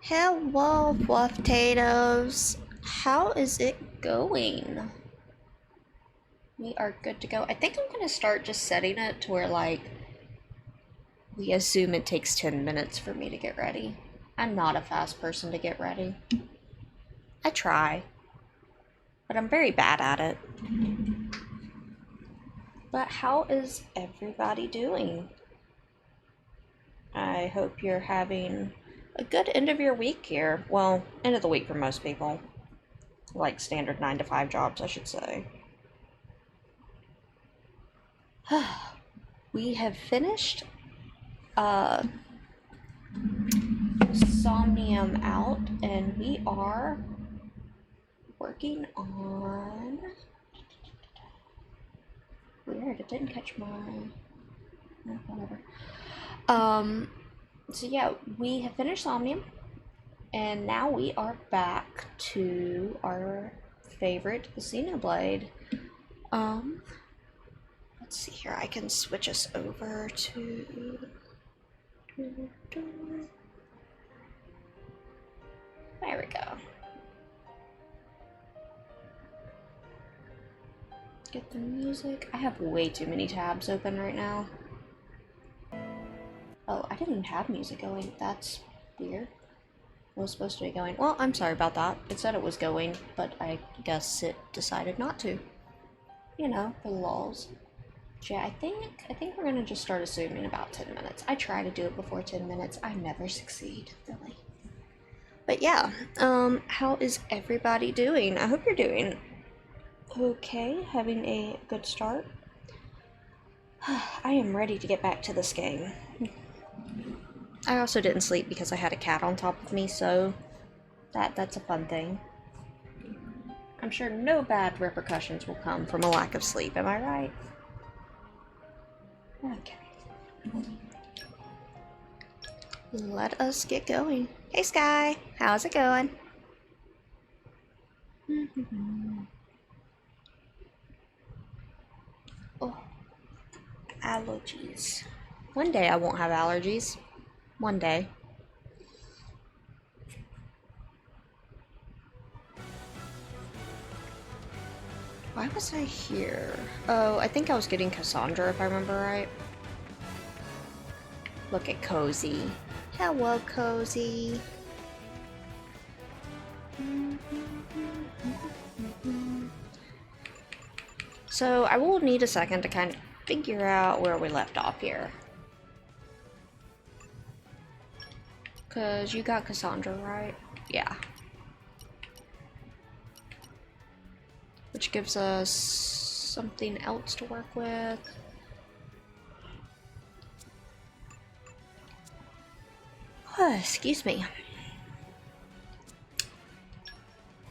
Hello, fluff potatoes. How is it going? We are good to go. I think I'm gonna start just setting it to where like we assume it takes 10 minutes for me to get ready. I'm not a fast person to get ready. I try, but I'm very bad at it. But how is everybody doing? I hope you're having a good end of your week here. Well, end of the week for most people. Like standard 9 to 5 jobs, I should say. We have finished Somnium out, and we are working on... Weird, it didn't catch my... whatever. So yeah, we have finished Somnium, and now we are back to our favorite Xenoblade. Let's see here, I can switch us over to... There we go. Get the music. I have way too many tabs open right now. Oh, I didn't even have music going. That's weird. It was supposed to be going. Well, I'm sorry about that. It said it was going, but I guess it decided not to. You know, for the lulz. Yeah, I think we're gonna just start assuming about 10 minutes. I try to do it before 10 minutes. I never succeed, really. But yeah, how is everybody doing? I hope you're doing okay, having a good start. I am ready to get back to this game. I also didn't sleep because I had a cat on top of me, so that's a fun thing. I'm sure no bad repercussions will come from a lack of sleep, am I right? Okay. Let us get going. Hey Sky, how's it going? Oh, allergies. One day I won't have allergies. One day. Why was I here? Oh, I think I was getting Cassandra, if I remember right. Look at Cozy. Hello, Cozy. So I will need a second to kind of figure out where we left off here. Cause you got Cassandra, right? Yeah. Which gives us something else to work with. Excuse me.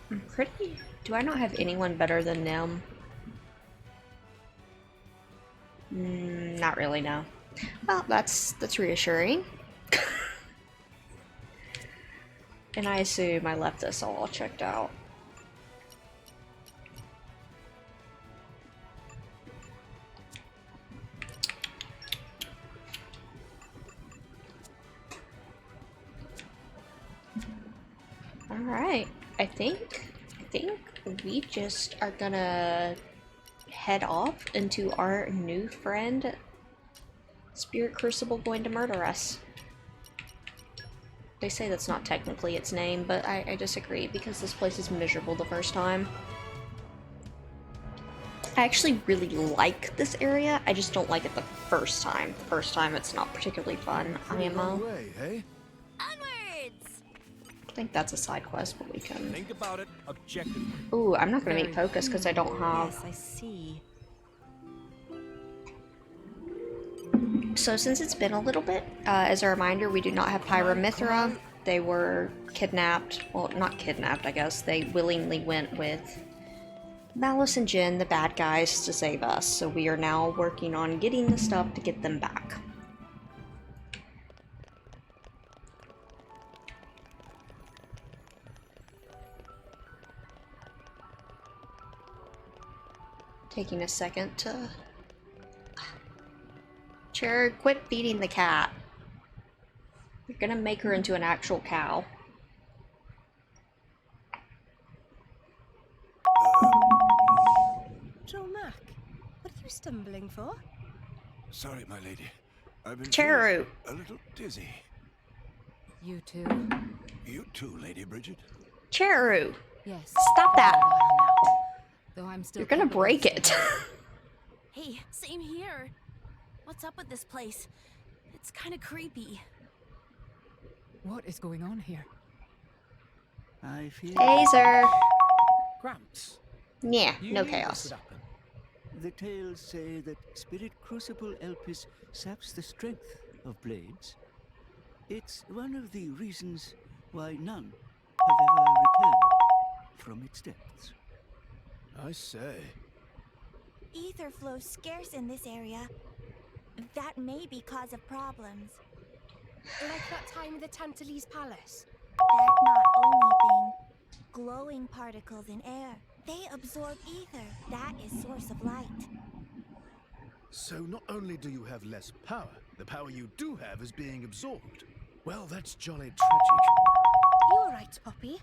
I'm pretty... Do I not have anyone better than Nim? Not really, no. Well, that's reassuring. And I assume I left this all checked out. Alright, I think we just are gonna head off into our new friend, Spirit Crucible, going to murder us. They say that's not technically its name, but I disagree because this place is miserable the first time. I actually really like this area, I just don't like it the first time. The first time it's not particularly fun. IMO. I think that's a side quest, but we can... Think about it objectively. Ooh, I'm not gonna meet Focus because I don't have... Yes, I see. So since it's been a little bit, as a reminder, we do not have Pyra Mithra. They were kidnapped. Well, not kidnapped, I guess. They willingly went with Malice and Jin, the bad guys, to save us. So we are now working on getting the stuff to get them back. Taking a second to... Cherry, quit feeding the cat. You're gonna make her into an actual cow. stumbling for? Sorry, my lady. I've been Cheru. a little dizzy. You too. You too, Lady Bridget. Cheru. Yes. Stop that. for a while now. Though I'm still You're gonna capable of break it. staying. Hey, same here. What's up with this place? It's kind of creepy. What is going on here? I feel Taser. Gramps. Yeah, You no knew chaos. this would happen. The tales say that Spirit Crucible Elpis saps the strength of blades. It's one of the reasons why none have ever returned from its depths. I say. Ether flows scarce in this area. That may be cause of problems. Like that time in the Tantalese Palace. That not only thing. Glowing particles in air. They absorb ether. That is source of light. So not only do you have less power, the power you do have is being absorbed. Well, that's jolly tragic. You alright, Poppy?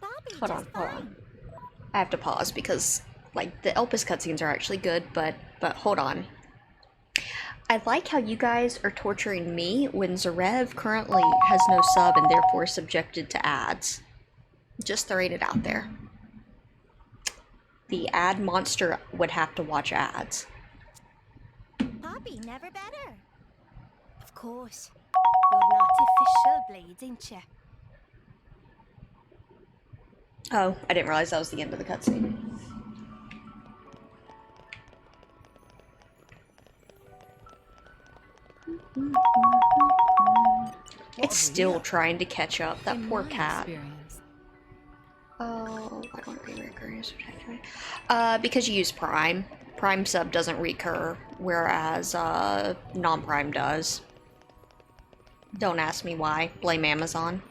Bobby, Hold on, hold on. I have to pause because, like, the Elpis cutscenes are actually good, but hold on. I like how you guys are torturing me when Zarev currently has no sub and therefore subjected to ads. Just throwing it out there. The ad monster would have to watch ads. Bobby, never better. Of course. You're an artificial blade, ain't you? Oh, I didn't realize that was the end of the cutscene. It's still trying to catch up. That poor cat. Oh, why don't we recur? Because you use Prime. Prime sub doesn't recur, whereas non-Prime does. Don't ask me why. Blame Amazon.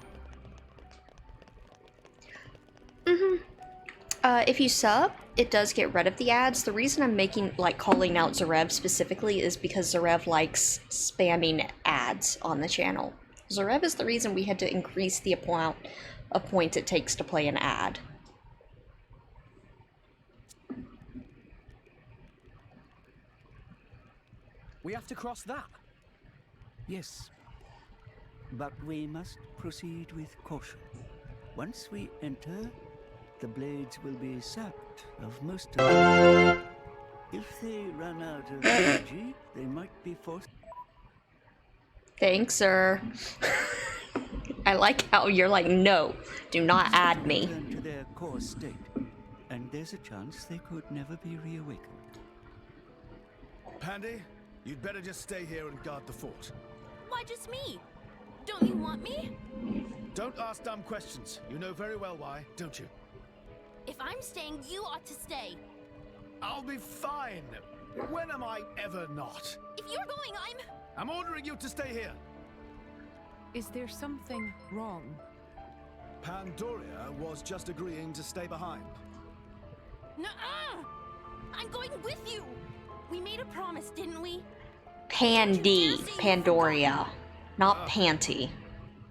If you sub, it does get rid of the ads. The reason I'm calling out Zarev specifically is because Zarev likes spamming ads on the channel. Zarev is the reason we had to increase the amount of points it takes to play an ad. We have to cross that. Yes, but we must proceed with caution. Once we enter, the blades will be sapped of most of them. If they run out of energy, they might be forced. Thanks, sir. I like how you're like, no, do not add me. Return to their core state, and there's a chance they could never be reawakened. Pandy, you'd better just stay here and guard the fort. Why just me? Don't you want me? Don't ask dumb questions. You know very well why, don't you? If I'm staying, you ought to stay. I'll be fine. When am I ever not? If you're going, I'm ordering you to stay here. Is there something wrong? Pandoria was just agreeing to stay behind. Nuh-uh! I'm going with you! We made a promise, didn't we? Pandy, Pandoria, not Panty.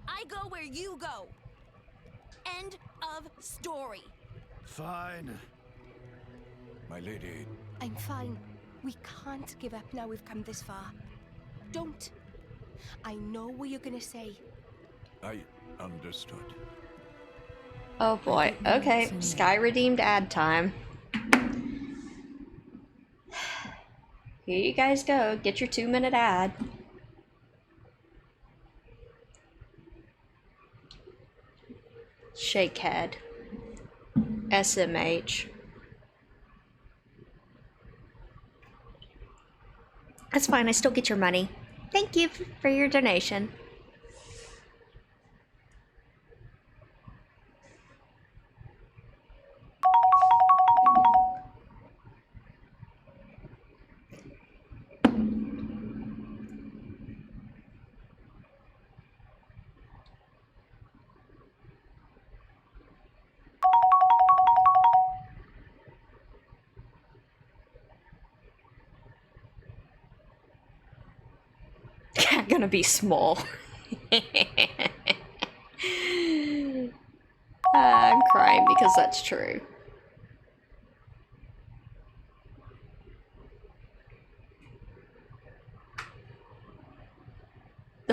I go where you go. End of story. Fine. My lady. I'm fine. We can't give up now we've come this far. Don't. I know what you're gonna say. I understood. Oh boy. Okay, Sky redeemed ad time. Here you guys go. Get your 2-minute ad. Shakehead. SMH. That's fine, I still get your money. Thank you for your donation. Gonna be small. I'm crying because that's true.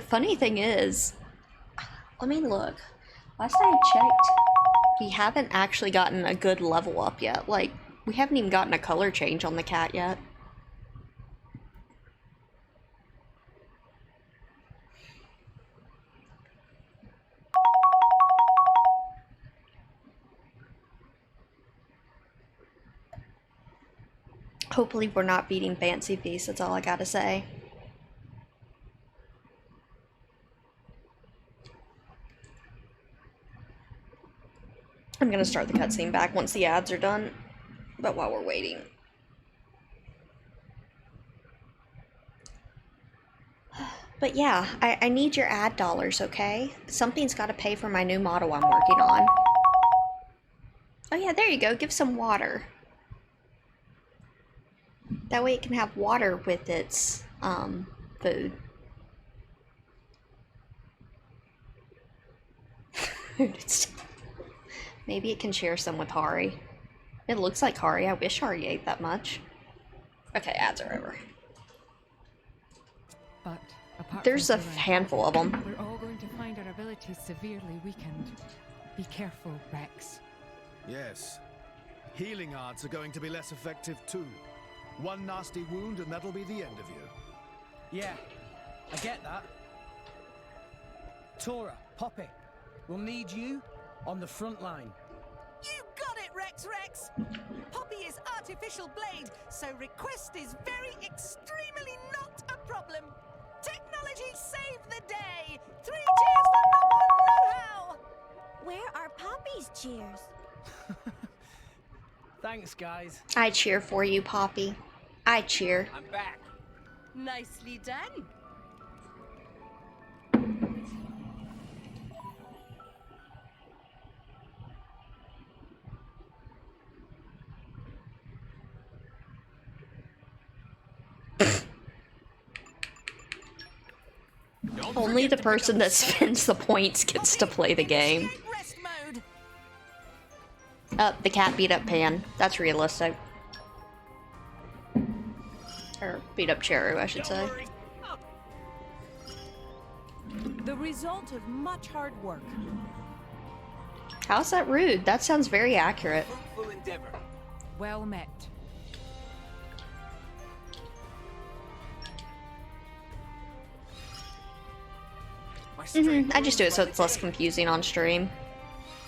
funny thing is, let me look. Last I checked, we haven't actually gotten a good level up yet. Like, we haven't even gotten a color change on the cat yet. Hopefully we're not beating Fancy Feast, that's all I gotta say. I'm gonna start the cutscene back once the ads are done, but while we're waiting. But yeah, I need your ad dollars, okay? Something's gotta pay for my new model I'm working on. Oh yeah, there you go, give some water. That way it can have water with its, food. Maybe it can share some with Hari. It looks like Hari. I wish Hari ate that much. Okay, ads are over. But apart There's a from Zora, handful of them. we're all going to find our abilities severely weakened. Be careful, Rex. Yes. Healing arts are going to be less effective too. One nasty wound and that'll be the end of you. Yeah, I get that. Tora, Poppy, we'll need you on the front line. You got it, Rex! Poppy is artificial blade, so request is very extremely not a problem. Technology save the day! 3 cheers for Nop on Know-How! Where are Poppy's cheers? Thanks, guys. I cheer for you, Poppy. I cheer. I'm back. Nicely done. Only the person that spends the points gets to play the game. Initiate rest mode. The cat beat up Pan. That's realistic. Or beat up Cheru, I should say. The result of much hard work. How's that rude? That sounds very accurate. Fruitful endeavor. Well met. I just do it so it's less confusing on stream.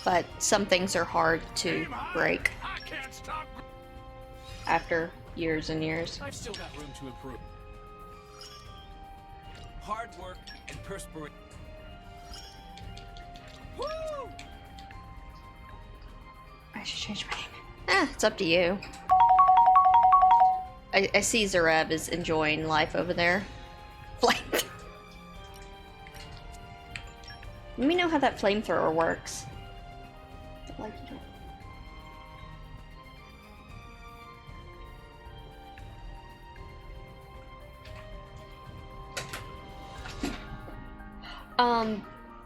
But some things are hard to break I can't stop. after years and years. I've still got room to improve. Hard work and perspiration. Woo! I should change my name. It's up to you. I see Zareb is enjoying life over there. Like, let me know how that flamethrower works. Like,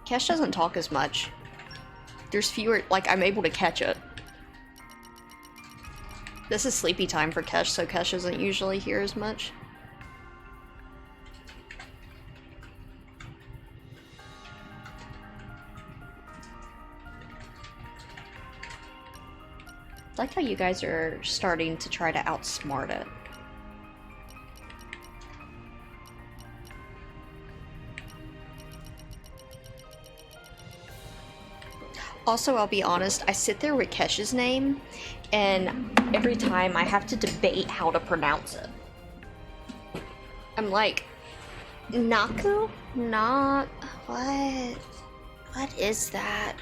Kesh doesn't talk as much. There's fewer, like, I'm able to catch it. This is sleepy time for Kesh, so Kesh isn't usually here as much. I like how you guys are starting to try to outsmart it. Also, I'll be honest, I sit there with Kesh's name, and every time I have to debate how to pronounce it. I'm like, Naku? Not... what? What is that?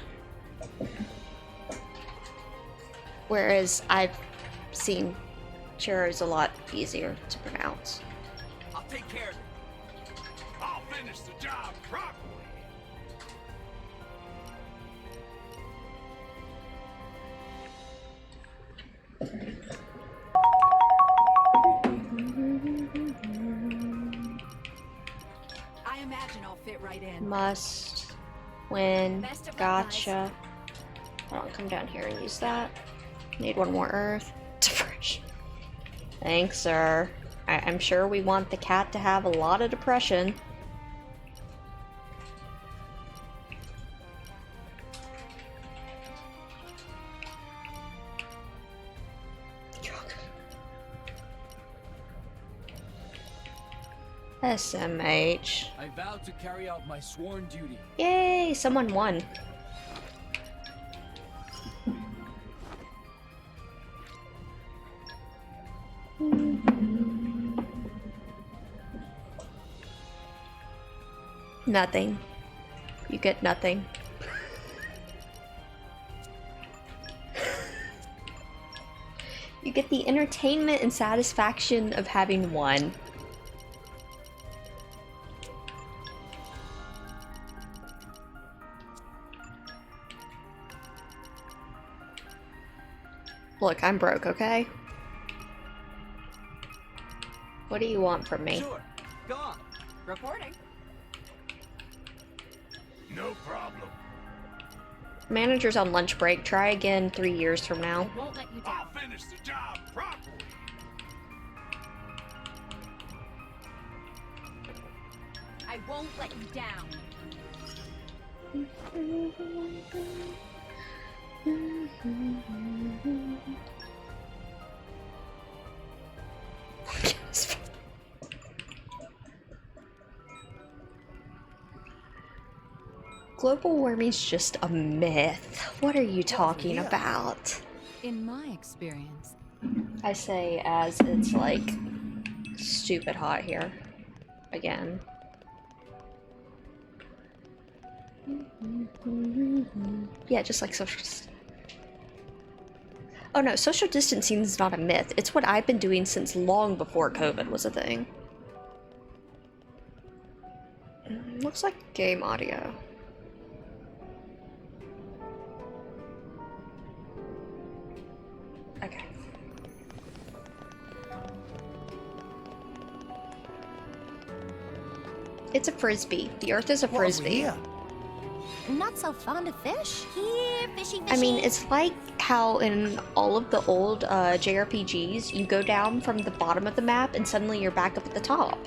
Whereas I've seen Cheru's a lot easier to pronounce. I'll take care of it. I'll finish the job properly. I imagine I'll fit right in. Must win. Best of luck, Gotcha. Hold on, come down here and use that. Need one more earth. Depression. Thanks, sir. I'm sure we want the cat to have a lot of depression. SMH. I vowed to carry out my sworn duty. Yay, someone won. Nothing. You get nothing. You get the entertainment and satisfaction of having won. Look, I'm broke, okay? What do you want from me? Sure. Go on. Reporting. No problem. Manager's on lunch break. Try again 3 years from now. Won't let you down. I'll finish the job properly. I won't let you down. Global warming's just a myth. What are you talking Yeah. about? In my experience, I say as it's like stupid hot here. Again. Yeah, just like social. Oh no, social distancing is not a myth. It's what I've been doing since long before COVID was a thing. Looks like game audio. Okay. It's a frisbee. The Earth is a What have we frisbee. here? Not so fond of fish? Here, fishy, fishy. I mean, it's like how in all of the old JRPGs, you go down from the bottom of the map and suddenly you're back up at the top.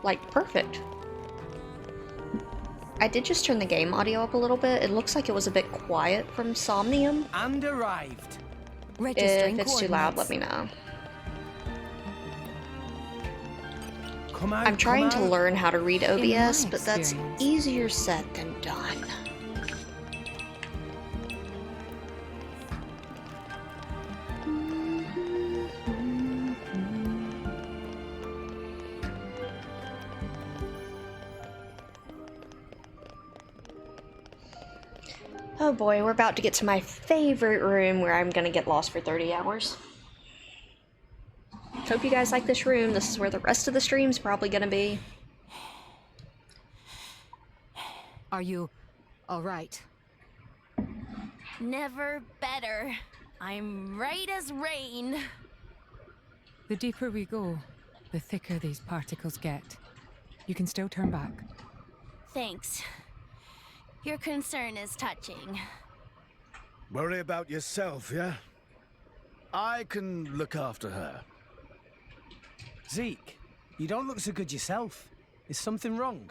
Like, perfect. I did just turn the game audio up a little bit. It looks like it was a bit quiet from Somnium. And arrived. If it's too loud, let me know. Come out. I'm trying to come out. learn how to read OBS, my but that's experience. easier said than done. Oh boy, we're about to get to my favorite room where I'm gonna get lost for 30 hours. Hope you guys like this room. This is where the rest of the stream's probably gonna be. are you all right? Never better. I'm right as rain. The deeper we go, the thicker these particles get. You can still turn back. Thanks. Your concern is touching. Worry about yourself, yeah? I can look after her. Zeke, you don't look so good yourself. Is something wrong?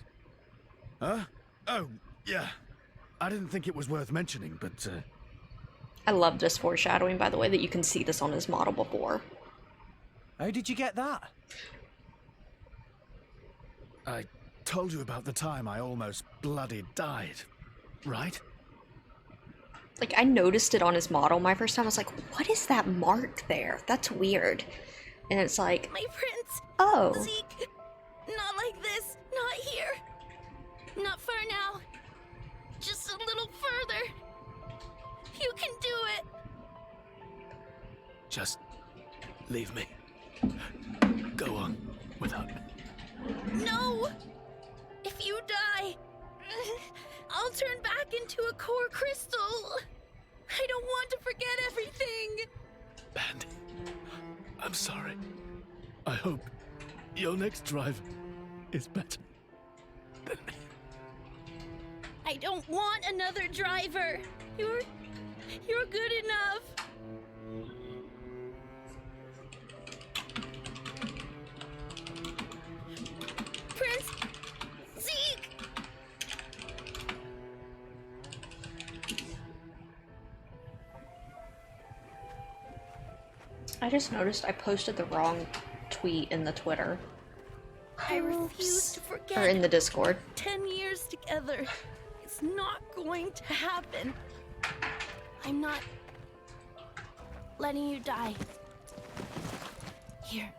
Huh? Oh, yeah. I didn't think it was worth mentioning, but, I love this foreshadowing, by the way, that you can see this on his model before. How did you get that? I told you about the time I almost bloody died, right? Like, I noticed it on his model my first time. I was like, what is that mark there? That's weird. And it's like, My prince! oh. Zeke! Not like this! Not here! Not far now! Just a little further! You can do it! Just leave me. Go on without me. No! If you die, I'll turn back into a core crystal! I don't want to forget everything! Bandy, I'm sorry. I hope your next drive is better than me. I don't want another driver! You're good enough! Prince! Zeke! I just noticed I posted the wrong tweet in the Twitter. I refuse to forget. Or in the Discord. 10 years together. It's not going to happen. I'm not letting you die. Here.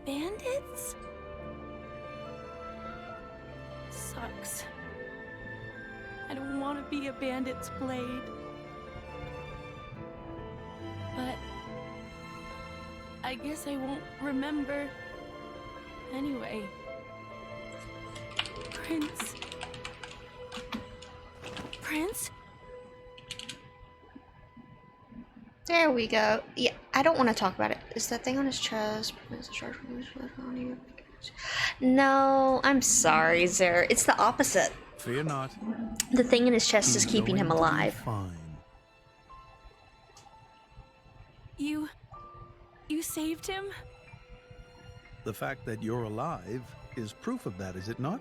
Bandits? Sucks. I don't want to be a bandit's blade. But I guess I won't remember anyway. Prince? Prince? There we go. Yeah, I don't want to talk about it. Is that thing on his chest? No, I'm sorry, Zer. It's the opposite. Fear not. The thing in his chest is keeping him alive. Fine. You saved him? The fact that you're alive is proof of that, is it not?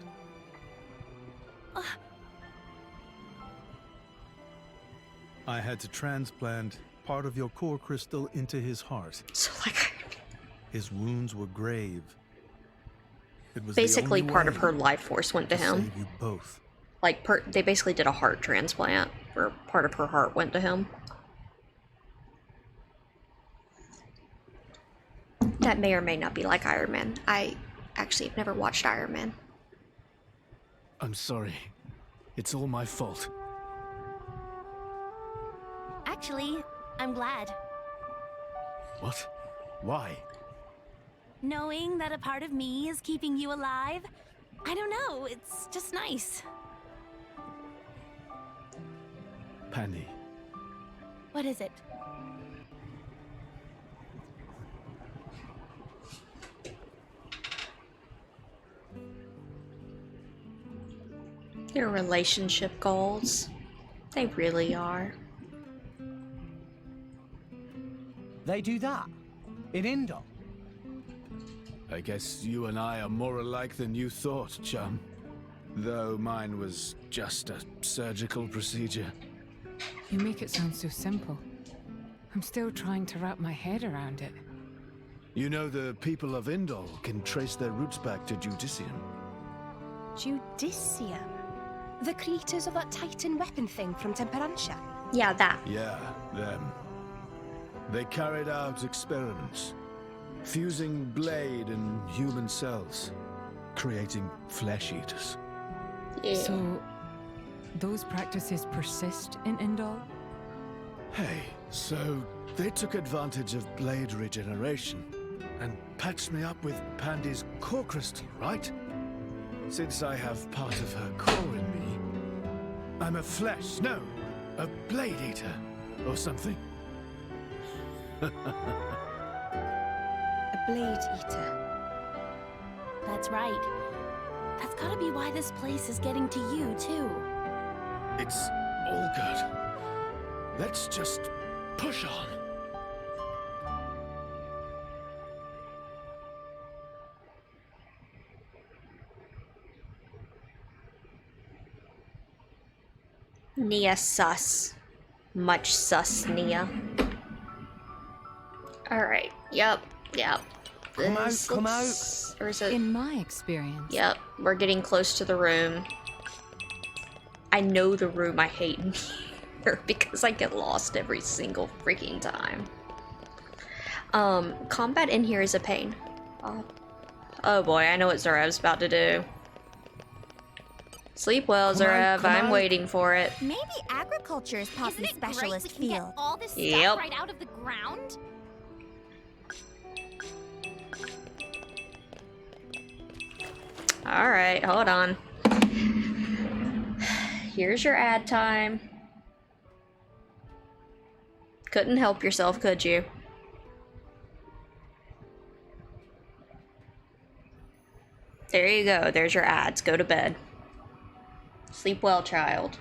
I had to transplant part of your core crystal into his heart. So, like, His wounds were grave. It was basically the only part of way her life force went to him. save you both. Like, they basically did a heart transplant, where part of her heart went to him. That may or may not be like Iron Man. I actually have never watched Iron Man. I'm sorry. It's all my fault. Actually, I'm glad. What? Why? Knowing that a part of me is keeping you alive, I don't know, it's just nice. Pandy. What is it? Their relationship goals. They really are. They do that? In Indol? I guess you and I are more alike than you thought, chum. Though mine was just a surgical procedure. You make it sound so simple. I'm still trying to wrap my head around it. You know the people of Indol can trace their roots back to Judicium. Judicium? The creators of that Titan weapon thing from Temperantia? Yeah, that. Yeah, them. They carried out experiments, fusing blade and human cells, creating flesh eaters. Yeah. So, those practices persist in Indol? Hey, so they took advantage of blade regeneration and patched me up with Pandy's core crystal, right? Since I have part of her core in me, I'm a blade eater or something. A blade eater. That's right. That's gotta be why this place is getting to you, too. It's all good. Let's just push on. Nia sus. Much sus, Nia. Alright, yep. Come out. Or is it? In my experience. Yep, we're getting close to the room. I know the room I hate in here because I get lost every single freaking time. Combat in here is a pain. Oh boy, I know what Zarev's about to do. Sleep well, Zarev. I'm waiting for it. Maybe agriculture is Poppy's specialist Great we can field. get all this stuff Yep. right out of the ground? Alright, hold on. Here's your ad time. Couldn't help yourself, could you? There you go. There's your ads. Go to bed. Sleep well, child.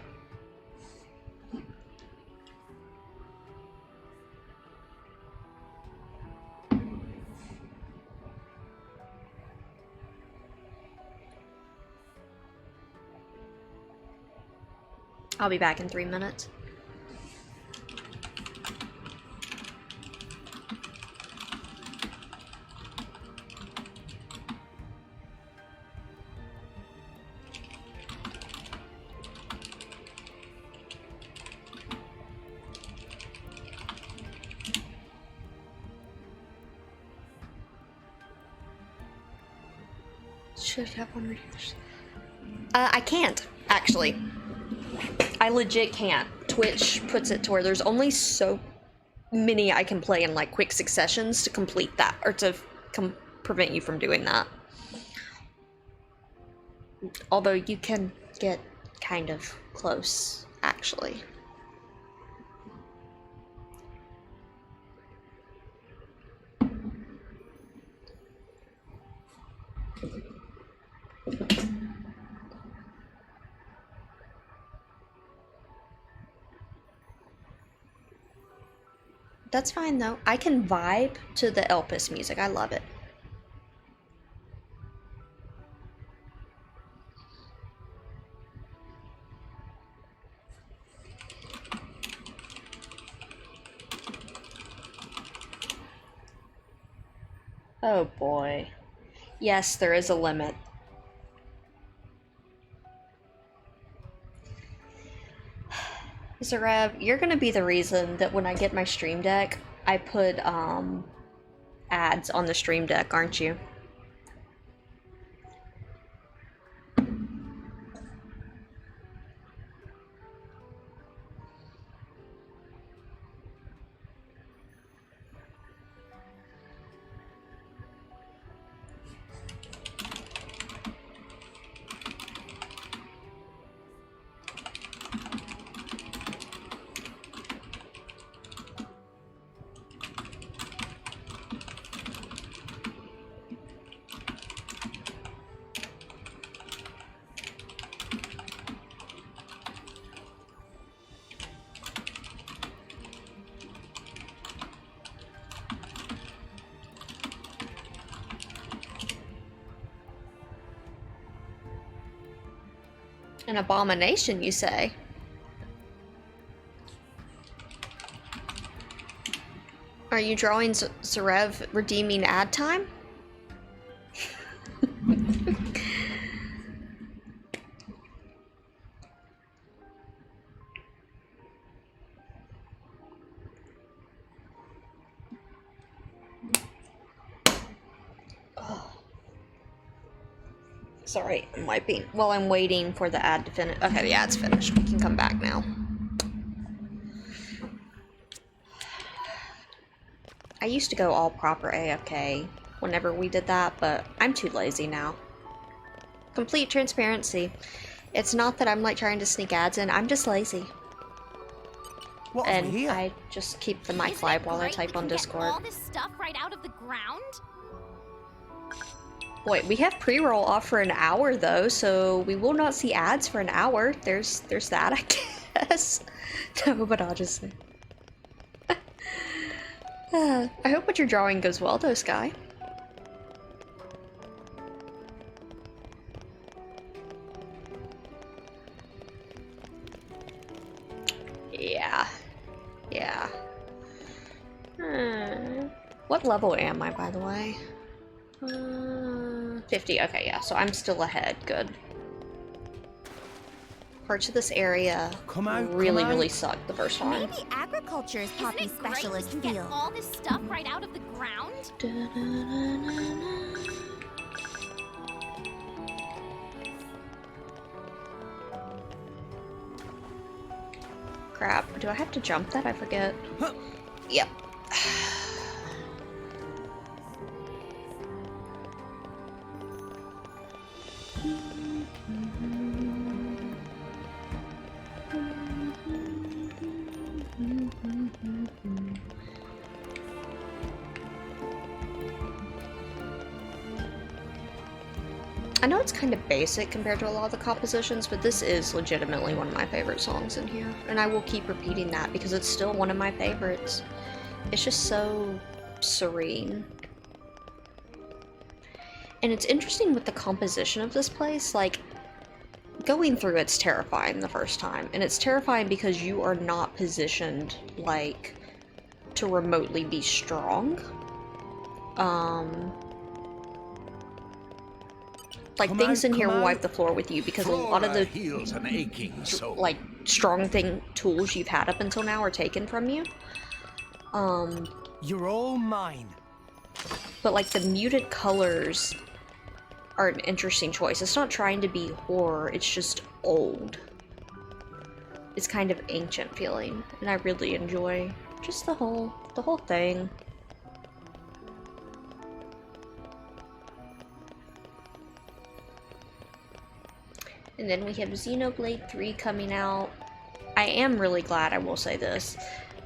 I'll be back in 3 minutes. Should have one reduced. I can't, actually. I legit can't. Twitch puts it to where there's only so many I can play in like quick successions to complete that, or to prevent you from doing that. Although you can get kind of close, actually. That's fine though. I can vibe to the Elpis music. I love it. Oh boy. Yes, there is a limit. Zarev, you're gonna be the reason that when I get my stream deck, I put ads on the stream deck, aren't you? An abomination, you say? Are you drawing Zarev redeeming ad time? Sorry, I'm wiping. While I'm waiting for the ad to finish. Okay, the ad's finished. We can come back now. I used to go all proper AFK whenever we did that, but I'm too lazy now. Complete transparency. It's not that I'm like trying to sneak ads in, I'm just lazy. What And here? I just keep the mic live while I type on Discord. All this stuff right out of the ground? Wait, we have pre-roll off for an hour though, so we will not see ads for an hour. There's that, I guess. No, but I'll just say. I hope what you're drawing goes well though, Sky. Yeah. Yeah. What level am I, by the way? 50. Okay, yeah, so I'm still ahead. Good. Parts of this area really sucked the first time. Maybe agriculture is Poppy's specialist Isn't it great we can field. get all this stuff right out of the ground? Crap. Do I have to jump that? I forget. Yep. I know it's kind of basic compared to a lot of the compositions, but this is legitimately one of my favorite songs in here. And I will keep repeating that because it's still one of my favorites. It's just so serene. And it's interesting with the composition of this place, like, going through it's terrifying the first time, and it's terrifying because you are not positioned, like, to remotely be strong. Like, things in here will wipe the floor with you because a lot of the heals an aching soul. like strong tools you've had up until now are taken from you. You're all mine. But like the muted colors are an interesting choice. It's not trying to be horror, it's just old. It's kind of ancient feeling, and I really enjoy just the whole thing. And then we have Xenoblade 3 coming out. I am really glad, I will say this,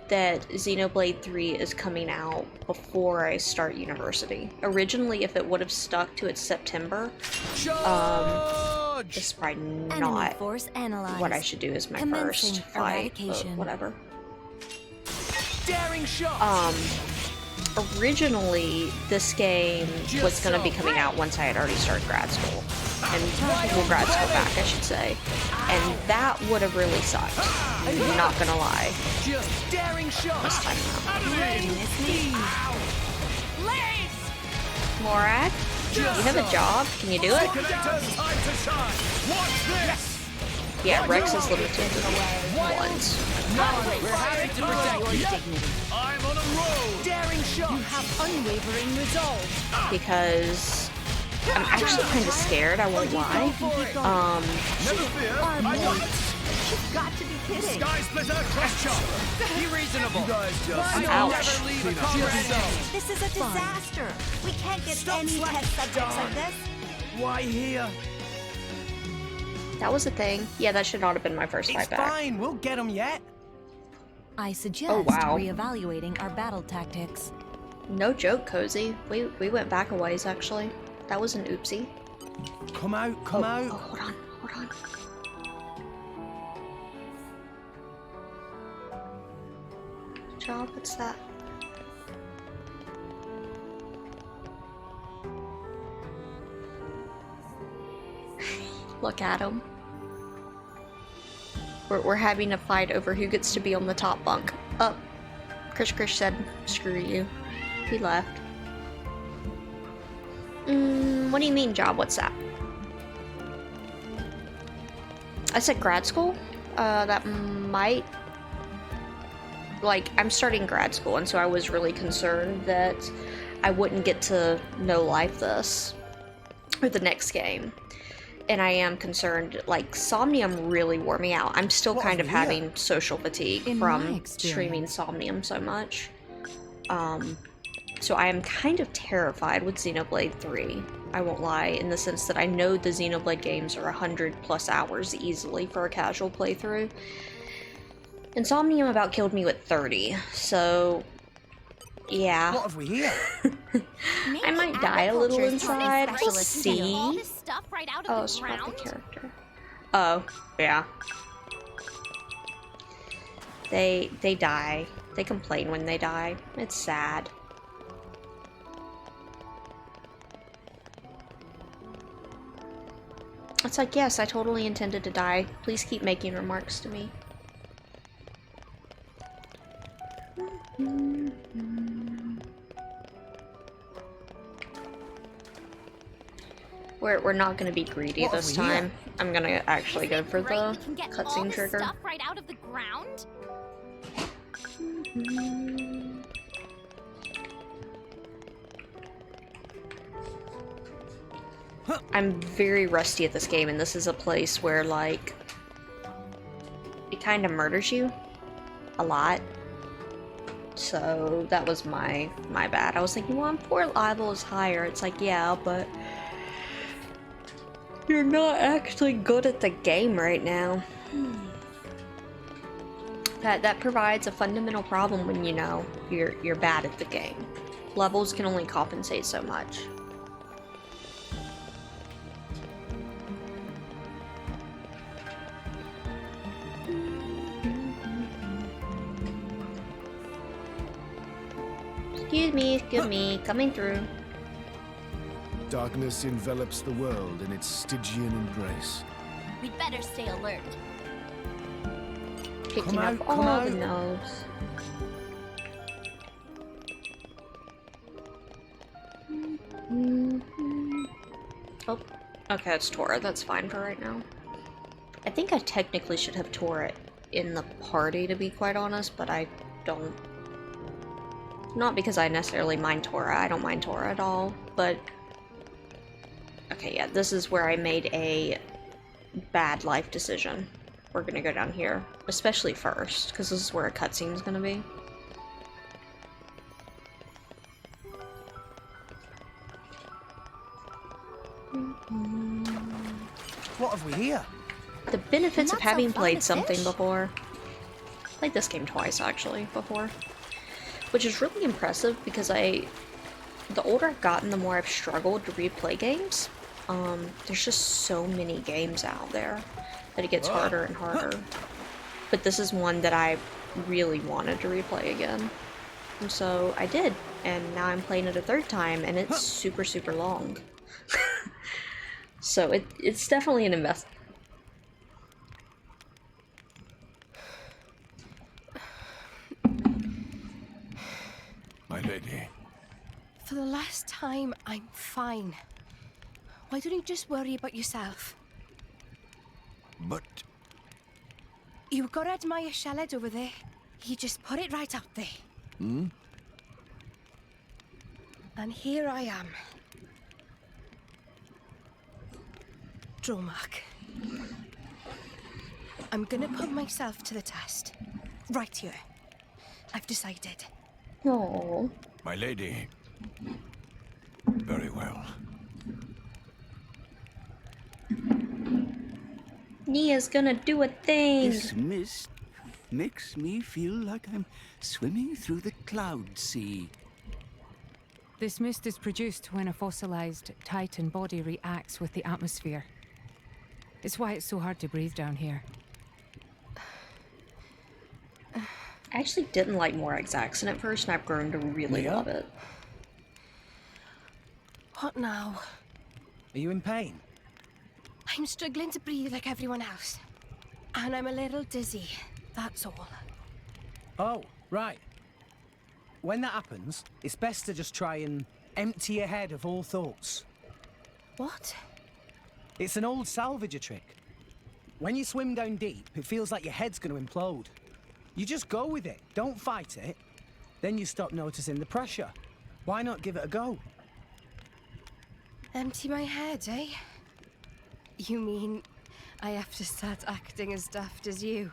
that Xenoblade 3 is coming out before I start university. Originally, if it would have stuck to its September, this is probably not what I should do as my first fight, but whatever. Daring shot. Originally, this game was going to be coming out once I had already started grad school. And, well, grad school back, I should say. And that would have really sucked. I'm not gonna lie. Just daring shot. This time Morag, you have a job? Can you do it? Yeah, Rex is limited to once. We're happy to protect your dignity. I'm on a roll. Daring shot. You have unwavering resolve. Because I'm actually kind of scared, I won't lie. Never fear. I got it. You've got to be kidding. Sky splitter, cross chop. Be reasonable. You guys just Ouch. Never leave a comrade zone. This is a disaster. We can't get any test subjects like this. Why here? That was a thing. Yeah, that should not have been my first It's fight back. fine. We'll get them yet. I suggest wow. reevaluating our battle tactics. No joke, Cozy. We went back a ways, actually. That was an oopsie. Come out. Come out. Oh, hold on. Job, what's that? Look at him. We're having a fight over who gets to be on the top bunk. Oh, Krish said, screw you. He left. What do you mean, job? What's that? I said grad school? That might... Like, I'm starting grad school, and so I was really concerned that I wouldn't get to no life this, or the next game. And I am concerned, like, Somnium really wore me out. I'm still kind of having social fatigue from streaming Somnium so much. So I am kind of terrified with Xenoblade 3, I won't lie, in the sense that I know the Xenoblade games are 100+ hours easily for a casual playthrough. Insomnium about killed me with 30, so yeah. What have we here? I might die a little inside. We'll see. All this stuff right out Oh, of it's the about ground. the character. Oh, yeah. They die. They complain when they die. It's sad. It's like, yes, I totally intended to die. Please keep making remarks to me. We're not gonna be greedy this time. I'm gonna actually go for the cutscene trigger. Stuff right out of the ground? I'm very rusty at this game, and this is a place where, like, it kind of murders you a lot. So that was my bad. I was thinking, well, poor level is higher. It's like, yeah, but you're not actually good at the game right now. That provides a fundamental problem when you know you're bad at the game. Levels can only compensate so much. Excuse me, coming through. Darkness envelops the world in its Stygian embrace. We'd better stay alert. Picking up come all out. the nodes. Oh, okay, it's Tora. That's fine for right now. I think I technically should have Tora in the party, to be quite honest, but I don't. Not because I necessarily mind Tora. I don't mind Tora at all, but... Okay, yeah, this is where I made a bad life decision. We're gonna go down here, especially first, because this is where a cutscene is gonna be. What have we here? The benefits of Not so having fun played to something fish. before. Played this game twice, actually, before. Which is really impressive, because the older I've gotten, the more I've struggled to replay games. There's just so many games out there that it gets harder and harder. But this is one that I really wanted to replay again. And so I did, and now I'm playing it a third time, and it's super, super long. So it's definitely an investment. My lady. For the last time, I'm fine. Why don't you just worry about yourself? But You got to admire Sheled over there. He just put it right out there. hmm? And here I am. Dromark. I'm gonna put myself to the test. Right here. I've decided. Oh. My lady. Very well. Nia's gonna do a thing! This mist makes me feel like I'm swimming through the cloud sea. This mist is produced when a fossilized Titan body reacts with the atmosphere. It's why it's so hard to breathe down here. I actually didn't like Morag's accent at first, and I've grown to really Nia? love it. What now? Are you in pain? I'm struggling to breathe like everyone else. And I'm a little dizzy, that's all. Oh, right. When that happens, it's best to just try and empty your head of all thoughts. What? It's an old salvager trick. When you swim down deep, it feels like your head's going to implode. You just go with it, don't fight it. Then you stop noticing the pressure. Why not give it a go? Empty my head, eh? You mean I have to start acting as daft as you?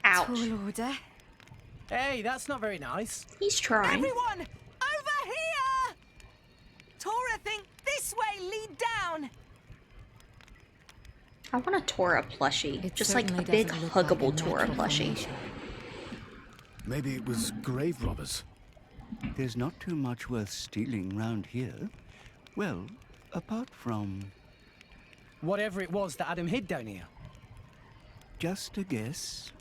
Ouch. Tall order? Hey, that's not very nice. He's trying. Everyone, over here! Tora, think this way, lead down. I want a Tora plushie. It Just like a certainly big, doesn't look huggable like a Tora natural plushie. formation. Maybe it was grave robbers. There's not too much worth stealing round here. Well, apart from Whatever it was that Adam hid down here. just a guess.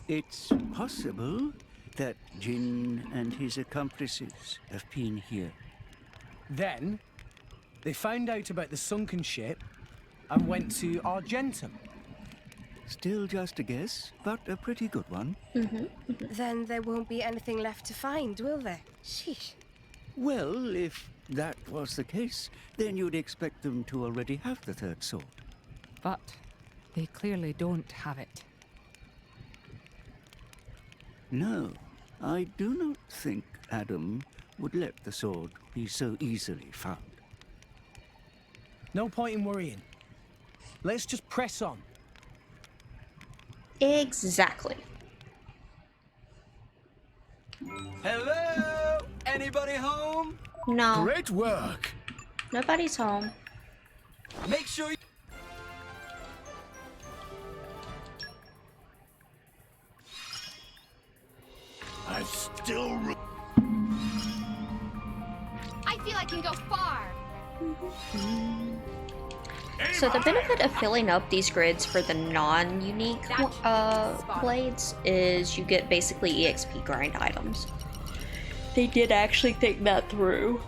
It's possible that Jin and his accomplices have been here. Then, they found out about the sunken ship and went to Argentum. Still just a guess, but a pretty good one. Then there won't be anything left to find, will there? Sheesh. Well, if that was the case, then you'd expect them to already have the third sword. But they clearly don't have it. No, I do not think Adam would let the sword be so easily found. No point in worrying. Let's just press on. Exactly. Hello? Anybody home? No, Great work! nobody's home. Make sure you... I still I feel I can go far. So the benefit of filling up these grids for the non-unique blades is you get basically EXP grind items. They did actually think that through.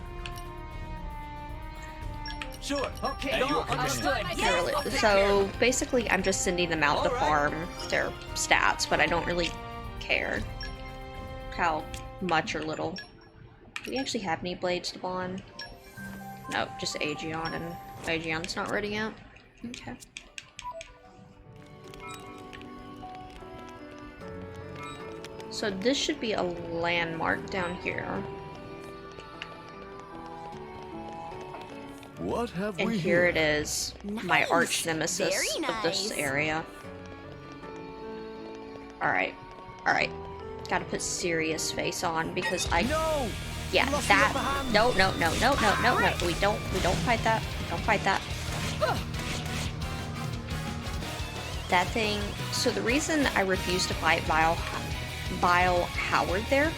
Sure. Okay, You're understood. Really. So basically, I'm just sending them out to farm their stats, but I don't really care how much or little. Do we actually have any blades to bond? Nope, just Aegeon, and Aegeon's not ready yet. Okay. So this should be a landmark down here. What have And we here it is, my Nice. arch nemesis Very of this nice. area. Alright, alright. Gotta put serious face on because I... No! Yeah, You lost the upper that... hand. No. We don't fight that. Don't fight that. That thing... So the reason I refuse to fight Vile Howard there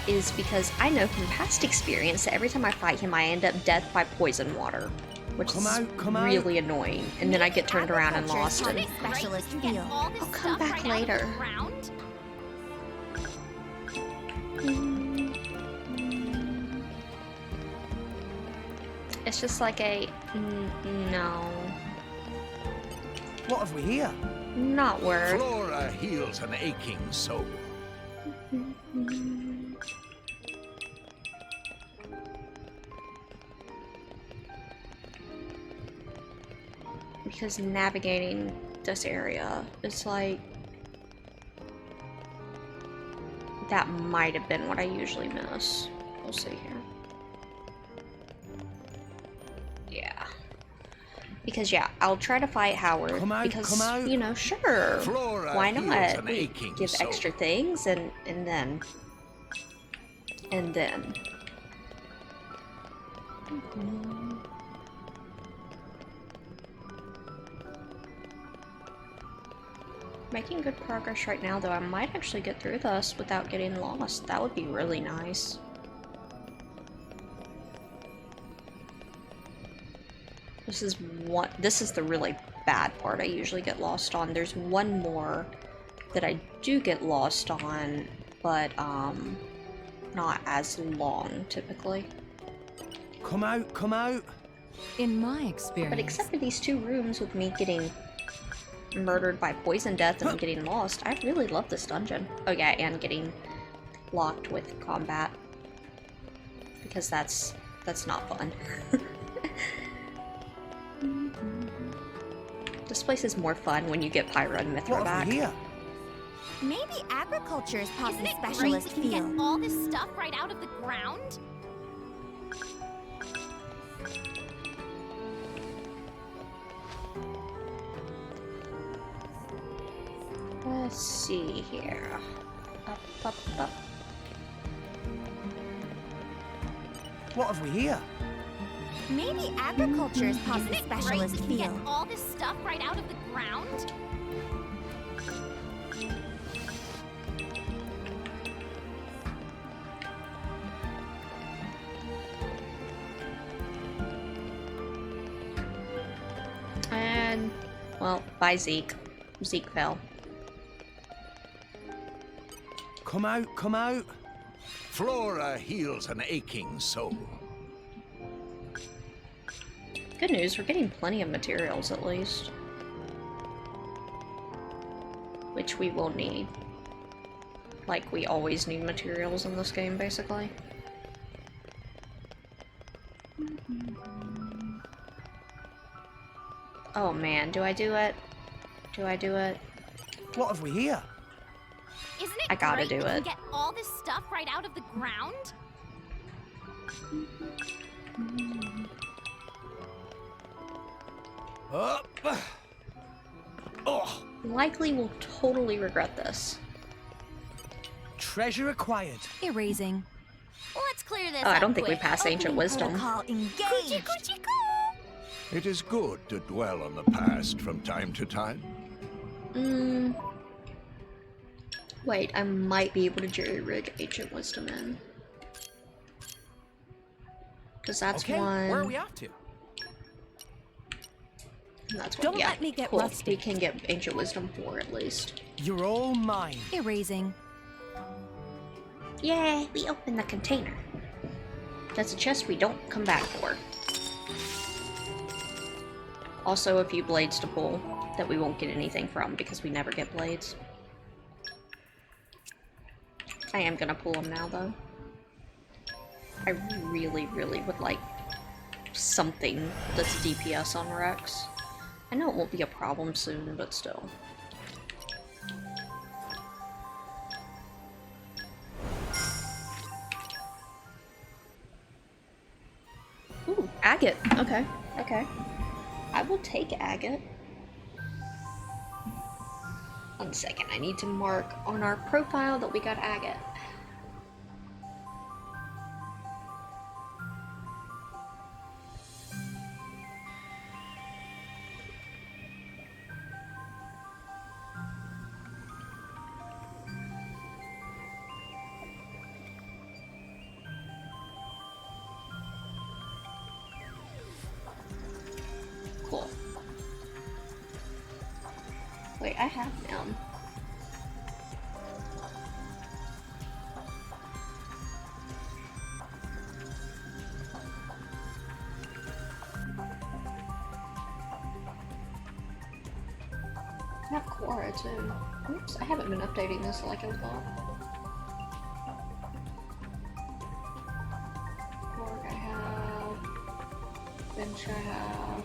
is because I know from past experience that every time I fight him, I end up death by poison water, which is really annoying. And then I get turned around and lost. And Specialist field. I'll come back later. It's just like a no, What have we here? not word. Flora heals an aching soul. Because navigating this area is like... That might have been what I usually miss. We'll see here. Yeah. Because yeah, I'll try to fight Howard. Come out, because, come out. you know, sure. Flora Why heals not? an aching Give soul. extra things and then... Making good progress right now, though. I might actually get through this without getting lost. That would be really nice. This is the really bad part I usually get lost on. There's one more that I do get lost on, but not as long typically. Come out, come out. In my experience, But except for these two rooms with me getting murdered by poison death and getting lost, I really love this dungeon. Oh yeah, and getting locked with combat. Because that's not fun. This place is more fun when you get Pyra and Mithra What have back. we here? Maybe agriculture is Isn't possibly it great specialist we can get field. all this stuff right out of the ground? Let's see here. Up. What have we here? Maybe agriculture is Isn't possibly it great specialist we can get field. all this stuff right out of the ground? And, well, bye Zeke. Zeke fell. Come out, come out. Flora heals an aching soul. Good news, we're getting plenty of materials at least. Which we will need. Like, we always need materials in this game, basically. Oh man, do I do it? Do I do it? What have we here? Isn't it I gotta great do we can it. get all this stuff right out of the ground? Up. Oh, Likely will totally regret this. Treasure acquired. Erasing. Let's clear this Oh, I up don't think we quick. passed Ancient Opening Wisdom. protocol engaged. it is good to dwell on the past from time to time. Wait, I might be able to jury-rig Ancient Wisdom in. Because that's Okay, one... where are we off to? That's one, Don't yeah. let me get cool. rusty. We can get Ancient Wisdom 4 at least. You're all mine. Erasing. Yay, we opened the container. That's a chest we don't come back for. Also, a few blades to pull that we won't get anything from because we never get blades. I am gonna pull them now, though. I really, really would like something that's DPS on Rex. I know it won't be a problem soon, but still. Ooh, agate. Okay, okay. I will take agate. 1 second, I need to mark on our profile that we got agate. Cool. Wait, I have them. I have Quora too. Oops, I haven't been updating this like I thought. Quark I have. Bench I have.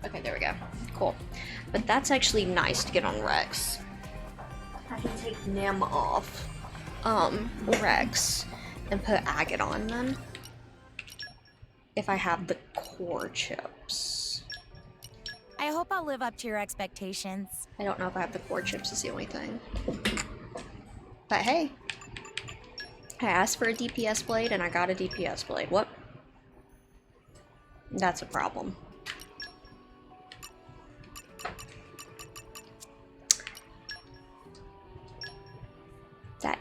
Okay, there we go. Cool. But that's actually nice to get on Rex. I can take Nim off Rex and put agate on them. If I have the core chips. I hope I'll live up to your expectations. I don't know if I have the core chips is the only thing. But hey. I asked for a DPS blade and I got a DPS blade. What? That's a problem.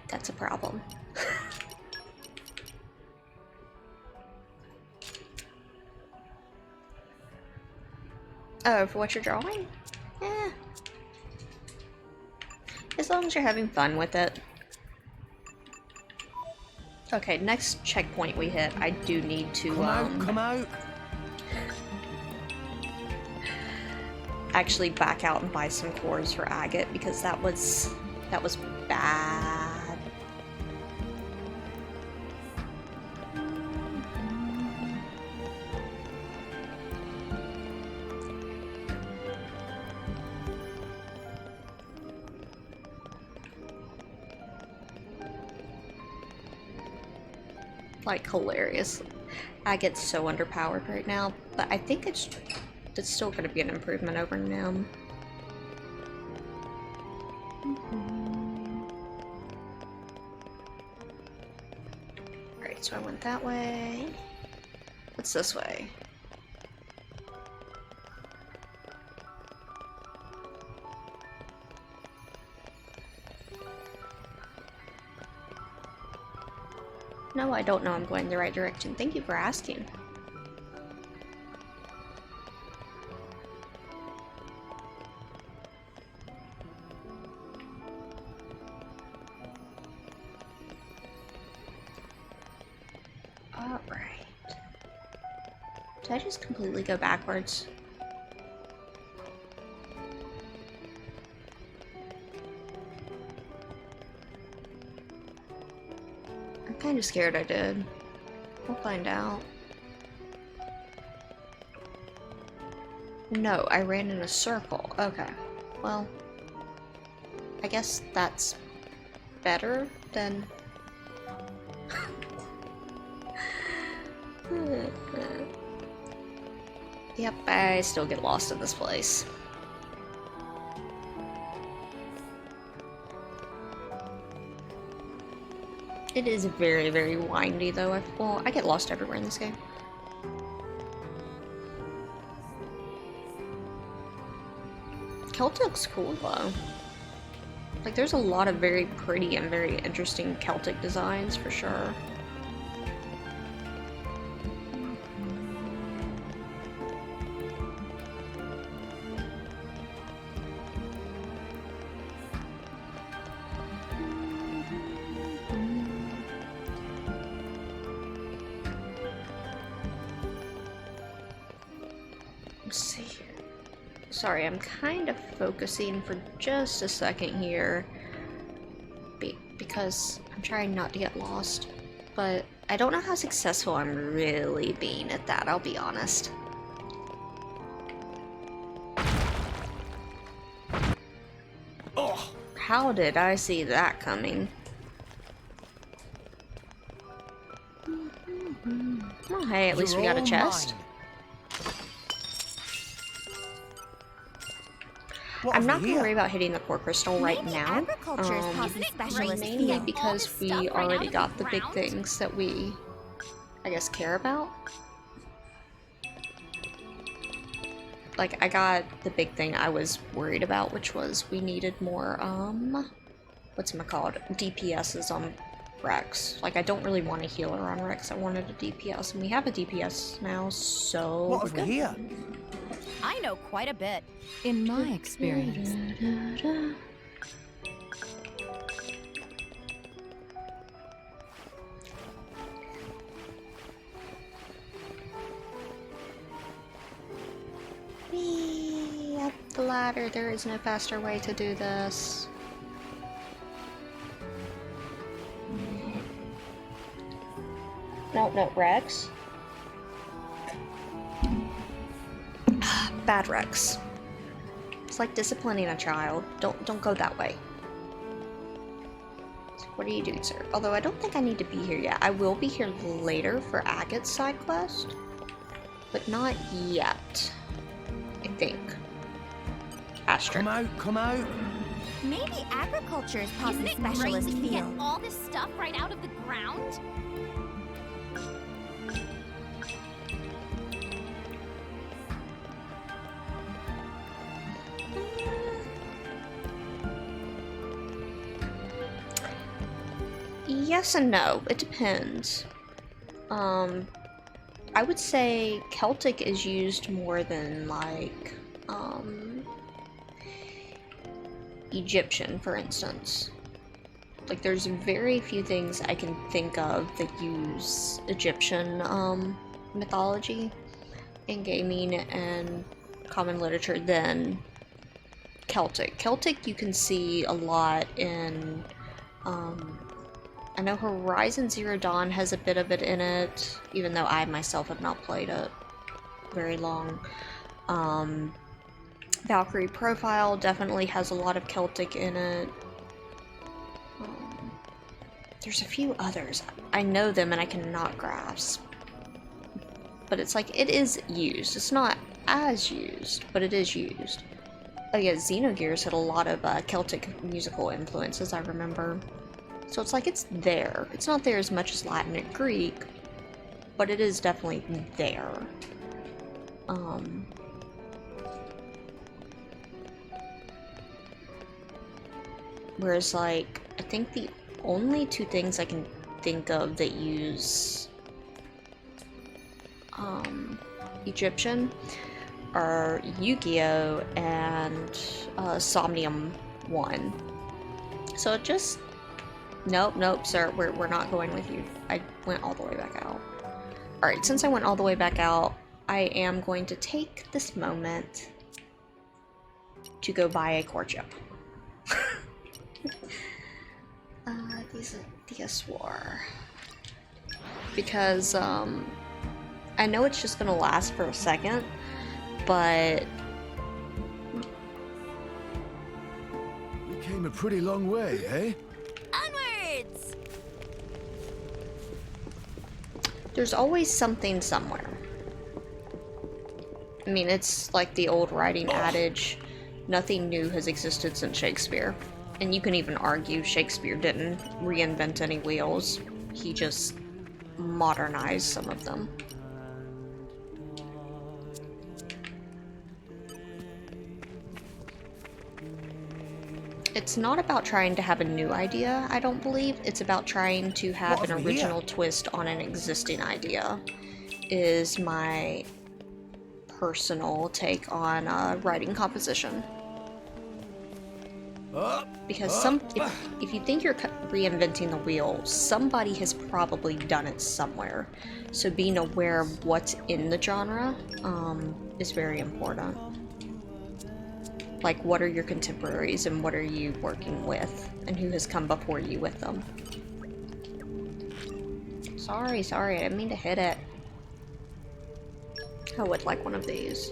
That's a problem. Oh, for what you're drawing? Yeah. As long as you're having fun with it. Okay, next checkpoint we hit, I do need to, Come out! actually back out and buy some cores for agate, because that was bad. Like, hilarious. Agate's so underpowered right now, but I think it's still going to be an improvement over Nim. Alright, so I went that way. What's this way? No, I don't know I'm going the right direction. Thank you for asking. Alright. Did I just completely go backwards? I'm kind of scared I did. We'll find out. No, I ran in a circle. Okay. Well, I guess that's better than... Yep, I still get lost in this place. It is very, very windy, though. Well, I get lost everywhere in this game. Celtic's cool, though. Like, there's a lot of very pretty and very interesting Celtic designs, for sure. Sorry, I'm kind of focusing for just a second here because I'm trying not to get lost. But I don't know how successful I'm really being at that, I'll be honest. Oh, how did I see that coming? Well, hey, at least we got a chest. I'm not going to worry about hitting the core crystal right now, mainly because we already got the big things that we, I guess, care about. Like, I got the big thing I was worried about, which was we needed more, what's-it-called, DPSs on Rex. Like, I don't really want a healer on Rex, I wanted a DPS, and we have a DPS now, so... What have we here? I know quite a bit. In my experience. Whee! Up the ladder, there is no faster way to do this. No, Rex. Bad Rex. It's like disciplining a child. Don't go that way. So what are you doing, sir? Although I don't think I need to be here yet. I will be here later for Agate's side quest, but not yet. I think. Astra. Come out. Maybe agriculture is Poppy's Isn't it specialist great to get field. all this stuff right out of the ground? Yes and no. It depends. I would say Celtic is used more than, like, Egyptian, for instance. Like, there's very few things I can think of that use Egyptian, mythology in gaming and common literature than Celtic. Celtic you can see a lot in, I know Horizon Zero Dawn has a bit of it in it, even though I myself have not played it very long. Valkyrie Profile definitely has a lot of Celtic in it. There's a few others. I know them and I cannot grasp. But it's like, it is used. It's not as used, but it is used. Oh yeah, Xenogears had a lot of Celtic musical influences, I remember. So it's like, it's there. It's not there as much as Latin and Greek, but it is definitely there. Whereas, like, I think the only two things I can think of that use Egyptian are Yu-Gi-Oh! And Somnium 1. So just... Nope, sir, we're not going with you. I went all the way back out. Alright, since I went all the way back out, I am going to take this moment to go buy a core chip. These war. Because, I know it's just gonna last for a second, but... We came a pretty long way, eh? Onwards! There's always something somewhere. I mean, it's like the old writing adage, nothing new has existed since Shakespeare. And you can even argue Shakespeare didn't reinvent any wheels, he just modernized some of them. It's not about trying to have a new idea, I don't believe. It's about trying to have an original twist on an existing idea, is my personal take on writing composition. Because if you think you're reinventing the wheel, somebody has probably done it somewhere. So being aware of what's in the genre is very important. Like, what are your contemporaries and what are you working with? And who has come before you with them? Sorry, I didn't mean to hit it. I would like one of these.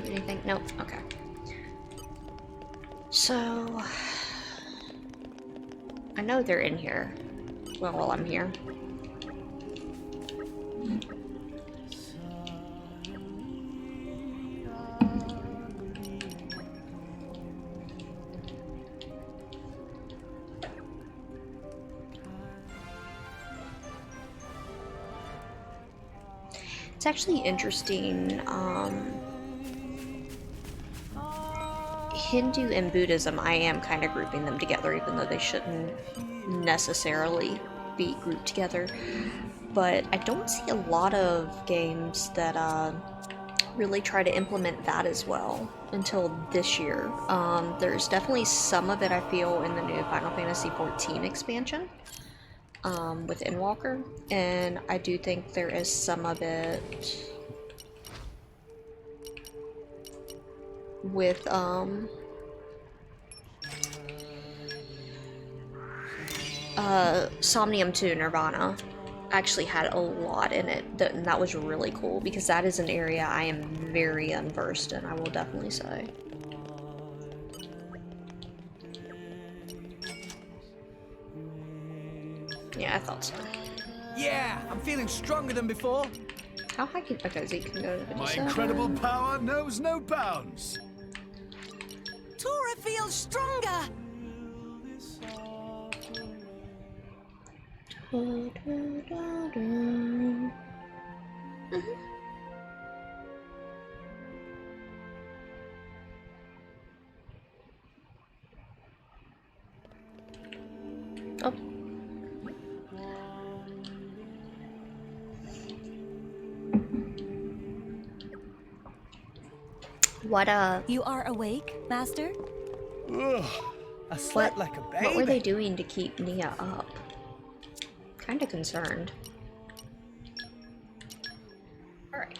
Anything? Nope. Okay. So, I know they're in here. Well, while I'm here. It's actually interesting. Hindu and Buddhism, I am kind of grouping them together, even though they shouldn't necessarily be grouped together. But I don't see a lot of games that really try to implement that as well until this year. There's definitely some of it, I feel, in the new Final Fantasy XIV expansion with Endwalker, and I do think there is some of it with Somnium 2 Nirvana actually had a lot in it, and that was really cool because that is an area I am very unversed in, I will definitely say. Yeah, I thought so. Yeah, I'm feeling stronger than before. How high can... Okay, Zeke can go to 57. My incredible power knows no bounds. Tora feels stronger. Oh. What, You are awake, Master? Ugh, I slept like a baby. What were they doing to keep Nia up? Kinda concerned. Alright.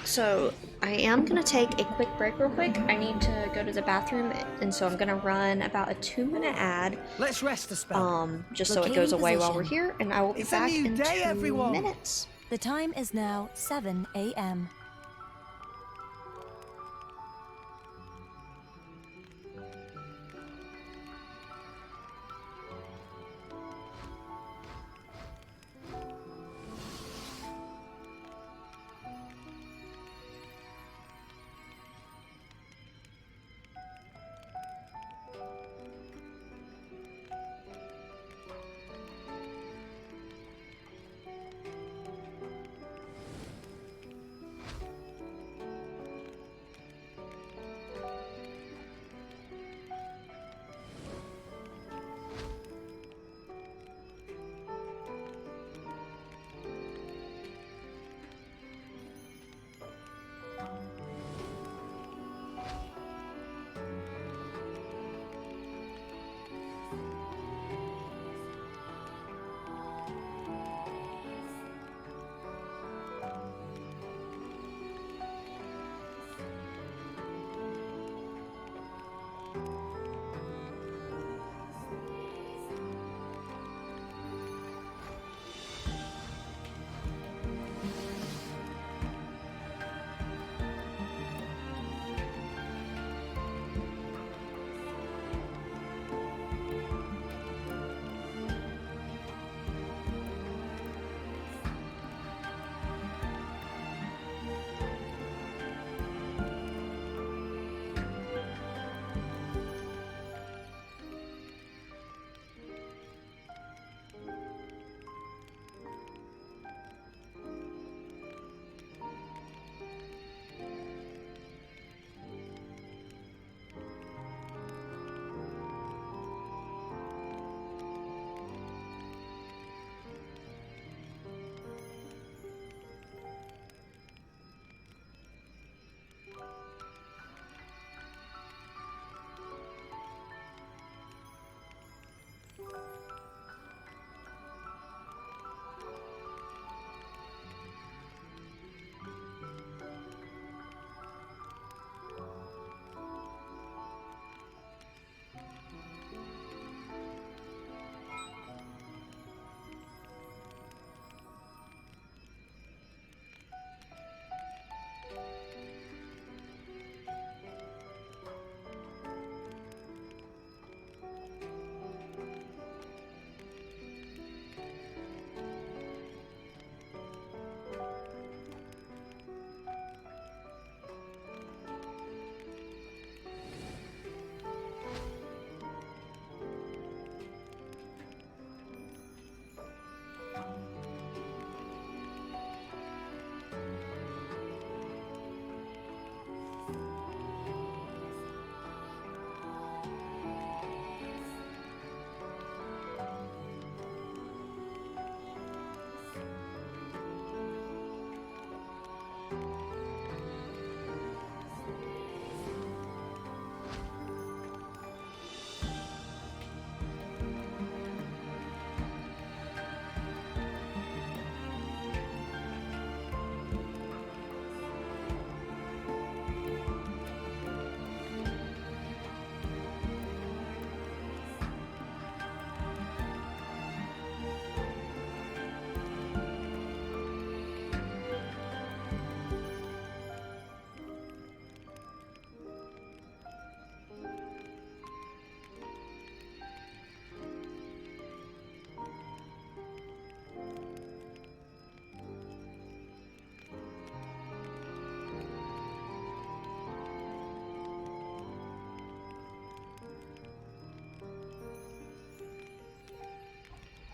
So, I am gonna take a quick break real quick. I need to go to the bathroom, and so I'm gonna run about a 2-minute ad. Let's rest a spell. Just so it goes away while we're here, and I will be back in 2 minutes. The time is now 7 a.m.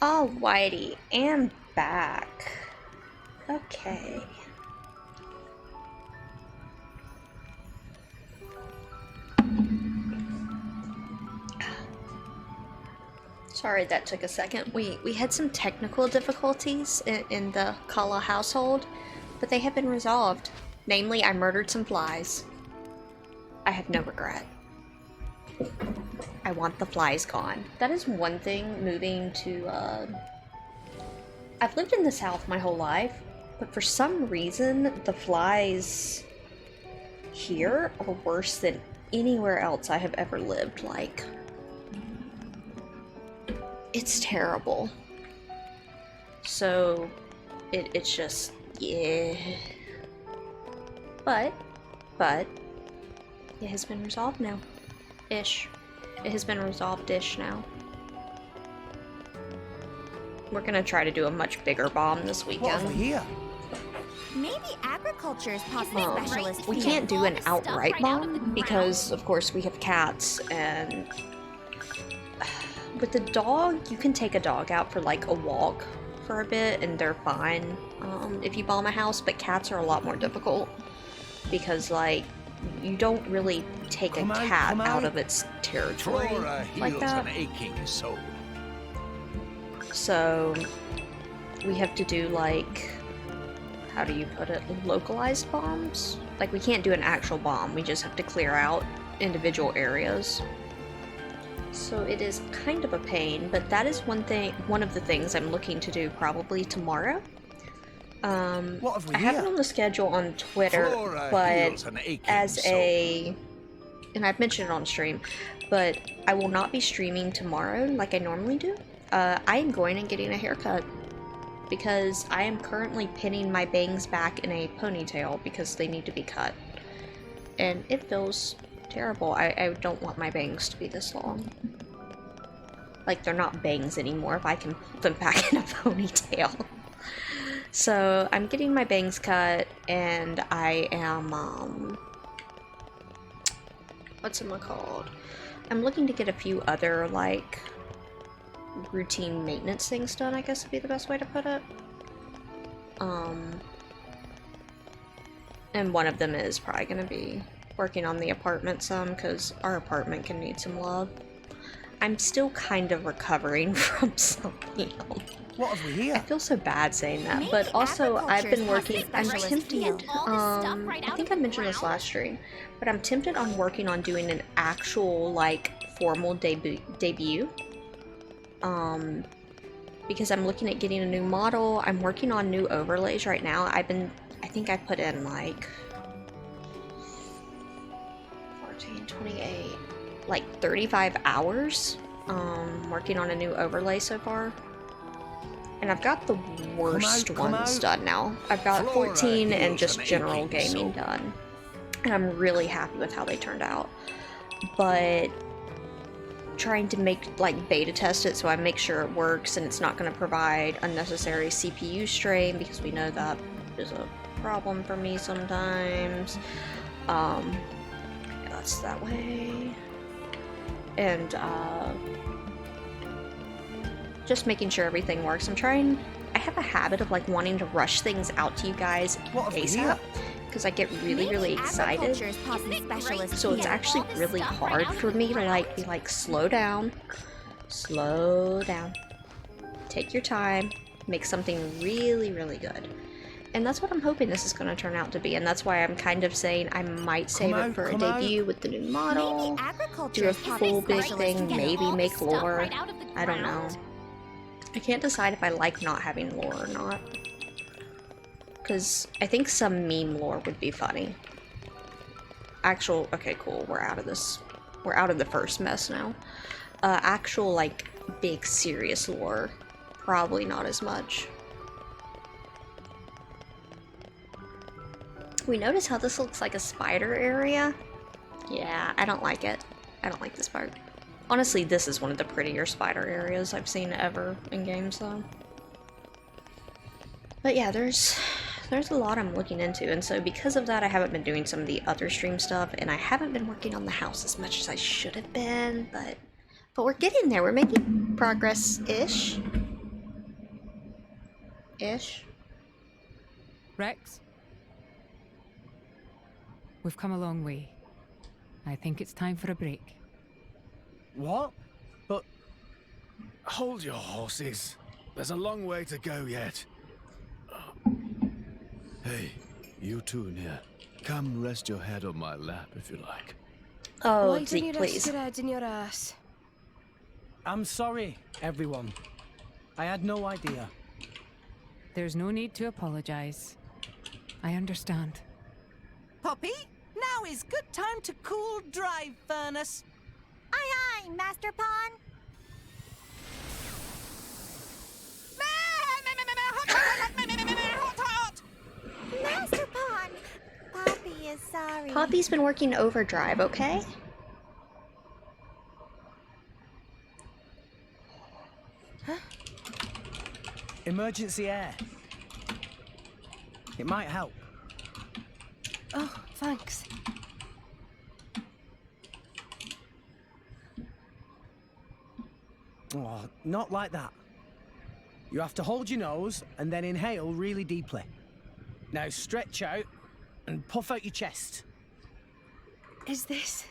Alrighty, and back. Okay. Sorry that took a second. We had some technical difficulties in the Kala household, but they have been resolved. Namely, I murdered some flies. I have no regret. I want the flies gone. That is one thing moving to, I've lived in the South my whole life, but for some reason, the flies here are worse than anywhere else I have ever lived. Like, it's terrible. So, it's just, yeah. But, it has been resolved now. Ish. It has been resolved-ish now. We're gonna try to do a much bigger bomb this weekend. What have we here? Maybe agriculture is possibly specialist. We can't do an outright bomb because, of course, we have cats, and with the dog, you can take a dog out for like a walk for a bit, and they're fine if you bomb a house. But cats are a lot more difficult because, like, you don't really take a cat out of its territory like that. An aching soul. So we have to do, like, how do you put it, localized bombs? Like, we can't do an actual bomb, we just have to clear out individual areas. So it is kind of a pain, but that is one of the things I'm looking to do probably tomorrow. What have we I have it on the schedule on Twitter, but and I've mentioned it on stream, but I will not be streaming tomorrow like I normally do. I am going and getting a haircut because I am currently pinning my bangs back in a ponytail because they need to be cut. And it feels terrible. I don't want my bangs to be this long. Like, they're not bangs anymore if I can put them back in a ponytail. So I'm getting my bangs cut, and I am, what's it called? I'm looking to get a few other, like, routine maintenance things done, I guess would be the best way to put it. And one of them is probably going to be working on the apartment some, because our apartment can need some love. I'm still kind of recovering from something else. What have we here? I feel so bad saying that, but also I've been working, I'm tempted, I think I mentioned this last stream, but I'm tempted on working on doing an actual, like, formal debut. Because I'm looking at getting a new model, I'm working on new overlays right now. I think I put in, like, 14, 28, like 35 hours, working on a new overlay so far. And I've got the worst ones done now. I've got 14 and just general gaming done. And I'm really happy with how they turned out. But trying to make, like, beta test it so I make sure it works and it's not going to provide unnecessary CPU strain, because we know that is a problem for me sometimes. That's that way. And, just making sure everything works. I have a habit of, like, wanting to rush things out to you guys ASAP, because I get really excited. So it's actually really hard for me to, be like, slow down, take your time, make something really good. And that's what I'm hoping this is going to turn out to be, and that's why I'm kind of saying I might save it for a debut with the new model, do a full big thing, maybe make lore. I don't know. I can't decide if I like not having lore or not. Because I think some meme lore would be funny. Okay, cool, we're out of this. We're out of the first mess now. Actual, like, big serious lore, probably not as much. We notice how this looks like a spider area? Yeah, I don't like it. I don't like this part. Honestly, this is one of the prettier spider areas I've seen ever in games, though. But yeah, there's a lot I'm looking into, and so because of that, I haven't been doing some of the other stream stuff, and I haven't been working on the house as much as I should have been, but we're getting there. We're making progress-ish. Ish. Rex? We've come a long way. I think it's time for a break. What? But... Hold your horses. There's a long way to go yet. Hey, you two in here. Come rest your head on my lap if you like. Oh, Why don't Zeke, you please. rest your head in your ass? I'm sorry, everyone. I had no idea. There's no need to apologize. I understand. Poppy, now is good time to cool drive furnace. Aye, aye, Master Pawn. Master Pawn. Poppy is sorry. Poppy's been working overdrive, okay? Emergency air. It might help. Oh, thanks. Oh, not like that. You have to hold your nose and then inhale really deeply. Now stretch out and puff out your chest. Is this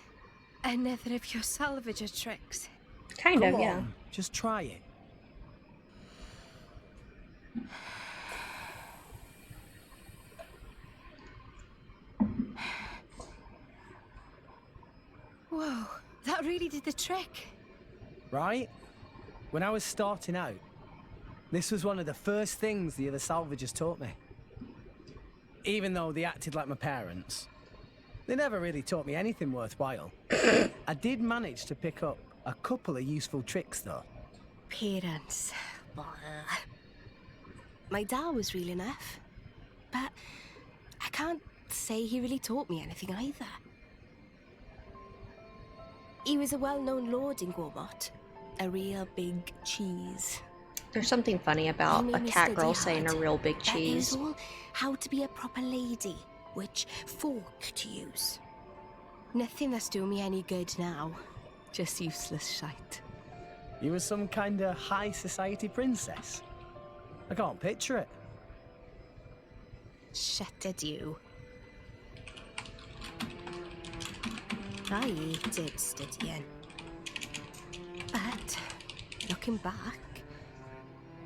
another of your salvager tricks? Kind Come of, yeah. on, just try it. Whoa, that really did the trick. Right? When I was starting out, this was one of the first things the other salvagers taught me. Even though they acted like my parents, they never really taught me anything worthwhile. I did manage to pick up a couple of useful tricks, though. Parents. Blah. My dad was real enough, but I can't say he really taught me anything either. He was a well-known lord in Gormott, a real big cheese. There's something funny about He a made me cat study girl saying a hard. real big That cheese. is all how to be a proper lady, which fork to use. Nothing that's doing me any good now, just useless shite. You were some kind of high society princess. I can't picture it. Shut it, you. I did studying. But, looking back,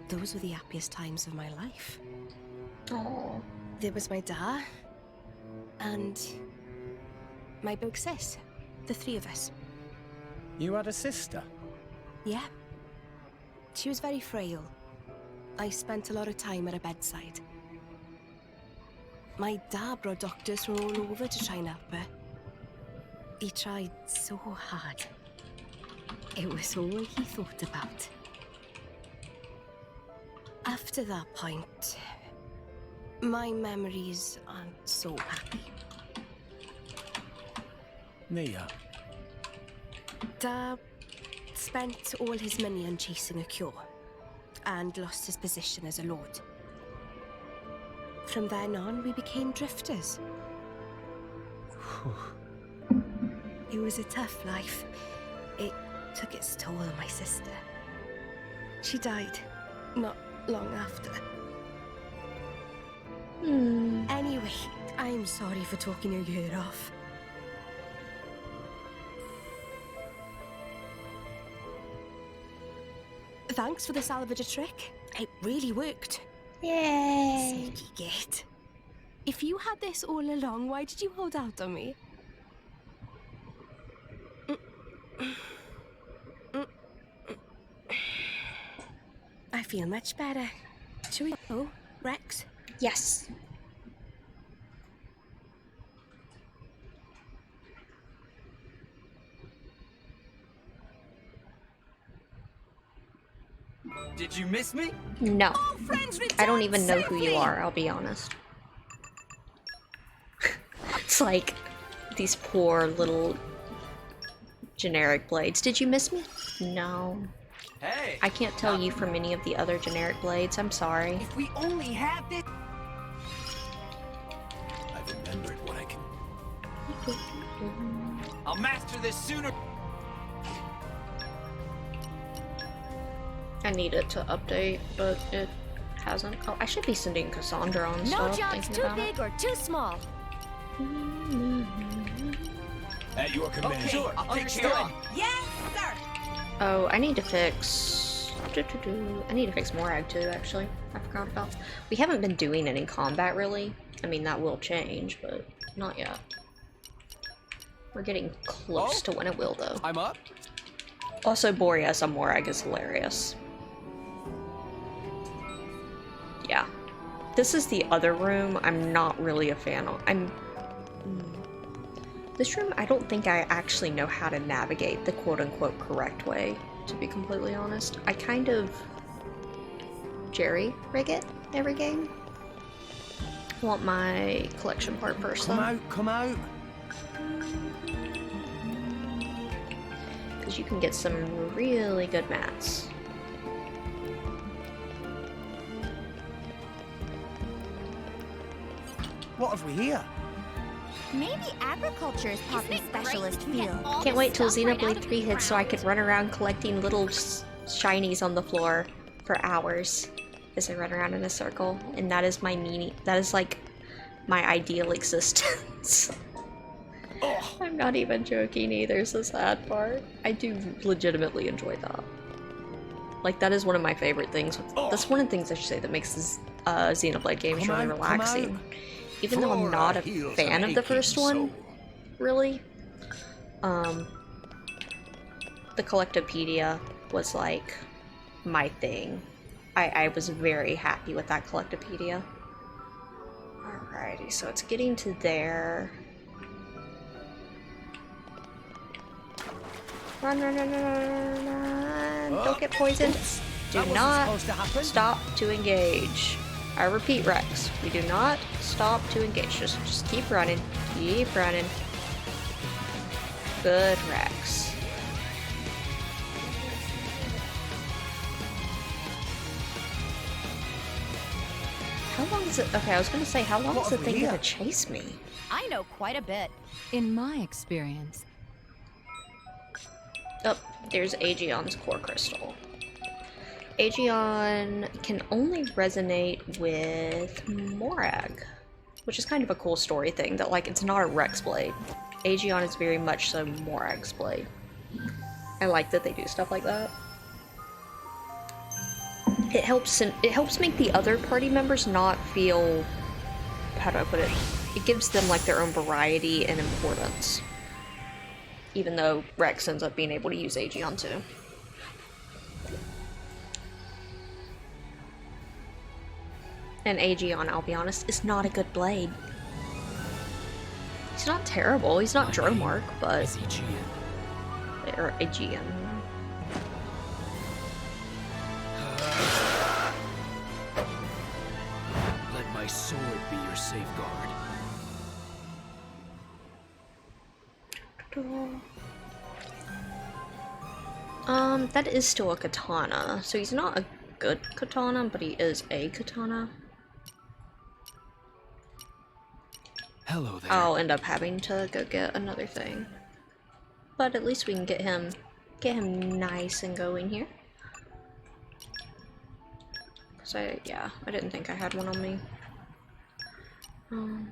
those were the happiest times of my life. Oh. There was my dad, and my big sis, the three of us. You had a sister? Yeah. She was very frail. I spent a lot of time at her bedside. My dad brought doctors from all over to try and help her. He tried so hard. It was all he thought about. After that point, my memories aren't so happy. Nia. Dad spent all his money on chasing a cure and lost his position as a lord. From then on, we became drifters. It was a tough life. It took its toll on my sister. She died not long after. Anyway, I'm sorry for talking your ear off. Thanks for the salvager trick. It really worked. Yay! Sneaky git. If you had this all along, why did you hold out on me? I feel much better. Shall we go, Rex? Yes. Did you miss me? No. All friends I don't return even know who you safely. are, I'll be honest. It's like these poor little generic blades. Did you miss me? No. Hey! I can't tell you from any of the other generic blades, I'm sorry. If we only had this. I've remembered what I can. I'll master this sooner. I need it to update, but it hasn't. Oh, I should be sending Cassandra on No stuff. job's thinking too about big or too small. At your command. Okay, sure, I'll take care of it. Yes, sir. Oh, I need to fix... I need to fix Morag too, actually. I forgot about... We haven't been doing any combat, really. I mean, that will change, but not yet. We're getting close to when it will, though. I'm up. Also, Boreas on Morag is hilarious. Yeah. This is the other room I'm not really a fan of. This room, I don't think I actually know how to navigate the quote-unquote correct way, to be completely honest. I kind of jerry-rig it every game. I want my collection part first, though. Come out. Because you can get some really good mats. What have we here? Maybe agriculture is Poppy's specialist field. Can't wait till Xenoblade 3 hits so I can run around collecting little shinies on the floor for hours as I run around in a circle. And that is my meaning. That is like my ideal existence. I'm not even joking either, it's the sad part. I do legitimately enjoy that. Like, that is one of my favorite things. That's one of the things I should say that makes this Xenoblade games really relaxing. Even though I'm not a fan of the first one, really. The Collectopedia was like my thing. I was very happy with that Collectopedia. Alrighty, so it's getting to there. Run, run, run, run, run. Don't get poisoned. Do not stop to engage. I repeat, Rex, we do not stop to engage. Just keep running. Keep running. Good, Rex. How long is it? Okay, I was gonna say, how long is the thing gonna chase me? I know quite a bit. In my experience. Oh, there's Aegeon's core crystal. Aegeon can only resonate with Morag, which is kind of a cool story thing, that like it's not a Rex blade. Aegeon is very much so Morag's blade. I like that they do stuff like that. It helps make the other party members not feel, how do I put it? It gives them like their own variety and importance. Even though Rex ends up being able to use Aegeon too. And Aegeon, I'll be honest, is not a good blade. He's not terrible, he's not Dromark, but... Or Aegeon. Let my sword be your safeguard. That is still a katana. So he's not a good katana, but he is a katana. Hello there. I'll end up having to go get another thing. But at least we can get him nice and going here. Cause I didn't think I had one on me. Alright.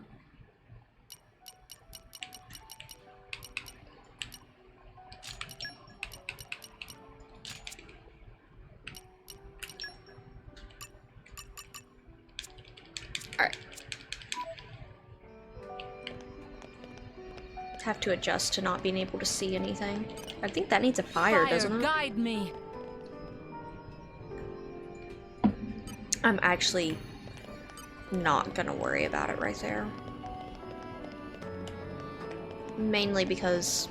Have to adjust to not being able to see anything. I think that needs a fire, doesn't it? Guide me. I'm actually not gonna worry about it right there. Mainly because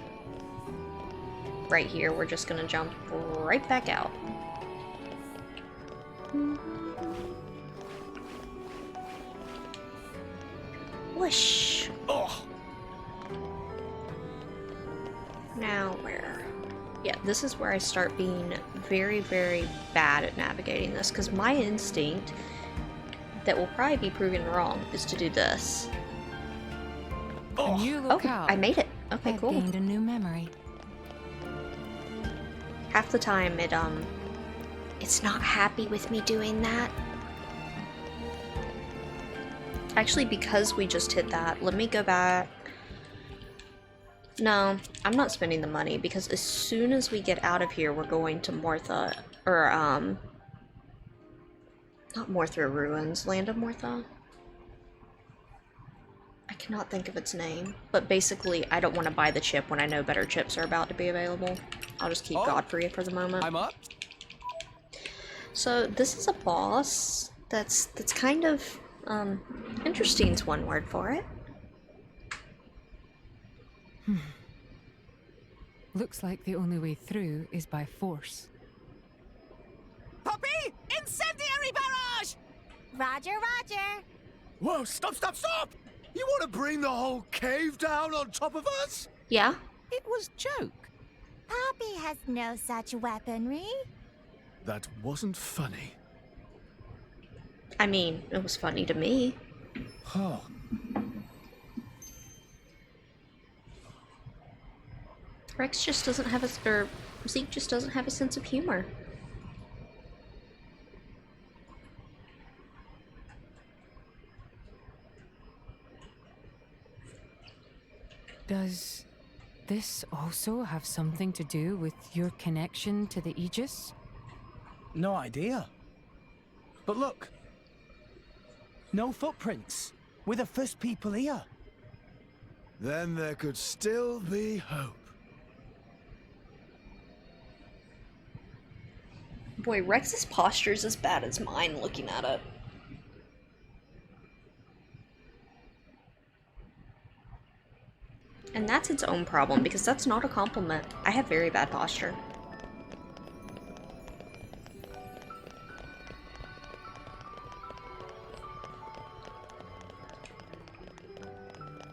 right here we're just gonna jump right back out. Whoosh! Oh. Now where? Yeah, this is where I start being very, very bad at navigating this, because my instinct, that will probably be proven wrong, is to do this. And you look out. I made it. Okay, I've cool. gained a new memory. Half the time it's not happy with me doing that. Actually, because we just hit that, let me go back. No, I'm not spending the money because as soon as we get out of here, we're going to Mortha, or, not Mortha Ruins, Land of Mortha? I cannot think of its name, but basically, I don't want to buy the chip when I know better chips are about to be available. I'll just keep Godfrey for the moment. I'm up. So, this is a boss that's kind of, interesting's one word for it. Looks like the only way through is by force. Poppy, incendiary barrage! Roger, Roger. Whoa, stop, stop, stop! You want to bring the whole cave down on top of us? Yeah? It was joke. Poppy has no such weaponry. That wasn't funny. I mean, it was funny to me. Oh. Rex just doesn't have a, or Zeke just doesn't have a sense of humor. Does this also have something to do with your connection to the Aegis? No idea. But look. No footprints. We're the first people here. Then there could still be hope. Boy, Rex's posture's as bad as mine looking at it. And that's its own problem, because that's not a compliment. I have very bad posture.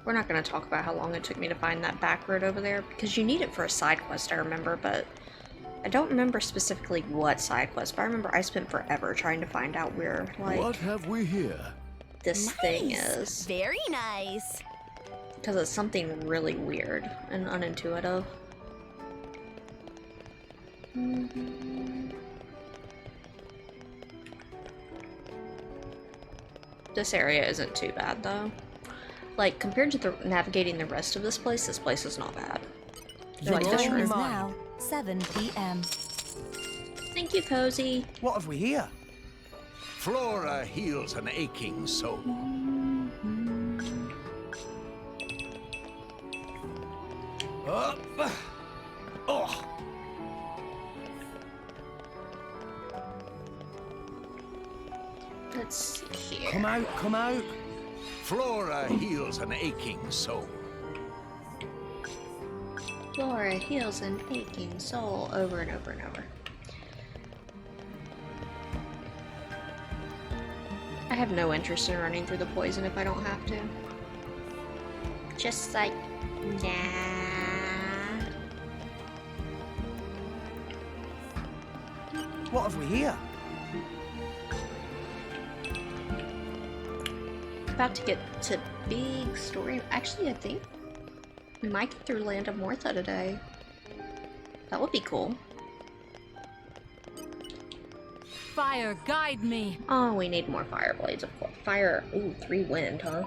We're not going to talk about how long it took me to find that back road over there, because you need it for a side quest, I remember, but I don't remember specifically what side quest, but I remember I spent forever trying to find out where, like, what have we here? This thing is. Very nice. Because it's something really weird and unintuitive. This area isn't too bad, though. Like, compared to navigating the rest of this place is not bad. Like this time room. is now 7 p.m. Thank you, Cozy. What have we here? Flora heals an aching soul. Up. Oh. Let's see here. Come out, come out. Flora heals an aching soul. Flora heals an aching soul over and over and over. I have no interest in running through the poison if I don't have to. Just like, nah. What have we here? About to get to big story. Actually, I think we might get through Land of Mortha today. That would be cool. Fire, guide me. Oh, we need more fire blades, of course. Fire. Ooh, 3 wind, huh?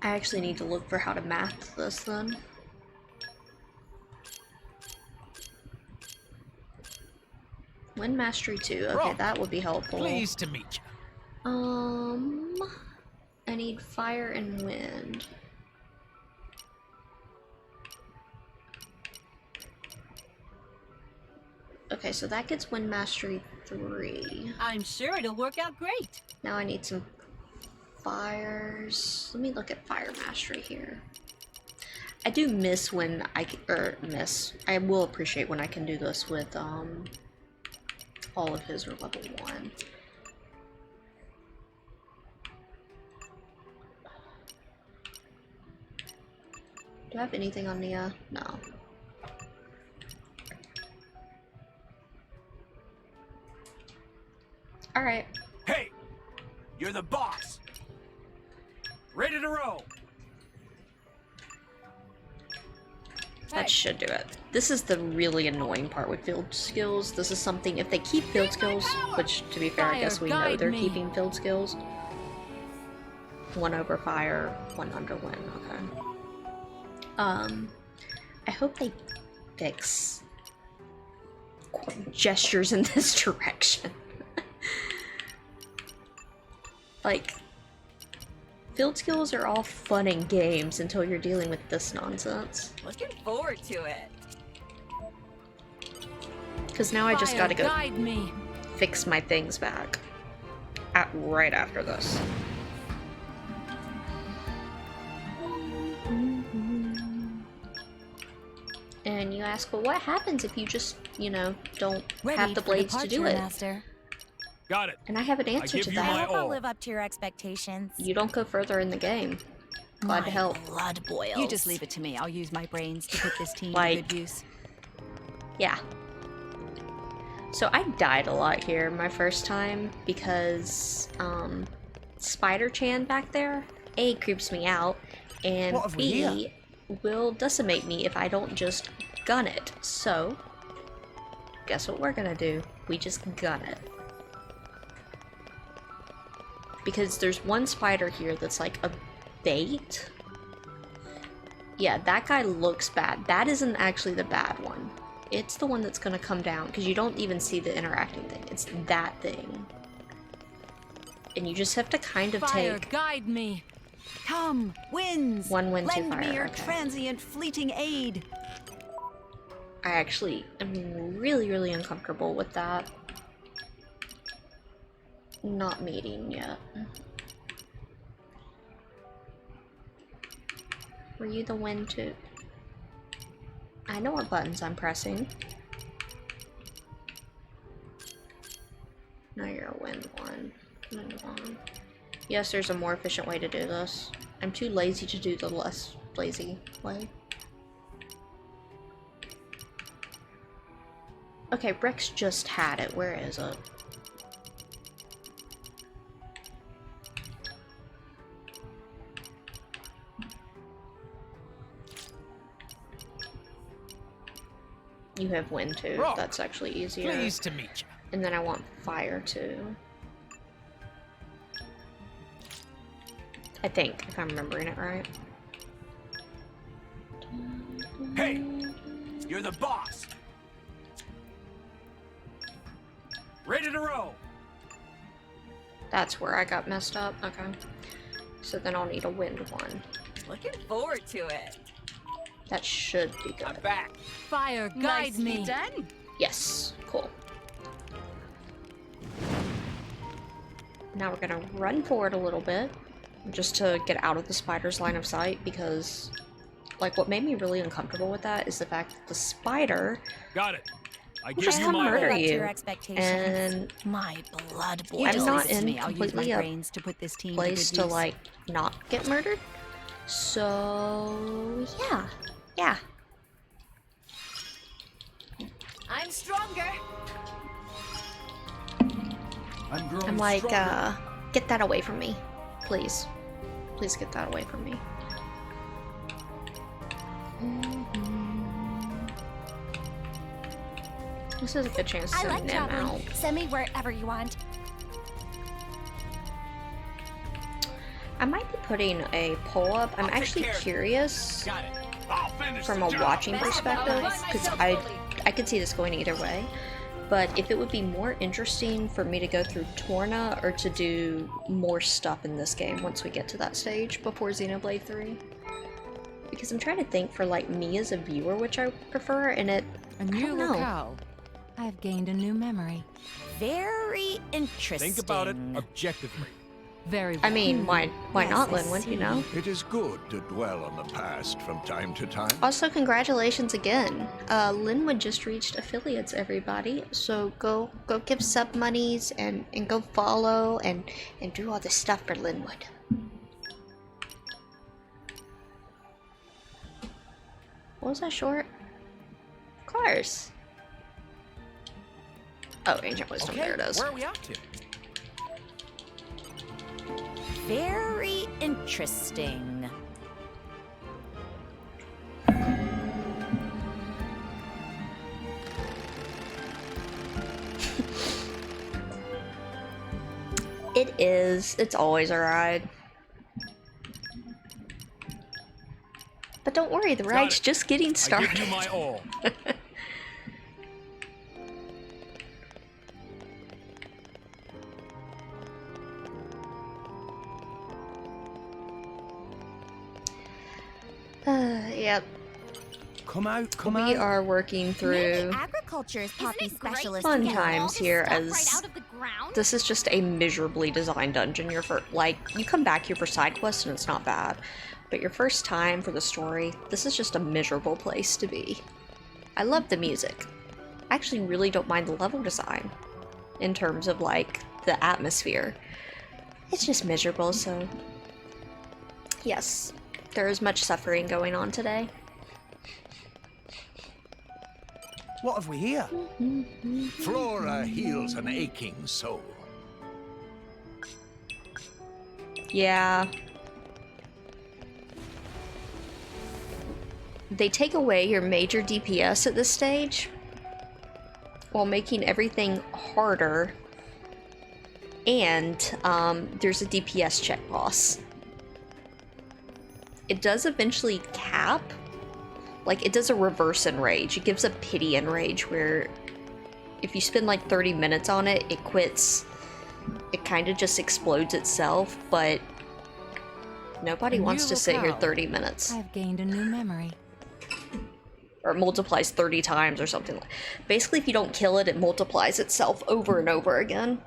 I actually need to look for how to math this then. Wind Mastery 2. Okay, that would be helpful. Pleased to meet you. I need fire and wind. Okay, so that gets Wind Mastery 3. I'm sure it'll work out great. Now I need some fires. Let me look at Fire Mastery here. I do miss when I I will appreciate when I can do this with all of his are level 1. Do I have anything on Nia? No. Alright. Hey! You're the boss! Ready to roll! That should do it. This is the really annoying part with field skills. This is something, if they keep field skills, which to be fair, I guess we know they're keeping field skills. 1 over fire, 1 under wind, okay. I hope they fix gestures in this direction. Like, field skills are all fun and games until you're dealing with this nonsense. Looking forward to it. Because now I just gotta go fix my things back. Right after this. And you ask, well, what happens if you just, you know, don't have the blades to do it? Master. Got it. And I have an answer to I that. hope I'll live up to your expectations. You don't go further in the game. Glad to help. Blood boils. You just leave it to me. I'll use my brains to put this team to Like- good use. Yeah. So I died a lot here my first time because Spider-Chan back there, A, creeps me out, and What have we B, here? will decimate me if I don't just gun it. So, guess what we're gonna do? We just gun it. Because there's one spider here that's like a bait. Yeah, that guy looks bad. That isn't actually the bad one. It's the one that's gonna come down, because you don't even see the interacting thing. It's that thing. And you just have to kind of take Guide me. Come, winds. one wind to Lend fire. me your Okay. transient fleeting aid. I actually am really, really uncomfortable with that. Not meeting yet. Were you the wind too? I know what buttons I'm pressing. Now you're a wind one. Wind one. Yes, there's a more efficient way to do this. I'm too lazy to do the less lazy way. Okay, Rex just had it. Where is it? You have wind too. Rock. That's actually easier. Pleased to meet you. And then I want fire too. I think, if I'm remembering it right. Hey, you're the boss. Ready to roll. That's where I got messed up. Okay. So then I'll need a wind one. Looking forward to it. That should be good. I'm back. Fire, guide me. Done. Yes, cool. Now we're gonna run forward a little bit, just to get out of the spider's line of sight, because, like, what made me really uncomfortable with that is the fact that the spider Got it. I will give just you come my murder all. you. expectations. And My blood boils. You I'm just not leave it to in me. I'll use my completely a brains to put this team to place good to, use. like, not get murdered. So, yeah. Yeah. I'm stronger. I'm growing I'm like, stronger. get that away from me. Please. Please get that away from me. This is a good chance to I like send them out. traveling. Send me wherever you want. I might be putting a poll up. I'm I'll take actually care of it. curious Got it. I'll finish from the a job. watching perspective, because I could see this going either way. But if it would be more interesting for me to go through Torna or to do more stuff in this game once we get to that stage before Xenoblade 3. Because I'm trying to think for, like, me as a viewer which I prefer, and A I new don't know. locale. I've gained a new memory. Very interesting. Think about it objectively. Very I mean, why Yes, not, I Linwood, you know? It is good to dwell on the past from time to time. Also, congratulations again. Linwood just reached affiliates, everybody. So go give sub monies and go follow and do all this stuff for Linwood. What was that short? Of course. Oh, Ancient Wisdom, Okay, there it is. where are we at to? Very interesting. It is. It's always a ride. But don't worry, the ride's just getting started. I give you my all. Yep. Come out, come We out. are working through Agriculture is Poppy's specialist. fun again. times here Stuff as right out of the ground? this is just a miserably designed dungeon. Like, you come back here for side quests and it's not bad, but your first time for the story, this is just a miserable place to be. I love the music. I actually really don't mind the level design in terms of, like, the atmosphere. It's just miserable, so yes, there is much suffering going on today. What have we here? Flora heals an aching soul. Yeah. They take away your major DPS at this stage while making everything harder, and there's a DPS check boss. It does eventually cap. Like, it does a reverse enrage. It gives a pity enrage where if you spend like 30 minutes on it, it quits. It kind of just explodes itself, but nobody wants to sit here 30 minutes. I've gained a new memory. Or it multiplies 30 times or something. Basically, if you don't kill it, it multiplies itself over and over again.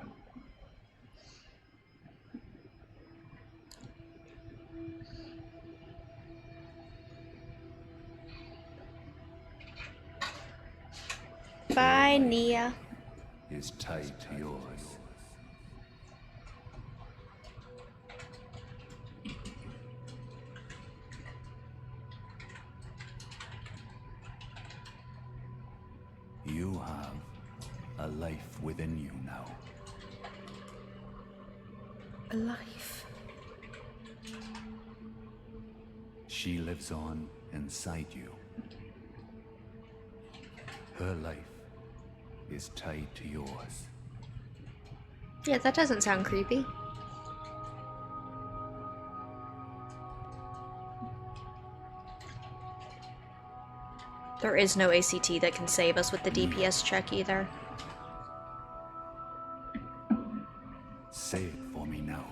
Bye, Nia. Is tied to yours. You have a life within you now. A life. She lives on inside you. Her life is tied to yours. Yeah, that doesn't sound creepy. There is no ACT that can save us with the DPS check either. Say it for me now.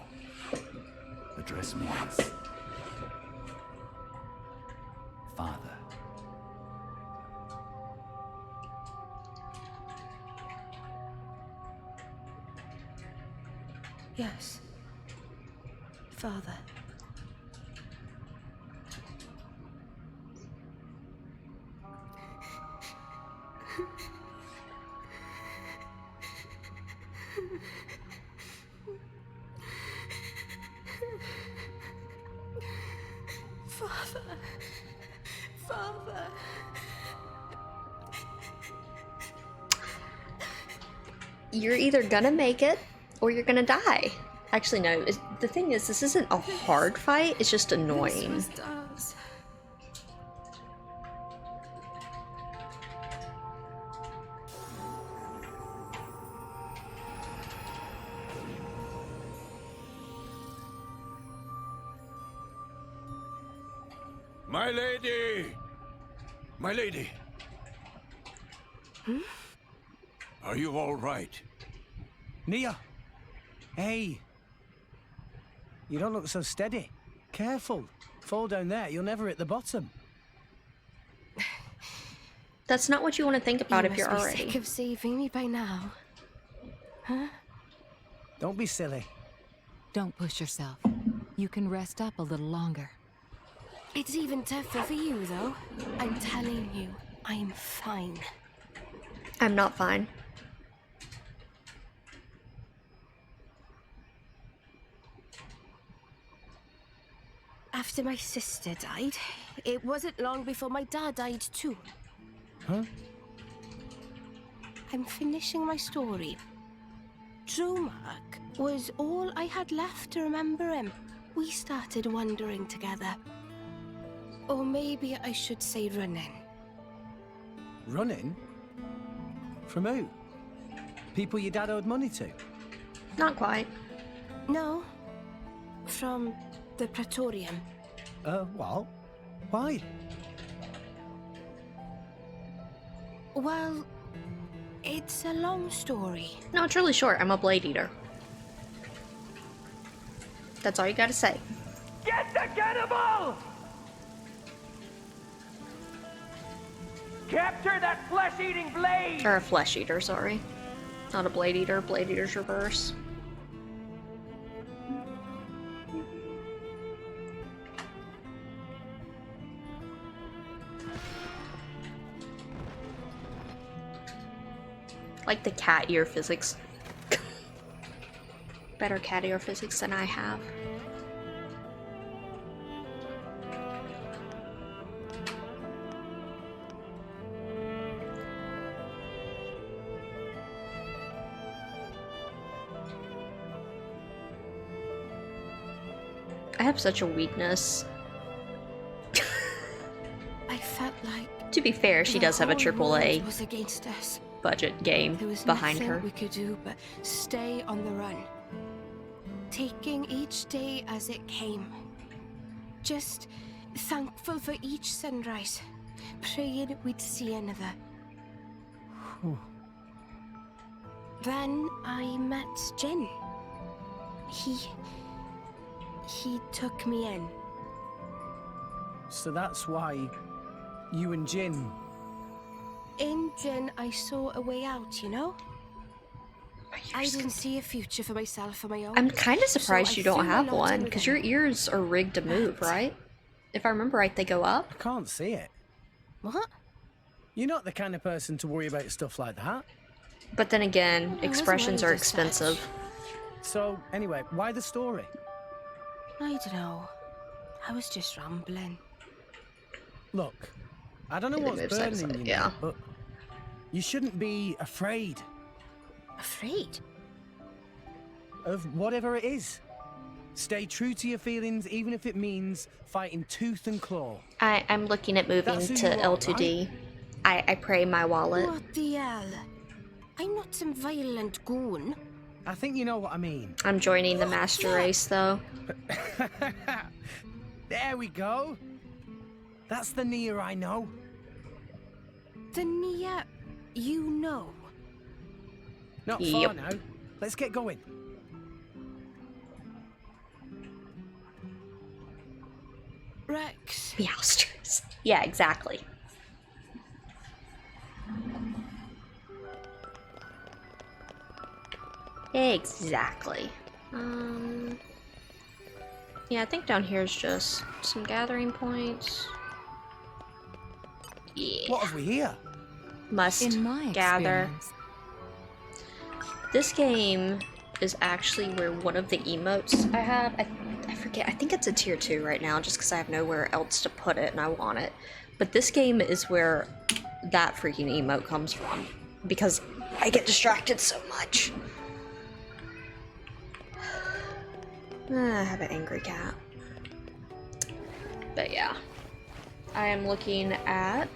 Address me as Father. Yes. Father. Father. Father. You're either gonna make it, or you're gonna die. Actually, no. The thing is, this isn't a hard fight, it's just annoying. This was ours. My lady! My lady! Hmm? Are you all right? Nia! Hey! You don't look so steady. Careful. Fall down there, you'll never hit the bottom. That's not what you want to think about if you're must be already. sick of saving me by now. Huh? Don't be silly. Don't push yourself. You can rest up a little longer. It's even tougher for you, though. I'm telling you, I'm fine. I'm not fine. After my sister died, it wasn't long before my dad died too. Huh? I'm finishing my story. Drumark was all I had left to remember him. We started wandering together. Or maybe I should say running. Running? From who? People your dad owed money to? Not quite. No. From the Praetorium. What? Why? Well, it's a long story. No, it's really short. I'm a blade eater. That's all you gotta say. Get the cannibal! Capture that flesh-eating blade! Or a flesh eater, sorry. Not a blade eater. Blade eater's reverse. Like the cat ear physics. Better cat ear physics than I have. I have such a weakness. I felt like To be fair, she the does have a whole AAA world was against us. budget game There was behind nothing her. we could do but stay on the run, taking each day as it came. Just thankful for each sunrise, praying we'd see another. Then I met Jin. He took me in. So that's why you and Jin... In Jin, I saw a way out, you know? I didn't see a future for myself on my own. I'm kind of surprised so you I don't threw my have lot one, in because with your ears are rigged to move, right? If I remember right, they go up. I can't see it. What? You're not the kind of person to worry about stuff like that. But then again, wasn't expressions worried are as expensive. So, anyway, why the story? I don't know. I was just rambling. Look, I don't know Yeah, they what's move side to burdening side, you yeah. now, but you shouldn't be afraid Afraid? of whatever it is. Stay true to your feelings, even if it means fighting tooth and claw. I'm looking at moving That's who to you are, L2D. I pray my wallet. What the hell? I'm not some violent goon. I think you know what I mean. I'm joining the master race, though. There we go. That's the Nia I know. The Nia you know. Not Yep. far now. Let's get going. Rex. Meowsters. Yeah, exactly. Exactly. Yeah, I think down here is just some gathering points. Yeah. What have we here? Must In my gather. experience, This game is actually where one of the emotes I have, I forget, I think it's a tier 2 right now just because I have nowhere else to put it and I want it. But this game is where that freaking emote comes from because I get distracted so much. I have an angry cat. But yeah. I am looking at...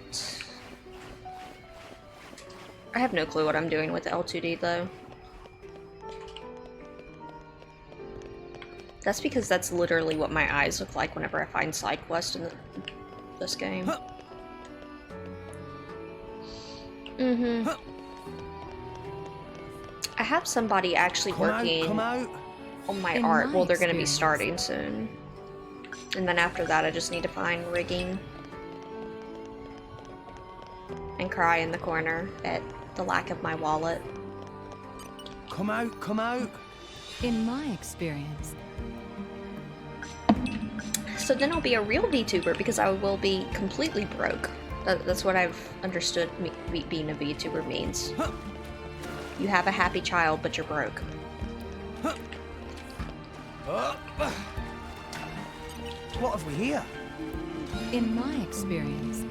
I have no clue what I'm doing with L2D though. That's because that's literally what my eyes look like whenever I find side quests in this game. I have somebody actually working Come out. on my In art. my Well, they're going to be experience. starting soon. And then after that, I just need to find rigging. And cry in the corner at the lack of my wallet. Come out, come out. in my experience, So then I'll be a real VTuber because I will be completely broke. That's what I've understood being a VTuber means. You have a happy child, but you're broke. What have we here? in my experience,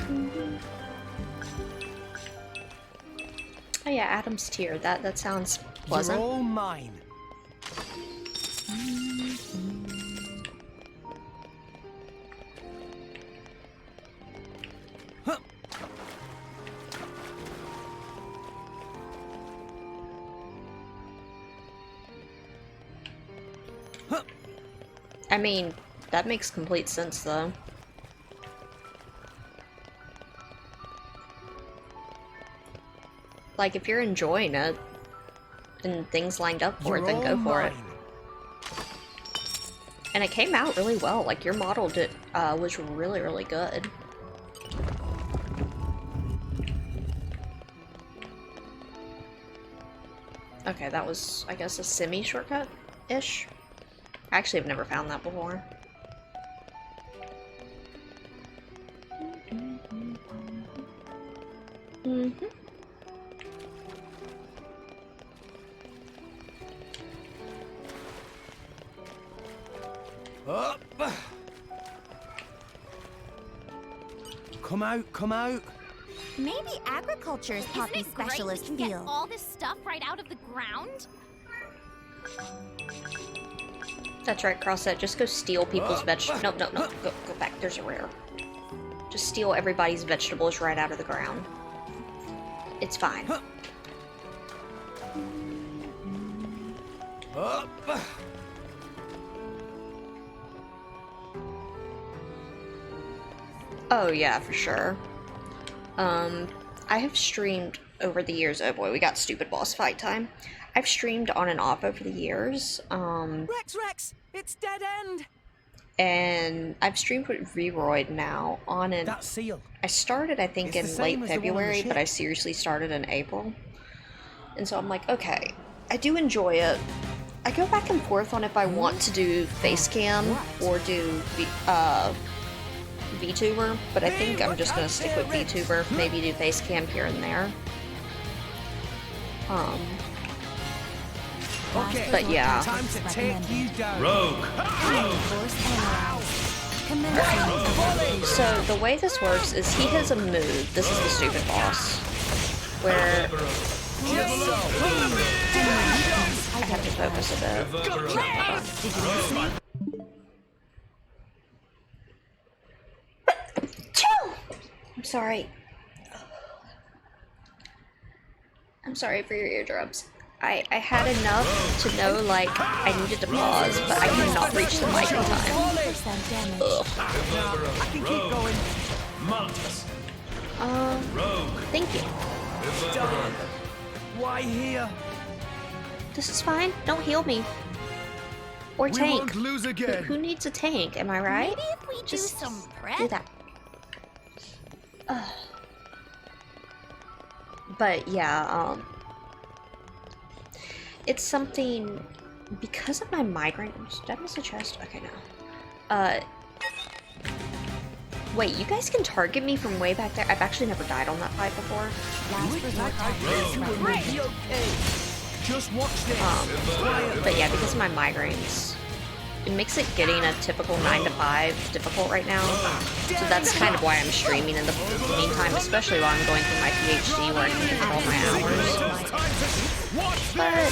Oh yeah, Adam's tier. That sounds pleasant. You're all mine. I mean, that makes complete sense, though. Like, if you're enjoying it, and things lined up for it, then go for it. And it came out really well. Like, your model was really, really good. Okay, that was, I guess, a semi-shortcut-ish. Actually, I've never found that before. Mm-hmm. Up! Come out, come out! Maybe agriculture's Poppy's specialist Isn't it great we can field. get all this stuff right out of the ground? That's right, Crossset. Just go steal people's vegetables. No, no, no. Go back. There's a rare. Just steal everybody's vegetables right out of the ground. It's fine. Up! Oh, yeah, for sure. I have streamed over the years. Oh boy, we got stupid boss fight time. I've streamed on and off over the years. Rex, it's dead end. And I've streamed with Vroid now on and That seal. I started, I think, It's in the same late as the one on the February, but ship. I seriously started in April. And so I'm like, okay, I do enjoy it. I go back and forth on if I want to do face cam or do VTuber, but I think I'm just gonna stick with VTuber, maybe do face cam here and there. Okay, But yeah. time to take you down. Rogue! So the way this works is he has a move. This is the stupid boss, where I have to focus a bit. I'm sorry. I'm sorry for your eardrums. I had enough to know, like, I needed to pause, but I could not reach the mic in time. Ugh. I can keep going. Thank you. Done. Why here? This is fine. Don't heal me. Or We tank. won't lose again. Who needs a tank? Am I right? Maybe if we Just do some prep. do that. But yeah, it's something because of my migraine. Did I miss a chest? Okay, no. Wait, you guys can target me from way back there. I've actually never died on that fight before. Just watch this. But yeah, because of my migraines, it makes it getting a typical 9 to 5 difficult right now. So that's kind of why I'm streaming in the meantime, especially while I'm going through my PhD where I can control my hours. But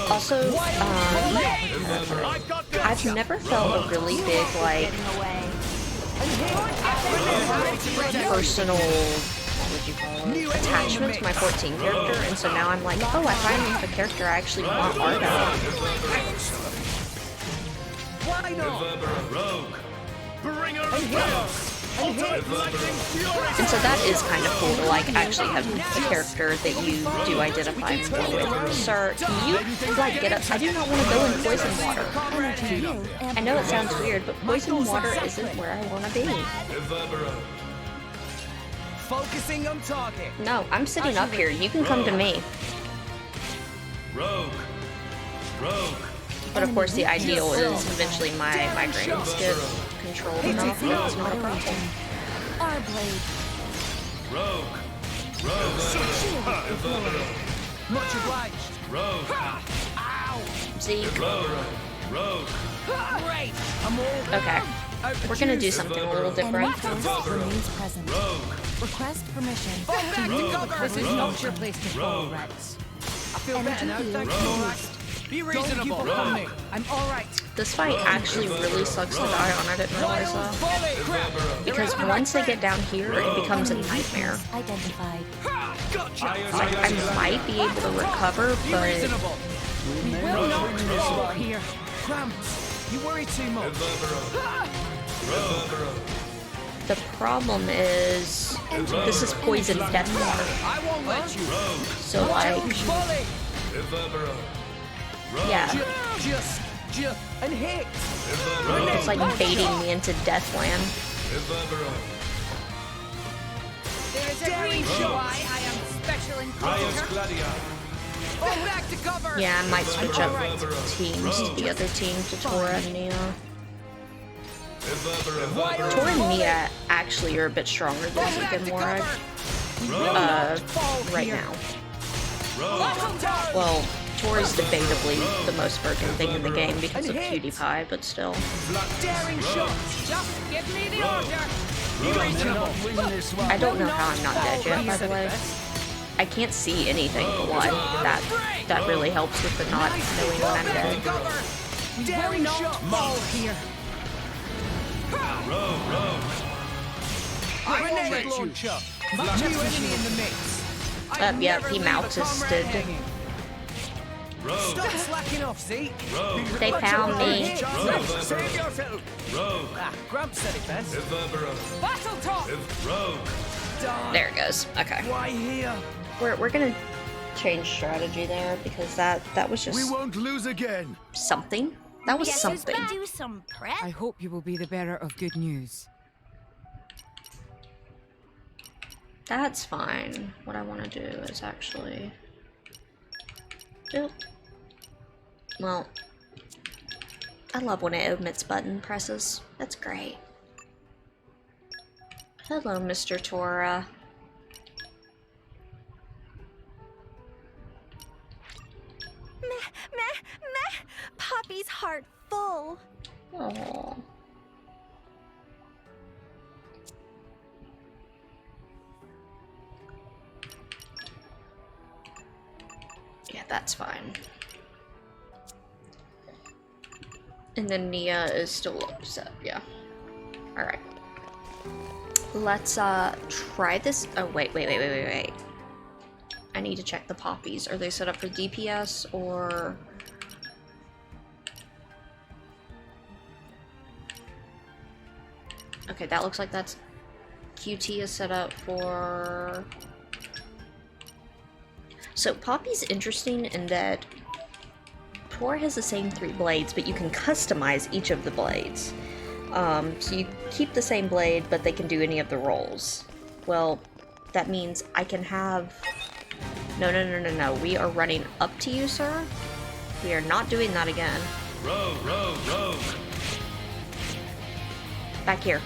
also, I've never felt a really big, like, personal, what would you call it, attachment to my 14 character, and so now I'm like, oh, I finally have a character I actually want art of. Why not? Bring her And so that is kind of cool to, like, actually have a character that you do identify more with. Sir, can you, like, get up? I do not want to go in poison water. I know it sounds weird, but poison water isn't where I want to be. Focusing on target. No, I'm sitting up here. You can come to me. Rogue! Rogue! But of course, the ideal is eventually my migraines get controlled enough that it's not a problem. Our blade. Rogue! Rogue! Much obliged. Rogue! Ow! Zeke. Rogue! Great. I'm all Okay. We're gonna do something a little different. Remains present. Rogue! Request permission. This is not your place to fall, Rex. I feel better now. Thanks, Morax. Be reasonable. Don't give up on me. I'm all right. This fight actually really sucks to die on. I didn't realize that. Because once they get down here, it becomes a nightmare. Identified. Gotcha. Like, I might be able to recover, but We may Will not not win this fall one. here. Gramps, you worry too much. The problem is this is poison death water. I won't let you. So like, Volley. yeah, Just, and hit. it's like baiting me into Deathland. There is a reason why I am special encounter. Fall back to cover. Yeah, I might switch up teams to the other team to Tora and Nia. Tora and Nia actually are a bit stronger than Zeke and Morag. Right now. Well, Tora's debatably the most broken thing in the game because of PewDiePie, but still. Daring shot. Just give me the order. We may not win this one. I don't know how I'm not dead yet, by the way. I can't see anything for one. That really helps with the not knowing when I'm dead. Daring shot. Fall here. I won't let you. New enemy in the mix. Yep, he mouse-assisted. Stop slacking off, Zeke. They found me. Save yourself. Gramps said it best. Battle top. There it goes. Okay. Why here? We're gonna change strategy there because that was just We won't lose again. something. That was Guess who's something. been do some prep? I hope you will be the bearer of good news. That's fine. What I want to do is actually. Oop. Well, I love when it omits button presses. That's great. Hello, Mr. Tora. Meh, meh, meh. Poppy's heart full. Oh. Yeah, that's fine. And then Nia is still upset, yeah. Alright. Let's try this. Oh, wait. I need to check the poppies. Are they set up for DPS or... Okay, that looks like that's... QT is set up for... So Poppy's interesting in that Tor has the same 3 blades, but you can customize each of the blades. So you keep the same blade, but they can do any of the rolls. Well, that means I can have... No. We are running up to you, sir. We are not doing that again. Rogue. Back here.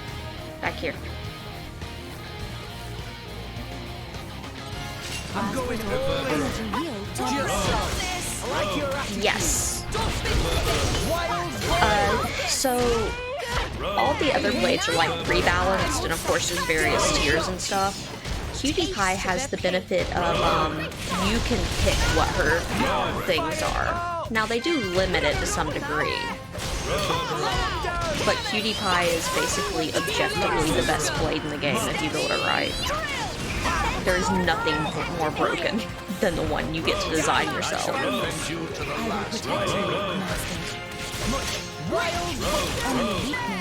I'm going all in. I like your attitude. Yes. So all the other blades are like rebalanced, and of course there's various tiers and stuff. PewDiePie has the benefit of you can pick what her things are. Now they do limit it to some degree, but PewDiePie is basically objectively the best blade in the game if you build it right. There's nothing more broken than the one you get to design yourself.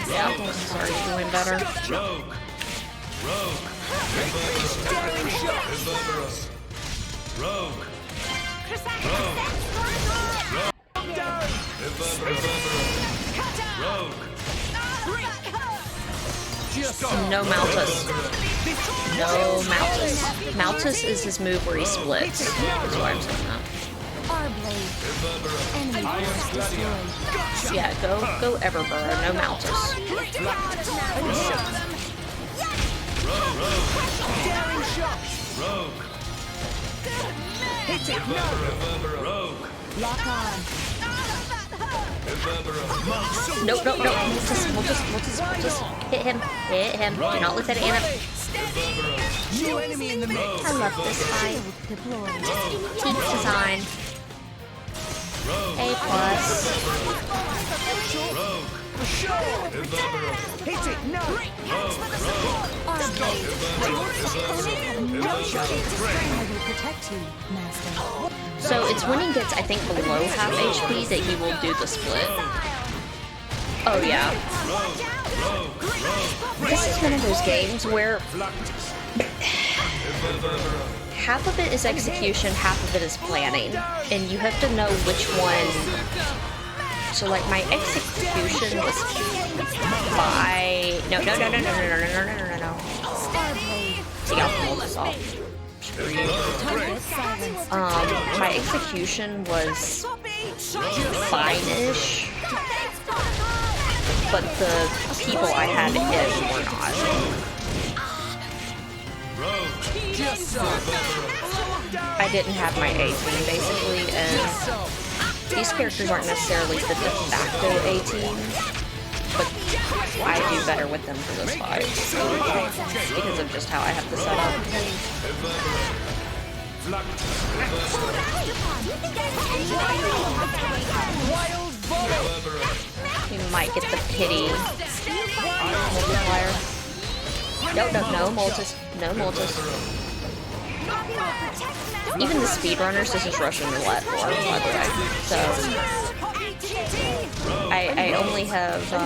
Yeah, this is already doing better. No Maltus. No Maltus. Maltus is his move where he splits. That's why I'm saying that. Our blade. Enemy force destroyed. Yeah, go Everburrow. No Maltus. Daring shot. Hit it. No. Lock on. Nope. We'll just hit him. Do not look at Anna. New enemy in the mix. I love this fight. Peak design. A+. Hit it. No. Our blade. Your opponent had no shot. I will protect you, Master. So it's when he gets, I think, below half HP that he will do the split. Oh yeah. This is one of those games where half of it is execution, half of it is planning, and you have to know which one. So like my execution was by no. See, I'll pull this off. My execution was fine-ish, but the people I had in were not. I didn't have my A team basically, and these characters aren't necessarily the de facto A team, but I do better with them for this fight because of just how I have the setup. We might get the pity multiplier. No, Moltus. No Moltus. Even the speedrunners, this is Russian roulette for, by the way. So, I only have, oh,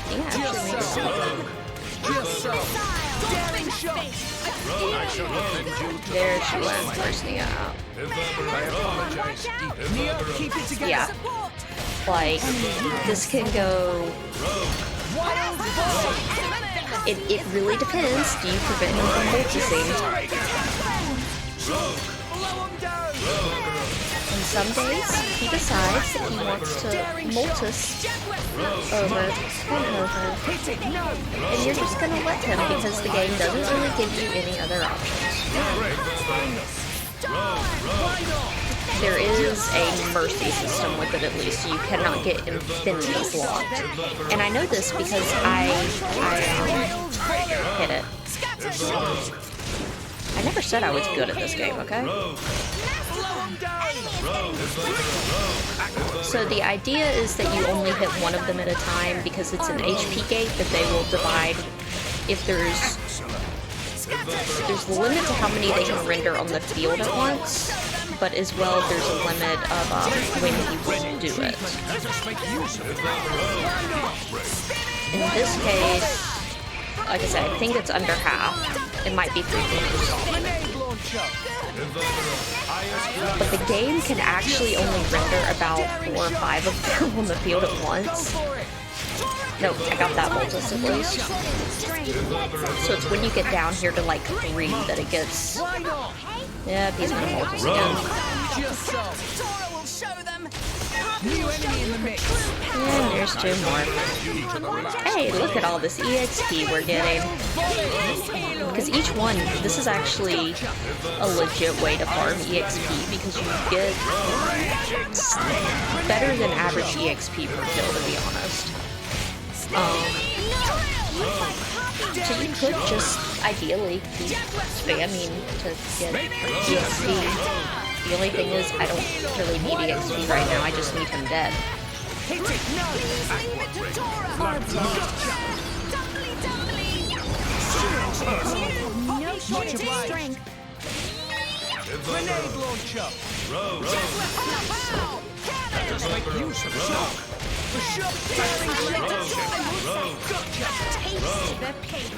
yeah, actually there she went, where's Nia? Yeah. Like, this can go... It really depends. Do you prevent him from multising? And some days, he decides that he wants to multis over and over. And you're just gonna let him because the game doesn't really give you any other options. There is a mercy system with it, at least, so you cannot get infinities locked. And I know this because I hit it. I never said I was good at this game, okay? So the idea is that you only hit one of them at a time because it's an HP gate that they will divide if there's the limit to how many they can render on the field at once, but as well there's a limit of when he will do it. In this case, like I said, I think it's under half. It might be 3/4. But the game can actually only render about 4 or 5 of them on the field at once. Nope, I got that Moltus at least. So it's when you get down here to like 3 that it gets... Yep, he's gonna Moltus again. And there's 2 more. Hey, look at all this EXP we're getting. Because each one, this is actually a legit way to farm EXP because you get better than average EXP per kill, to be honest. So you could just, ideally, keep spamming to get EXP. The only thing is, I don't really need EXP right now, I just need him dead. Grenade launcher! Just make use of shock! The shock tearing blade! Gotcha! Taste the pain!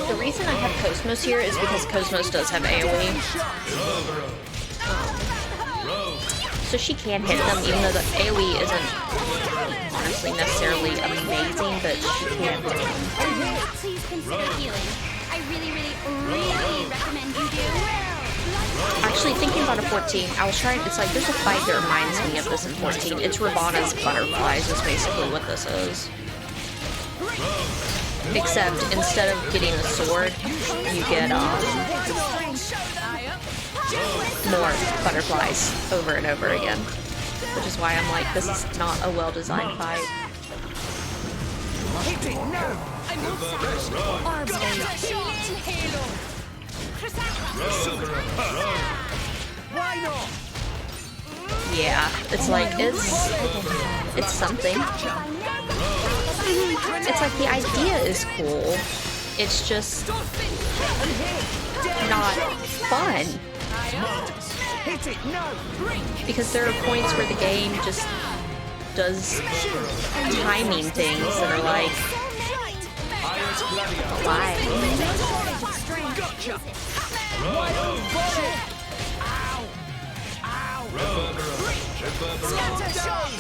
The reason I have Cosmos here is because Cosmos does have AoE. So she can hit them, even though the AoE isn't honestly necessarily amazing, but she can hit them. Please consider healing. I really recommend you do. Actually, thinking about a 14, I was trying, it's like, there's a fight that reminds me of this in 14. It's Ravana's Butterflies is basically what this is. Except, instead of getting a sword, you get, more butterflies over and over again. Which is why I'm like, this is not a well-designed fight. Yeah, it's like, it's something. It's like, the idea is cool. It's just, not fun. Hit it, no! Because there are points where the game just does timing things that are like, why? Gotcha! Wild volley! Ow! Ow! Scatter shot!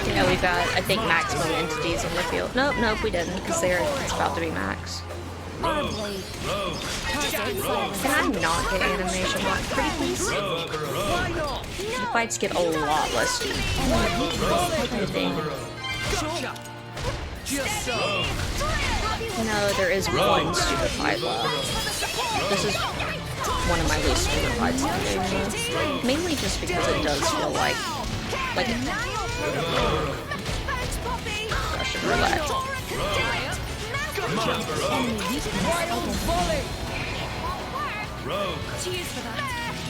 You know, we've got, I think, maximum entities in the field. Nope, nope, we didn't, because it's about to be max. Can I not get animation lock? Pretty please? The fights get a lot less steep. I think. No, there is one stupid fight left. This is one of my least favorite fights in the game, though. Mainly just because it does feel like Russian roulette.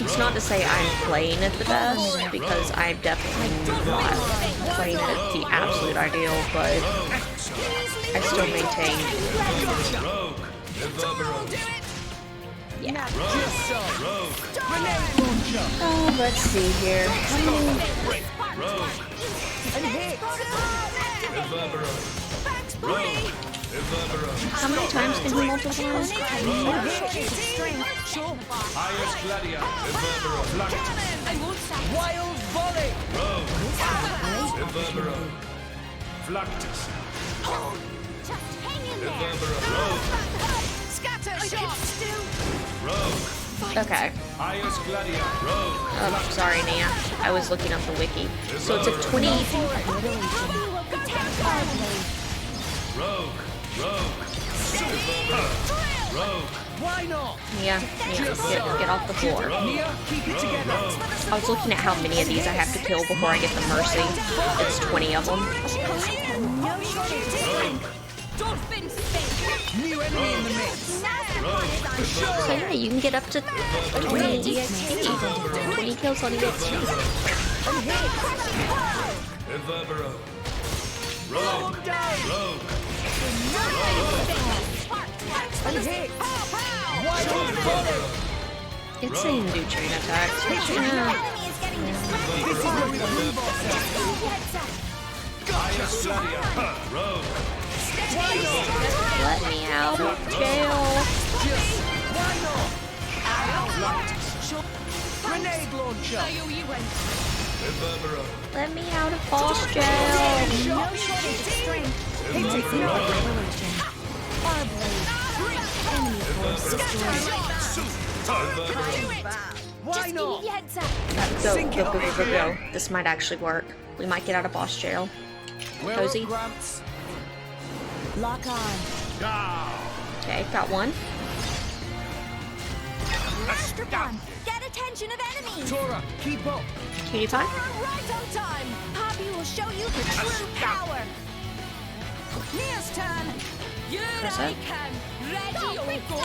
It's not to say I'm playing it the best, because I'm definitely not playing it the absolute ideal, but I still maintain. Yeah. Oh, let's see here. How many times can he multiply? Highest Gladia. Wild volley. Fluctus. Scatter shot. Okay. Highest Gladia. Oh, sorry, Nia. I was looking up the wiki. So it's a 20. Why not? Nia, get off the floor. Nia, keep it together. I was looking at how many of these I have to kill before I get the mercy. It's 20 of them. New enemy in the mix. So yeah, you can get up to 20 EXP. 20 kills on EXP. It's saying do chain attacks, which let me out of jail. Grenade launcher. Let me out of boss jail. Why not? Go. This might actually work. We might get out of boss jail. Cozy. Lock on. Okay, got one. Get attention of enemies! Tora, keep up. Cutie pie. Right on time! Poppy will show you the true power! Mia's turn. Here I come. Ready or go.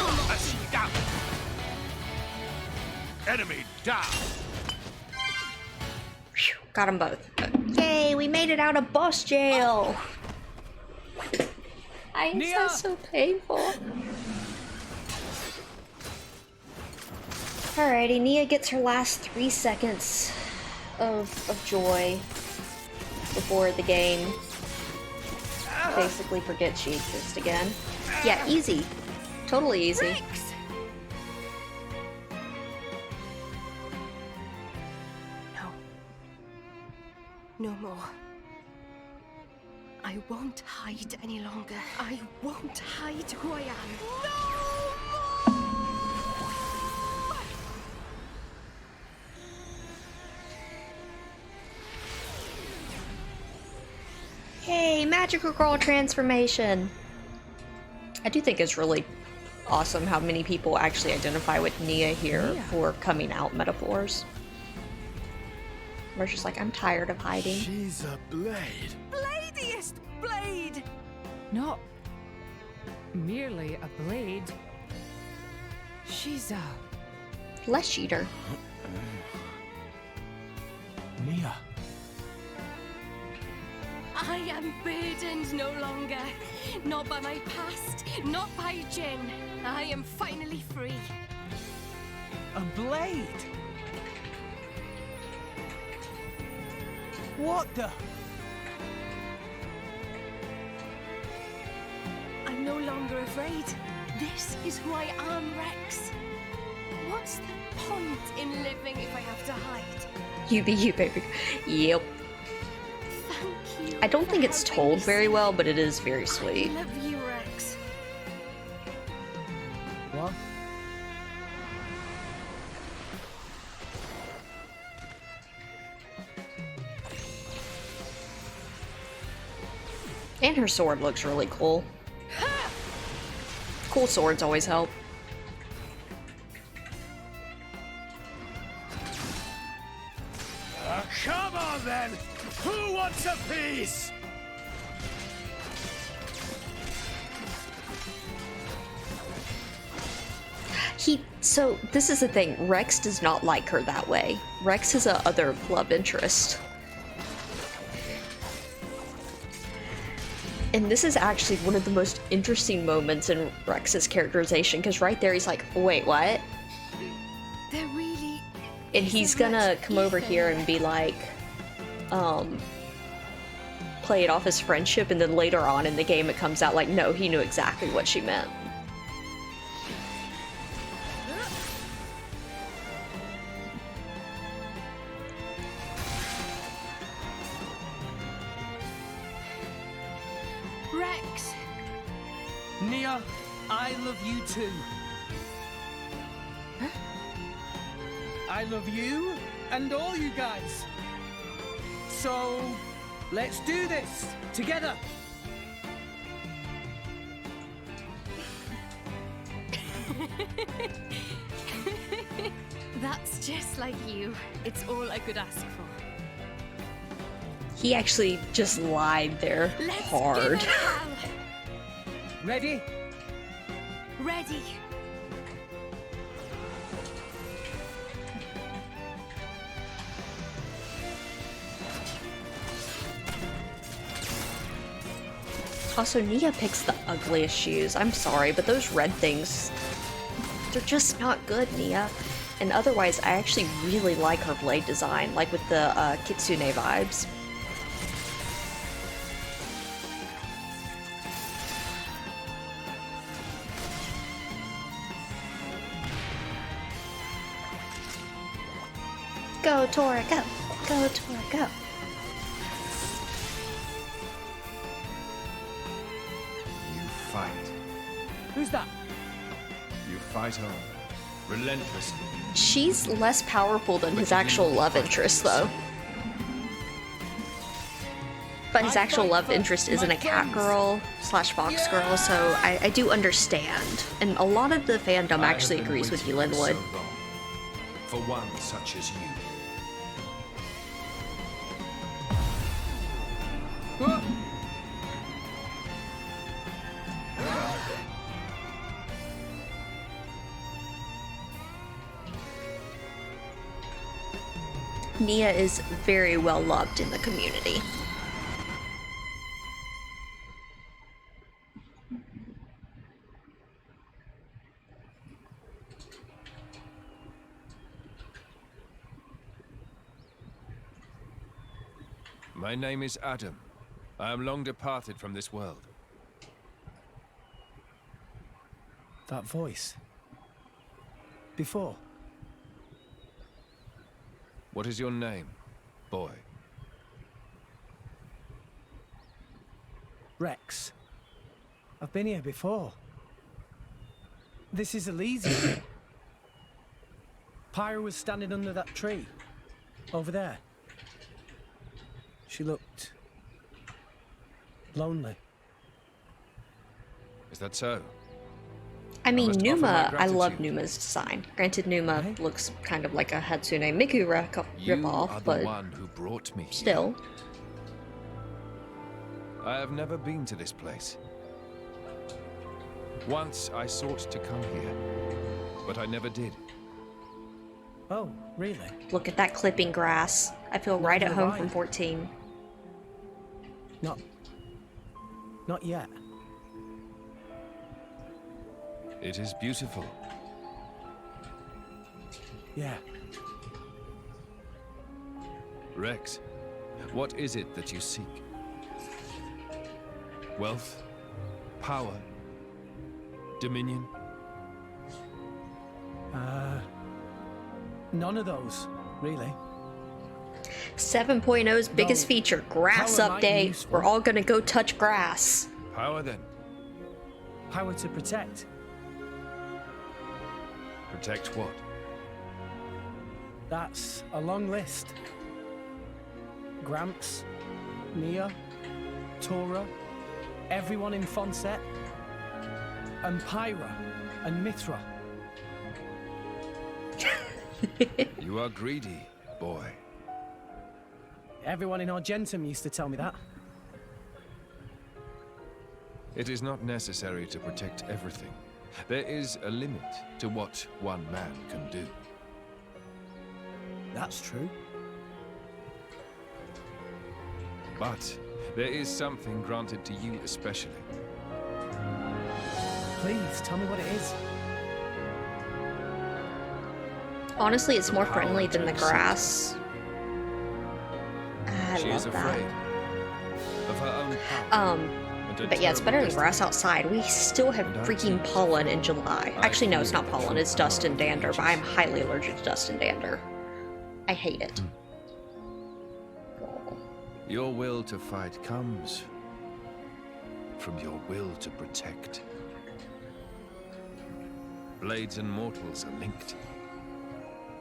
Enemy down. Got them both. Yay, we made it out of boss jail. That's so painful. Alrighty, Nia gets her last 3 seconds of joy before the game basically forgets she exists again. Yeah, easy. Totally easy. No more. I won't hide any longer. I won't hide who I am. Hey, Magical Girl transformation! I do think it's really awesome how many people actually identify with Nia here for coming out metaphors. We're just like, I'm tired of hiding. She's a blade. Bladiest blade. Not merely a blade. She's a flesh eater. Nia. I am burdened no longer. Not by my past, not by Jin. I am finally free. A blade? What the? I'm no longer afraid. This is who I am, Rex. What's the point in living if I have to hide? You be you, baby. Yep. Thank you. I don't think it's for told helping me very see. well, but it is very sweet. I love you, Rex. What? And her sword looks really cool. Cool swords always help. Come on then! Who wants a piece? So this is the thing, Rex does not like her that way. Rex has a other love interest. And this is actually one of the most interesting moments in Rex's characterization, because right there he's like, wait, what? There really And he's gonna come over here and be like, play it off as friendship, and then later on in the game it comes out like, no, he knew exactly what she meant. Rex. Nia, I love you too. I love you and all you guys. So, let's do this together. That's just like you. It's all I could ask for. He actually just lied there hard. Ready? Ready. Also, Nia picks the ugliest shoes. I'm sorry, but those red things, they're just not good, Nia. And otherwise, I actually really like her blade design, like with the Kitsune vibes. Go, Tora, go! Go, Tora, go! You fight. Who's that? You fight on. Relentlessly. She's less powerful than his actual love interest, though. But his actual love interest isn't a cat girl slash fox girl, so I do understand. And a lot of the fandom actually agrees with you, Linwood. For one such as you. Nia is very well loved in the community. My name is Adam. I am long departed from this world. That voice. Before. What is your name, boy? Rex. I've been here before. This is Elysium. Pyra was standing under that tree. Over there. She looked... lonely. Is that so? I mean, must offer my Numa, I gratitude. love Numa's design. Granted, Numa looks kind of like a Hatsune Miku You are ripoff, the but one who brought me here. still. I have never been to this place. Once I sought to come here, but I never did. Oh, really? Look at that clipping grass. I feel right at home from 14. Not yet. It is beautiful. Yeah. Rex, what is it that you seek? Wealth? Power? Dominion? None of those, really. 7.0's biggest feature, grass power might be update. useful. We're all gonna go touch grass. Power then. Power to protect. Protect what? That's a long list. Gramps, Nia, Tora, everyone in Fonset, and Pyra, and Mithra. You are greedy, boy. Everyone in Argentum used to tell me that. It is not necessary to protect everything. There is a limit to what one man can do. That's true. But there is something granted to you especially. Please, tell me what it is. Honestly, it's more Power friendly than to the accept. grass. I She is love afraid that. of her own power. and her But yeah, it's terrible better than destiny. grass outside. We still have And I freaking too pollen in July. Actually, no, it's fear not the pollen. true It's dust power and of the dander, but ages. I'm highly allergic to dust and dander. I hate it. Your will to fight comes from your will to protect. Blades and mortals are linked.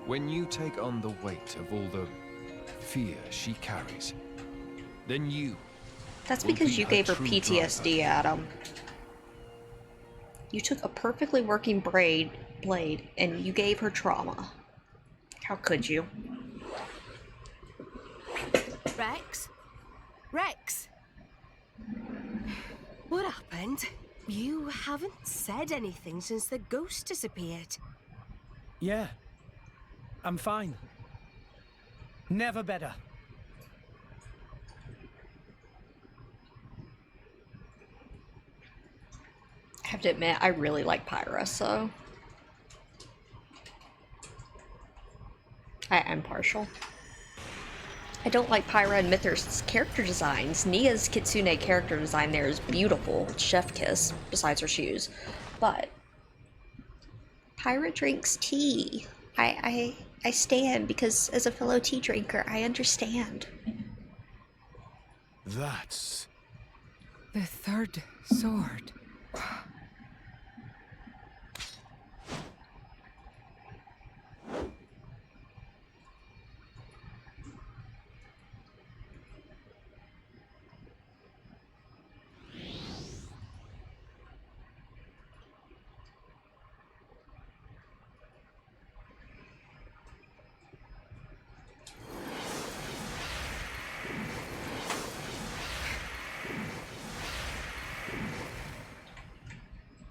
When you take on the weight of all the fear she carries, then you That's will because be you gave her true PTSD, Adam. You took a perfectly working blade and you gave her trauma. How could you? Rex? Rex? What happened? You haven't said anything since the ghost disappeared. Yeah. I'm fine. Never better. I have to admit, I really like Pyra, so I am partial. I don't like Pyra and Mithra's character designs. Nia's Kitsune character design there is beautiful. It's chef kiss, besides her shoes. But Pyra drinks tea. I stand because as a fellow tea drinker, I understand. That's... The third sword.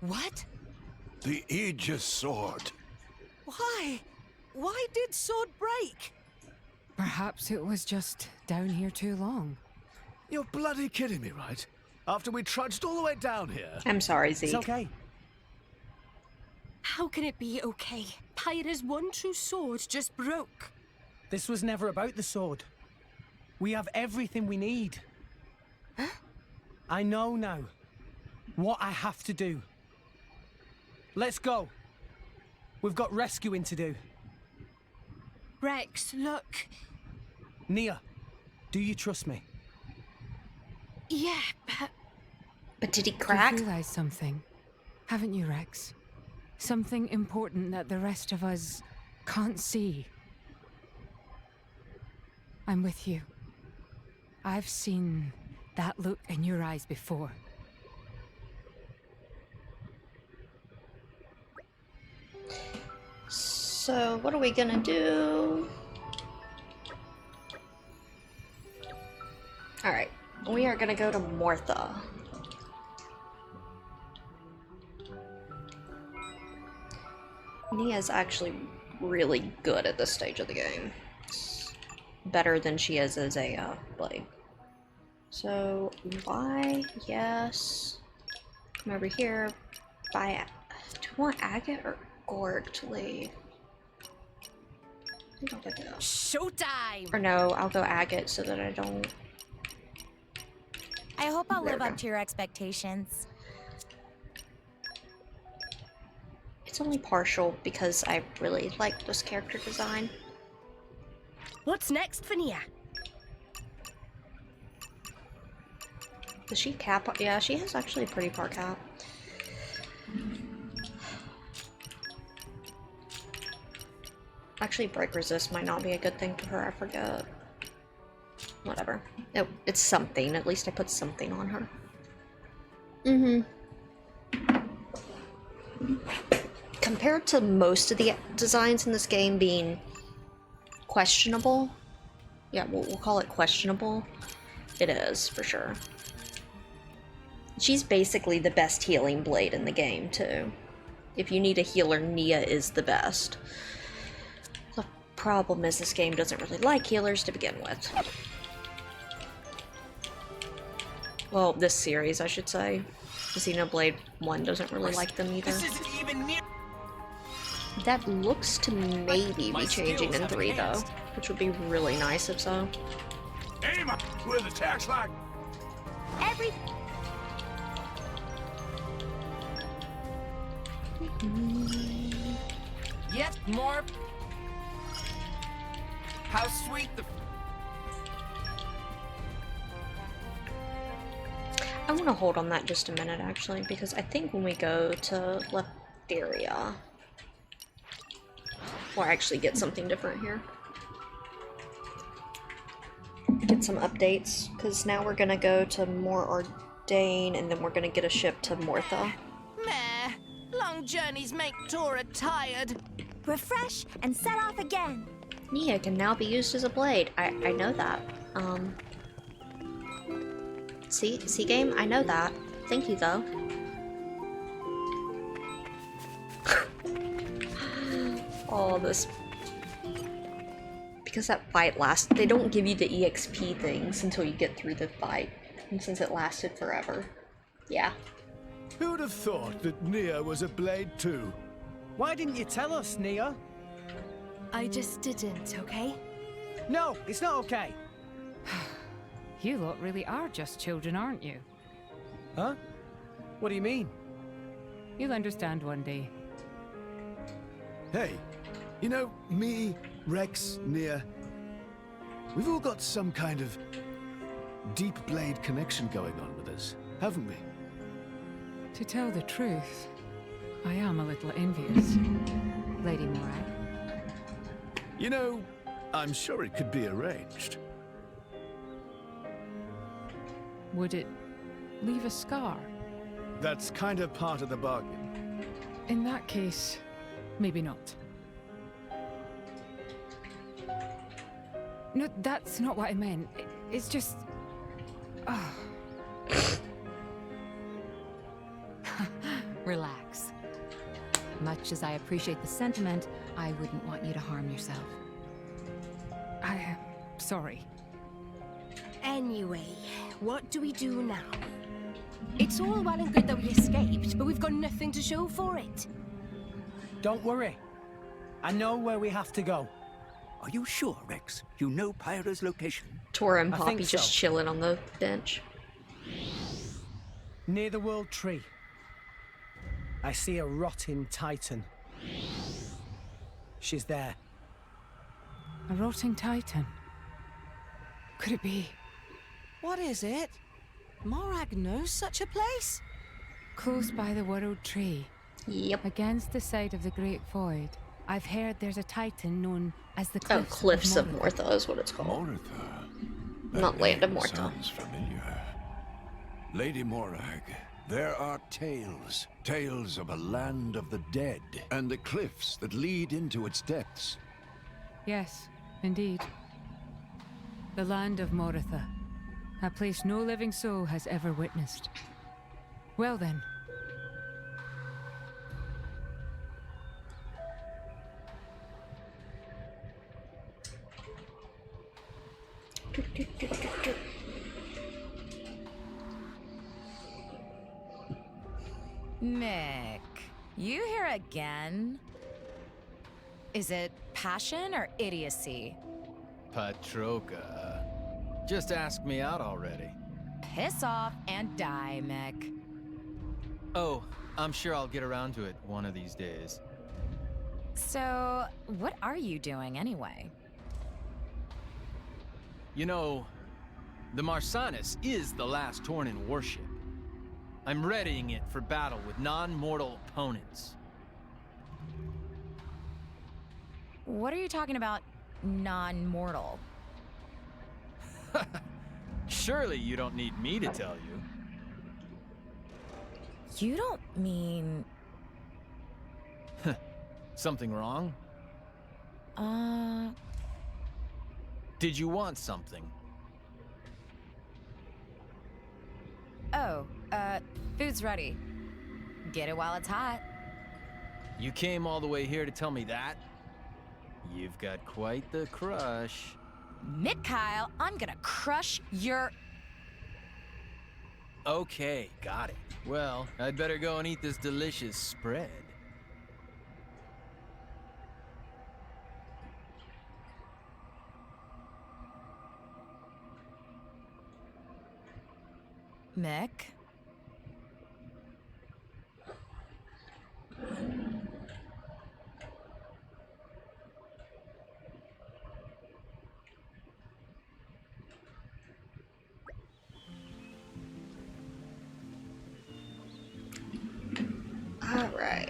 What? The Aegis sword. Why? Why did sword break? Perhaps it was just down here too long. You're bloody kidding me, right? After we trudged all the way down here. I'm sorry, Zeke. It's okay. How can it be okay? Pyra's one true sword just broke. This was never about the sword. We have everything we need. Huh? I know now what I have to do. Let's go. We've got rescuing to do. Rex, look. Nia, do you trust me? Yeah, But did he crack? You've realized something, haven't you, Rex? Something important that the rest of us can't see. I'm with you. I've seen that look in your eyes before. So, what are we gonna do? Alright, we are gonna go to Mortha. Nia's actually really good at this stage of the game. It's better than she is as a blade. So, why? Yes. Come over here. Buy. Do I want agate or gorg to leave? I think I'll pick it up. Showtime! Or no, I'll go agate so that I don't. I hope I'll There live we up go. to your expectations. It's only partial because I really like this character design. What's next for Nia? Does she cap? Yeah, she has actually a pretty far cap. Actually, break resist might not be a good thing for her, I forget. Whatever. Oh, it's something. At least I put something on her. Compared to most of the designs in this game being questionable, yeah, we'll call it questionable, it is, for sure. She's basically the best healing blade in the game, too. If you need a healer, Nia is the best. The problem is this game doesn't really like healers to begin with. Well, this series, I should say. Xenoblade 1 doesn't really like them either. This isn't even near. That looks to maybe be changing in 3, though. Which would be really nice if so. Aim up with attacks like. Yet more. How sweet the. I want to hold on that just a minute, actually, because I think when we go to Leptheria, we'll actually get something different here. Get some updates, because now we're going to go to more Ordain, and then we're going to get a ship to Mortha. Meh. Long journeys make Tora tired. Refresh and set off again. Nia can now be used as a blade. I know that. See game? I know that. Thank you, though. Oh, this... Because that fight lasts... They don't give you the EXP things until you get through the fight. And since it lasted forever. Yeah. Who'd have thought that Nia was a blade too? Why didn't you tell us, Nia? I just didn't, okay? No, it's not okay. You lot really are just children, aren't you? Huh? What do you mean? You'll understand one day. Hey, you know, me, Rex, Nia, we've all got some kind of deep blade connection going on with us, haven't we? To tell the truth, I am a little envious, Lady Morag. You know, I'm sure it could be arranged. Would it leave a scar? That's kind of part of the bargain. In that case, maybe not. No, that's not what I meant. It's just... Oh. Relax. Much as I appreciate the sentiment, I wouldn't want you to harm yourself. I am sorry. Anyway, what do we do now? It's all well and good that we escaped, but we've got nothing to show for it. Don't worry. I know where we have to go. Are you sure, Rex? You know Pyra's location? Tora and I Poppy think just so. chilling on the bench. Near the World Tree. I see a rotting Titan. She's there. A rotting Titan. Could it be? What is it? Morag knows such a place? Close by the World Tree. Yep. Against the side of the Great Void. I've heard there's a Titan known as the Oh, Cliffs, Cliffs of Mortha. Mortha is what it's called. Mortha. Not Land of Mortha. Sounds familiar. Lady Morag, there are tales. Tales of a land of the dead, and the cliffs that lead into its depths. Yes, indeed. The land of Mortha. A place no living soul has ever witnessed. Well then. Mick, you here again? Is it passion or idiocy? Patroka. Just ask me out already. Piss off and die, Mick. Oh, I'm sure I'll get around to it one of these days. So, what are you doing anyway? You know, the Marsanis is the last Tornin warship. I'm readying it for battle with non-mortal opponents. What are you talking about, non-mortal? Surely you don't need me to tell you. You don't mean... Something wrong? Did you want something? Oh, food's ready. Get it while it's hot. You came all the way here to tell me that? You've got quite the crush. Mick Kyle, I'm gonna crush your... Okay, got it. Well, I'd better go and eat this delicious spread. Mick? All right.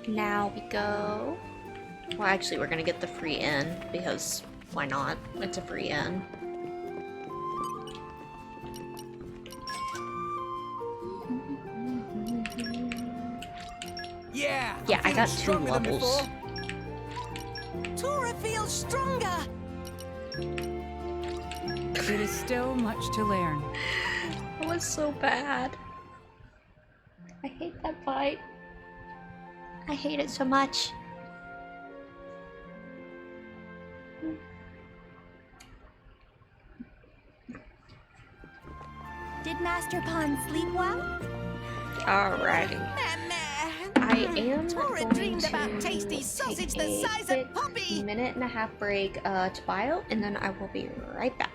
Now we go. Well, actually, we're gonna get the free inn because why not? It's a free inn. Yeah, I got 2 levels. Tora feels stronger. There is still much to learn. That was so bad. I hate that fight. I hate it so much. Did Master Pond sleep well? Alrighty. I am Tora going dreamed to about tasty sausage the take size a of Poppy. minute-and-a-half break to bio, and then I will be right back.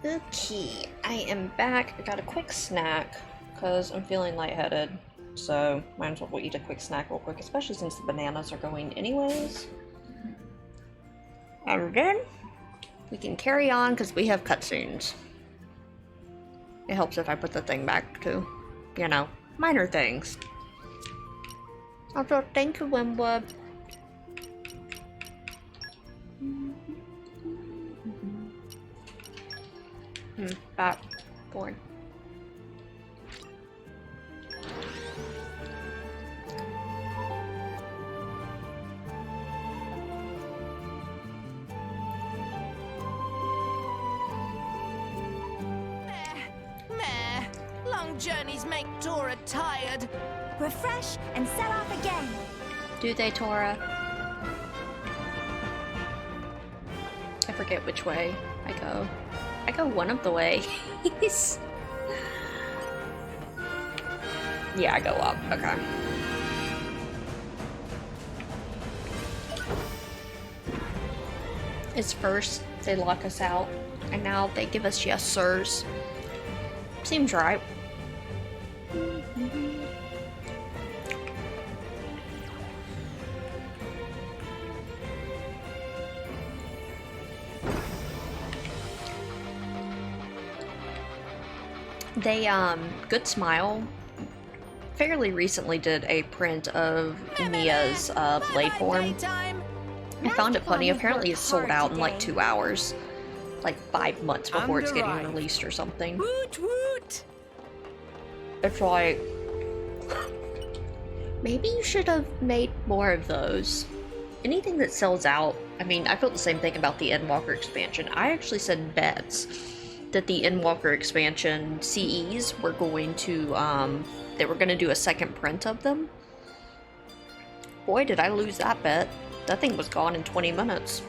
Okay, I am back. I got a quick snack because I'm feeling lightheaded, so might as well eat a quick snack real quick, especially since the bananas are going anyways. And then we can carry on because we have cutscenes. It helps if I put the thing back too. You know, minor things. Also, thank you, Wimwood. That boring. Meh. Long journeys make Tora tired. Refresh and set off again. Do they, Tora? I forget which way I go. I go one of the ways. Yeah, I go up. Okay. It's first they lock us out, and now they give us yes sirs. Seems right. They, Good Smile fairly recently did a print of Mia's blade form. I found it funny. Apparently it's sold out in like 2 hours. Like 5 months before it's getting released or something. Woot woot! It's like... maybe you should have made more of those. Anything that sells out... I mean, I felt the same thing about the Endwalker expansion. I actually said bets that the Endwalker expansion CEs were going to, they were going to do a second print of them. Boy, did I lose that bet. That thing was gone in 20 minutes.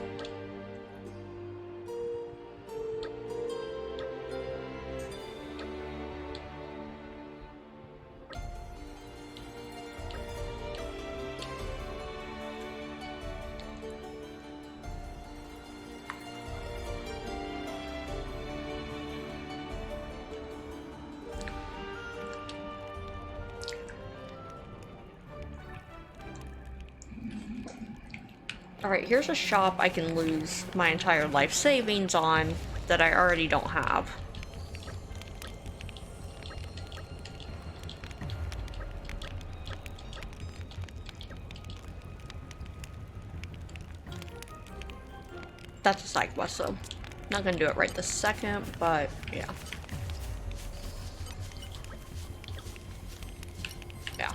Alright, here's a shop I can lose my entire life savings on that I already don't have. That's a side quest, so not gonna do it right this second, but yeah. Yeah.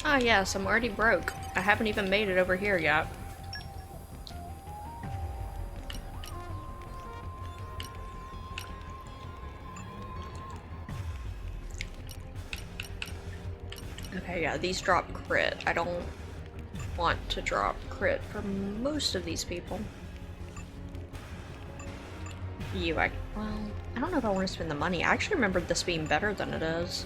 Ah, yes, I'm already broke. I haven't even made it over here yet. Okay, yeah, these drop crit. I don't want to drop crit for most of these people. Well, I don't know if I want to spend the money. I actually remembered this being better than it is.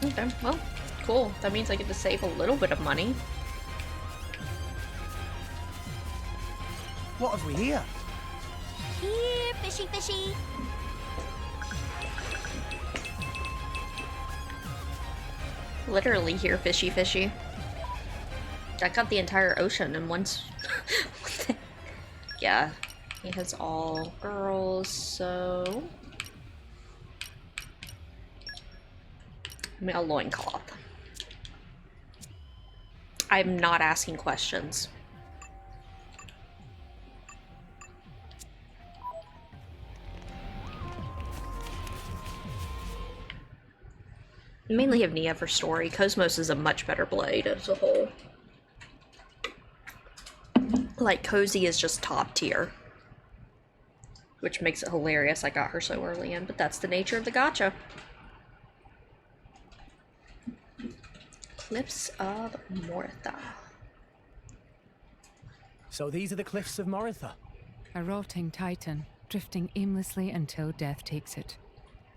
Okay, well, cool. That means I get to save a little bit of money. What have we here? Here, fishy fishy. Literally here, fishy fishy. I got the entire ocean in one yeah, he has all girls, so... a loincloth. I'm not asking questions. I mainly have Nia for story. Cosmos is a much better blade as a whole. Like, Cozy is just top tier. Which makes it hilarious I got her so early in, but that's the nature of the gacha. Cliffs of Mortha. So these are the cliffs of Moritha. A rotting titan, drifting aimlessly until death takes it.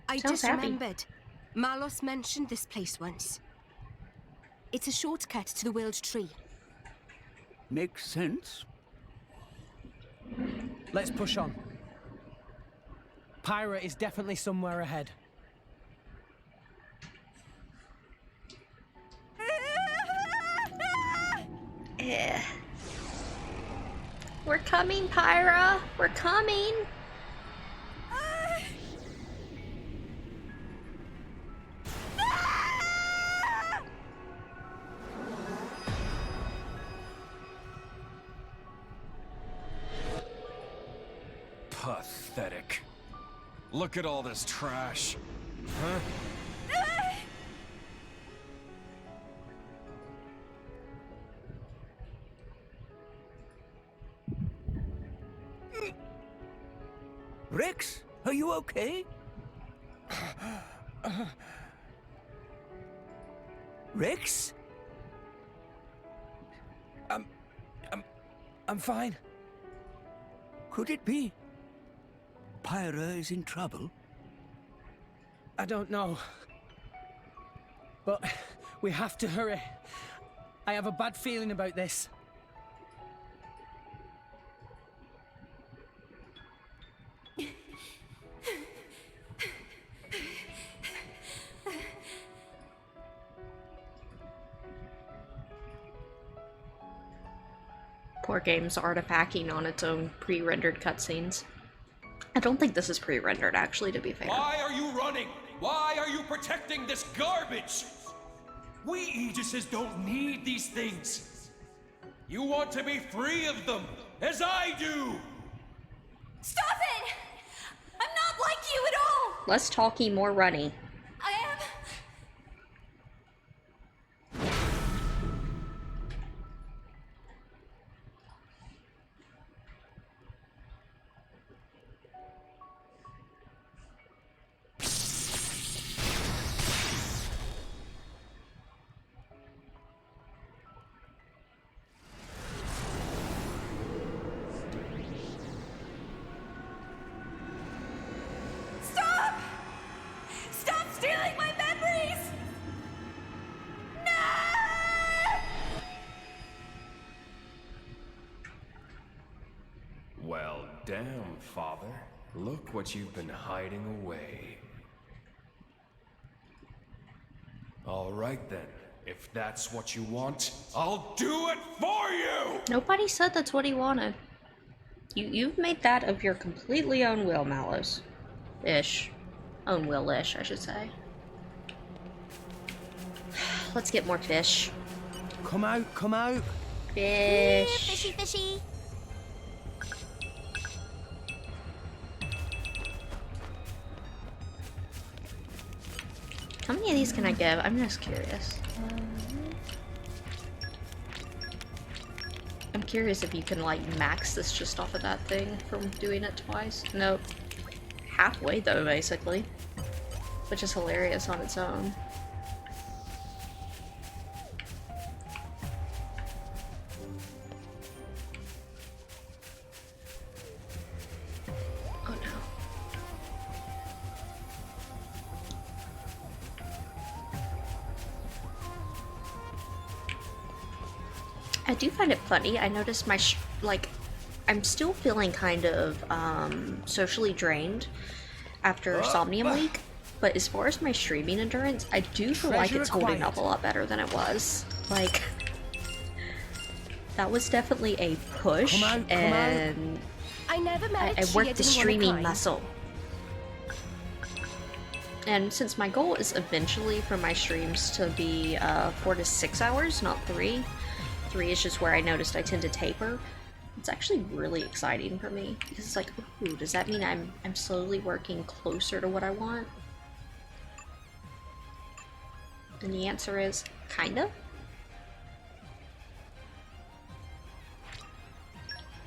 I Sounds just happy. remembered. Malos mentioned this place once. It's a shortcut to the Willed Tree. Makes sense. Let's push on. Pyra is definitely somewhere ahead. Eh. We're coming, Pyra. We're coming. Pathetic. Look at all this trash. Huh? Rex, are you okay? Rex? I'm fine. Could it be? Pyra is in trouble? I don't know. But we have to hurry. I have a bad feeling about this. Poor game's artifacting on its own pre-rendered cutscenes. I don't think this is pre-rendered, actually, to be fair. Why are you running? Why are you protecting this garbage? We Aegises don't need these things. You want to be free of them, as I do! Stop it! I'm not like you at all! Less talky, more runny. I am... Stop! Stop stealing my memories! No! Well, damn, Father. Look what you've been hiding away. All right then. If that's what you want, I'll do it for you! Nobody said that's what he wanted. You've made that of your completely own will, Malos. Ish. Own will-ish, I should say. Let's get more fish. Come out, come out. Fish. Fishy, fishy. How many of these can I give? I'm just curious. I'm curious if you can, like, max this just off of that thing from doing it twice. Nope. Halfway, though, basically. Which is hilarious on its own. Oh no. I do find it funny. I noticed my I'm still feeling kind of socially drained after Somnium Week, but as far as my streaming endurance, I do feel like it's holding up a lot better than it was. Like, that was definitely a push, and I never met I Chia, worked the didn't wanna streaming climb. muscle. And since my goal is eventually for my streams to be 4 to 6 hours, not 3. 3 is just where I noticed I tend to taper. It's actually really exciting for me because it's like, ooh, does that mean I'm slowly working closer to what I want? And the answer is kinda.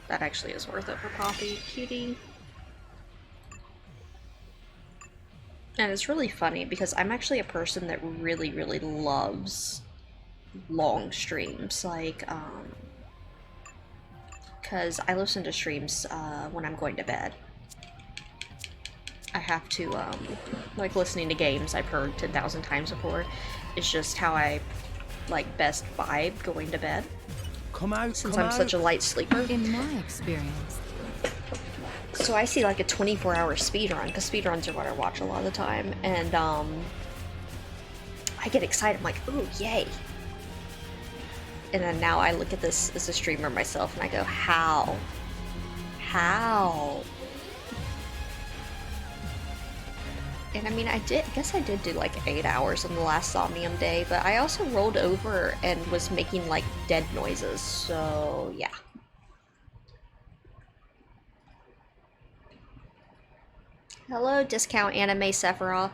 That actually is worth it for Poppy. Cutie. And it's really funny because I'm actually a person that really, really loves long streams. Like, because I listen to streams when I'm going to bed. I have to, like listening to games I've heard 10,000 times before. It's just how I, like, best vibe going to bed. Come out, since I'm such a light sleeper. In my experience. So I see like a 24-hour speedrun, because speedruns are what I watch a lot of the time, and I get excited. I'm like, ooh, yay. And then now I look at this as a streamer myself and I go, how? How? And I mean, I guess I did do like 8 hours on the last Somnium day, but I also rolled over and was making like dead noises, so yeah. Hello, Discount Anime Sephiroth.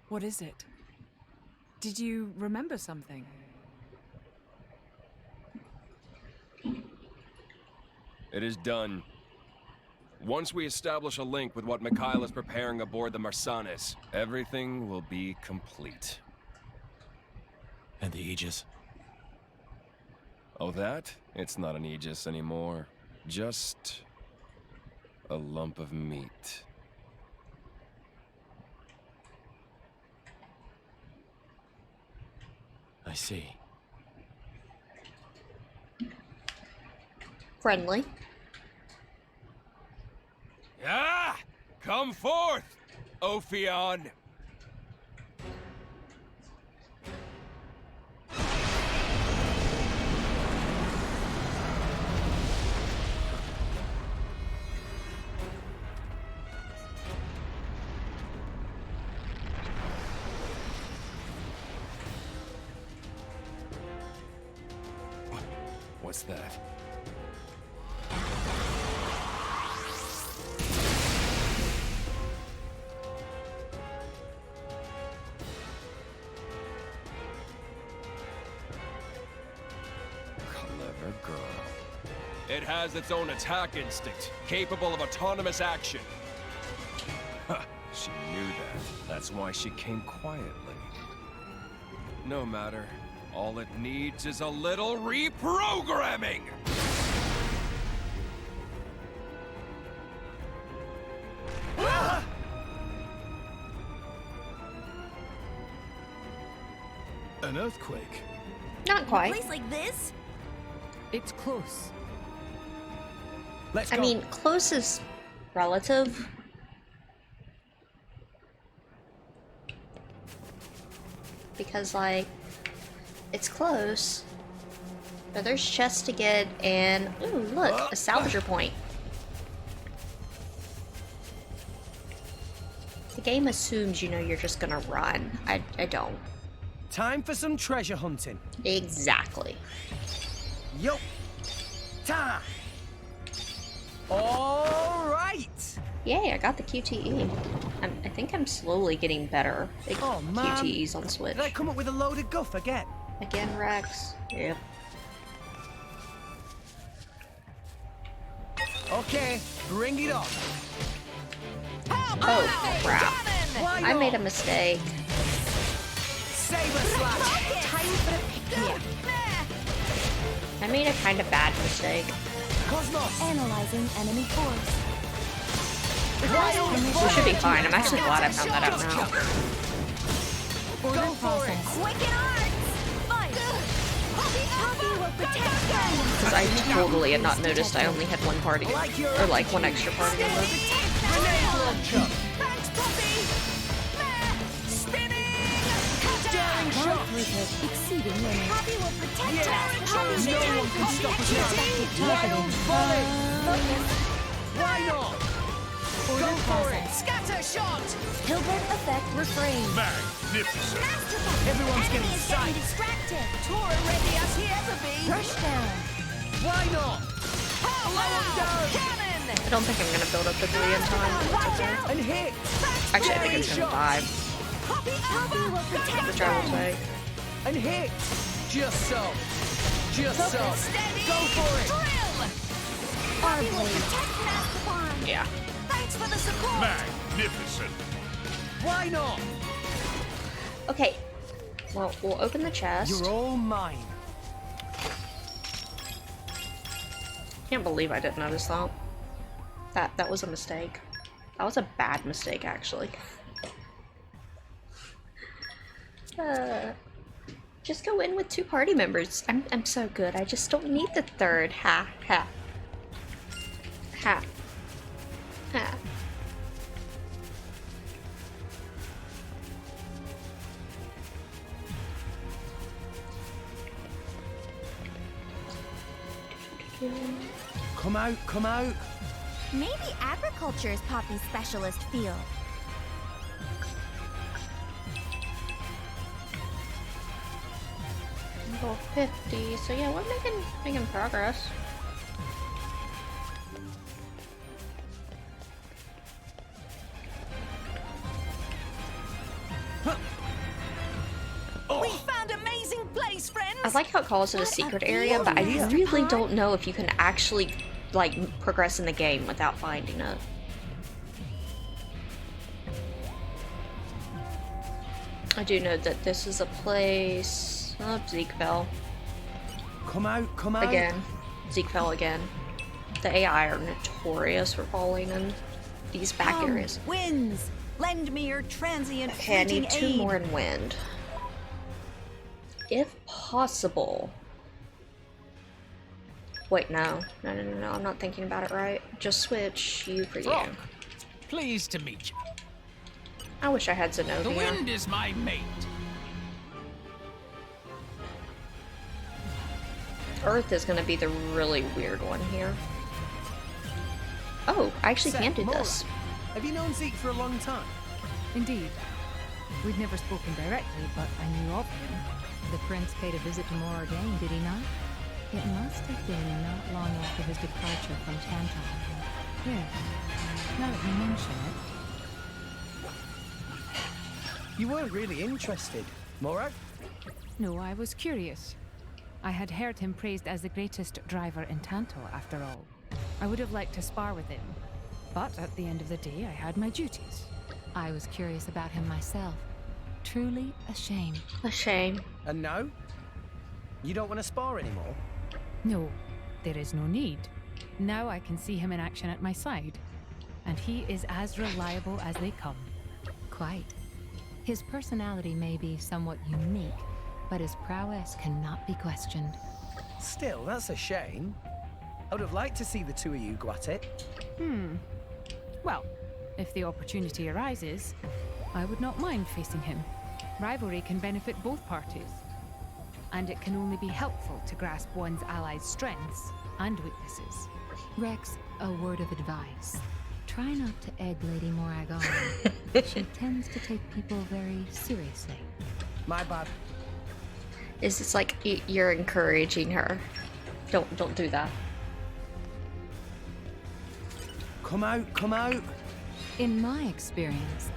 What is it? Did you remember something? It is done. Once we establish a link with what Mikhail is preparing aboard the Marsanis, everything will be complete. And the Aegis? Oh, that? It's not an Aegis anymore. Just a lump of meat. I see. Friendly. Ah! Come forth, Ophion! What's that? Clever girl. It has its own attack instinct, capable of autonomous action. Huh, she knew that. That's why she came quietly. No matter. All it needs is a little reprogramming! An earthquake? Not quite. A place like this? It's close. Let's I go. mean, close is relative. Because, like, it's close. But there's chests to get, and ooh, look, a salvager point. The game assumes you know you're just gonna run. I don't. Time for some treasure hunting. Exactly. Yo. Ta. All right. Yay, I got the QTE. I think I'm slowly getting better at Oh, man. QTEs on Switch. Did I come up with a load of guff again? Again, Rex. Yep. Okay, bring it on. Oh, crap. Why I not? made a mistake. Saber slash. Time for a pick-me-up. I made a kind of bad mistake. Cosmos. Analyzing enemy force. We should be fine. I'm actually glad I found that out now. Order process. Wicked arts! Fight! Poppy will protect them! Because I totally had not noticed I only had one party. Or like one extra party member. Grenade launcher. Thanks, Poppy! Spinning! Daring shot. Exceeding limit. Poppy will protect us! Poppy's No one can stop us now. Wild volley. Why not? Go for it. Scatter shot! Hilbert effect refrain. Magnificent. Everyone's getting Getting psyched. distracted. Tor ready as he ever be! Rush down. Why not? Cannon! I don't think I'm gonna build up the 3 in time. Watch out! And hit. Actually, I think it's gonna die. Poppy will protect Which I will them. say. And hit. Just so. Just so. Steady! Go for it! Drill! Poppy will protect Mastodon. Yeah. Thanks for the support! Magnificent. Why not? Okay. Well, we'll open the chest. You're all mine. Can't believe I didn't notice that. That was a mistake. That was a bad mistake, actually. Just go in with 2 party members. I'm so good. I just don't need the third. Ha ha. Ha. Ha. Come out, come out. Maybe agriculture is Poppy's specialist field. Level 50. So yeah, we're making progress. We found amazing place, friends! I like how it calls it a secret area, but I really don't know if you can actually, like, progress in the game without finding it. I do know that this is a place... Oh, Zeke fell. Come out, come out. Again. Zeke fell again. The AI are notorious for falling in these back areas. Winds! Lend me your transient Okay, I need 2 aid. more in wind. If possible. Wait, no. No, I'm not thinking about it right. Just switch you for you. Rock, pleased to meet you. I wish I had Zenobia. The wind is my mate. Earth is gonna be the really weird one here. Oh, I actually can do this. Have you known Zeke for a long time? Indeed. We'd never spoken directly, but I knew of him. The prince paid a visit to Moragain, did he not? It must have been not long after his departure from Tantal. Yes. Now that you mention it. You weren't really interested, Morag? No, I was curious. I had heard him praised as the greatest driver in Tantal, after all. I would have liked to spar with him, but at the end of the day, I had my duties. I was curious about him myself. Truly a shame. A shame. And now? You don't want to spar anymore? No, there is no need. Now I can see him in action at my side, and he is as reliable as they come. Quite. His personality may be somewhat unique, but his prowess cannot be questioned. Still, that's a shame. I would have liked to see the 2 of you go at it. Well, if the opportunity arises, I would not mind facing him. Rivalry can benefit both parties, and it can only be helpful to grasp one's allies' strengths and weaknesses. Rex, a word of advice. Try not to egg Lady Morag on. She tends to take people very seriously. My bad. Is it's like you're encouraging her. Don't do that. Come out, come out. In my experience,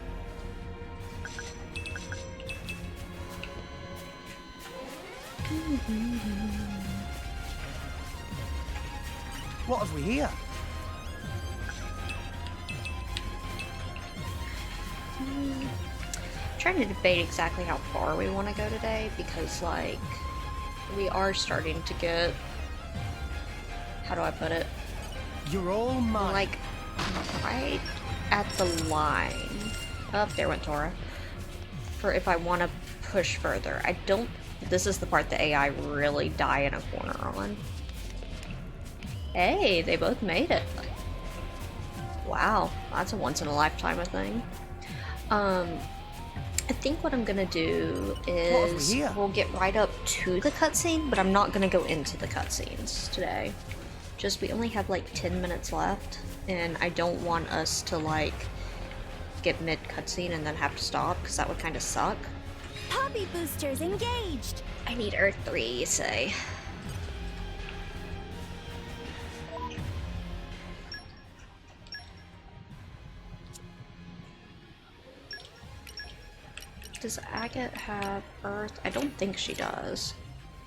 What have we here? Trying to debate exactly how far we want to go today, because like we are starting to get, how do I put it, You're all mine. like right at the line. Oh, there went Tora. For if I want to push further. I don't, this is the part the AI really die in a corner on. Hey, they both made it. Wow, that's a once in a lifetime thing. I think what I'm gonna do is we'll get right up to the cutscene, but I'm not gonna go into the cutscenes today. Just we only have like 10 minutes left, and I don't want us to like get mid cutscene and then have to stop, because that would kind of suck. Poppy boosters engaged. I need Earth 3, you say. Does Agate have Earth? I don't think she does.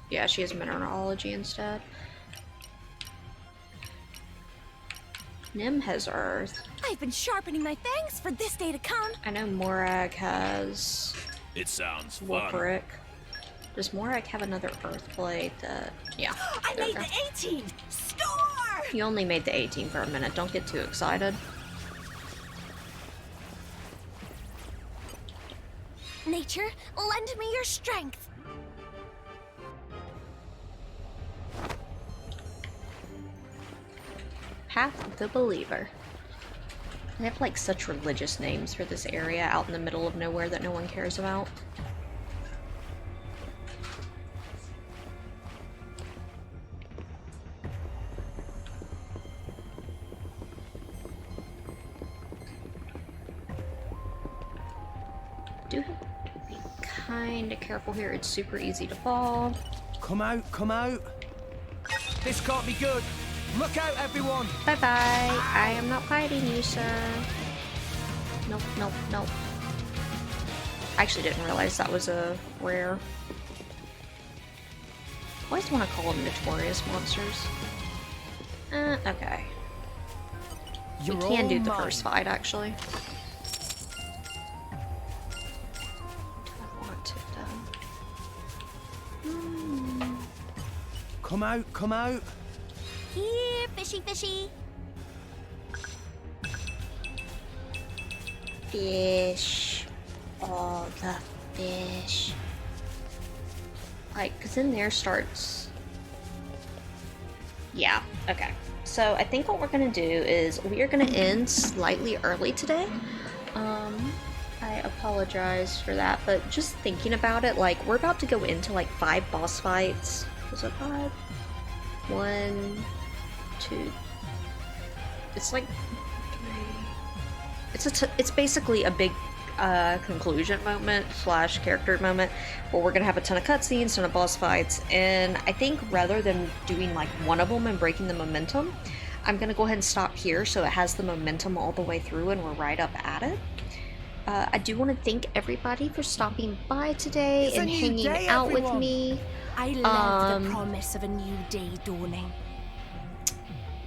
Yeah, she has mineralogy instead. Nim has earth. I've been sharpening my fangs for this day to come. I know Morag has... It sounds fun. Wolfric. Does Morag have another earth blade that... Yeah. I made the 18! Score! You only made the 18 for a minute. Don't get too excited. Nature, lend me your strength. Path of the Believer. They have like such religious names for this area out in the middle of nowhere that no one cares about. Do have to be kind of careful here. It's super easy to fall. Come out, come out. This can't be good. Look out, everyone! Bye-bye. I am not fighting you, sir. Nope, nope, nope. I actually didn't realize that was a rare. I always want to call them notorious monsters. Okay. We can do the first fight, actually. Do I want to, though? Come out, come out! Here, fishy fishy. Fish. All the fish. Like, cause in there starts... Yeah, okay. So I think what we're gonna do is we are gonna end slightly early today. I apologize for that, but just thinking about it, like, we're about to go into like 5 boss fights. Was it 5? 1, 2. It's like 3. It's basically a big conclusion moment / character moment where we're gonna have a ton of cutscenes, ton of boss fights, and I think rather than doing like one of them and breaking the momentum, I'm gonna go ahead and stop here so it has the momentum all the way through and we're right up at it. I do want to thank everybody for stopping by today and hanging out with me. I love the promise of a new day dawning.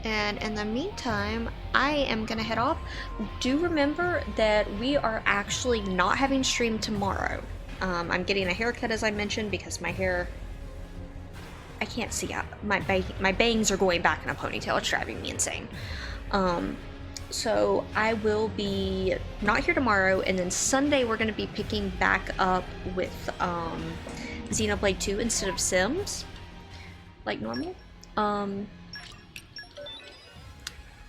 And in the meantime, I am gonna head off. Do remember that we are actually not having stream tomorrow. I'm getting a haircut, as I mentioned, because my hair... I can't see out. My bangs are going back in a ponytail. It's driving me insane. So I will be not here tomorrow, and then Sunday we're gonna be picking back up with Xenoblade 2 instead of Sims, like normal.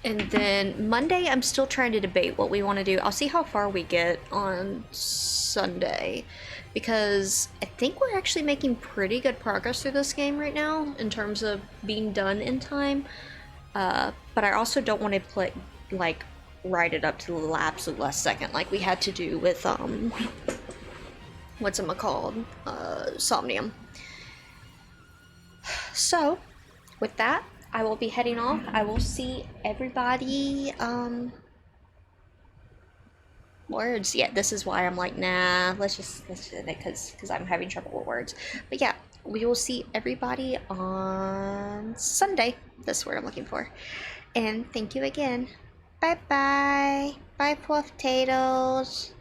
And then Monday, I'm still trying to debate what we want to do. I'll see how far we get on Sunday, because I think we're actually making pretty good progress through this game right now in terms of being done in time. But I also don't want to play, like, ride it up to the absolute last second like we had to do with, what's-it-called? Somnium. So, with that, I will be heading off. I will see everybody, words. Yeah, this is why I'm like, nah, let's just end it, because I'm having trouble with words. But yeah, we will see everybody on Sunday. That's what I'm looking for. And thank you again. Bye-bye. Bye, potatoes.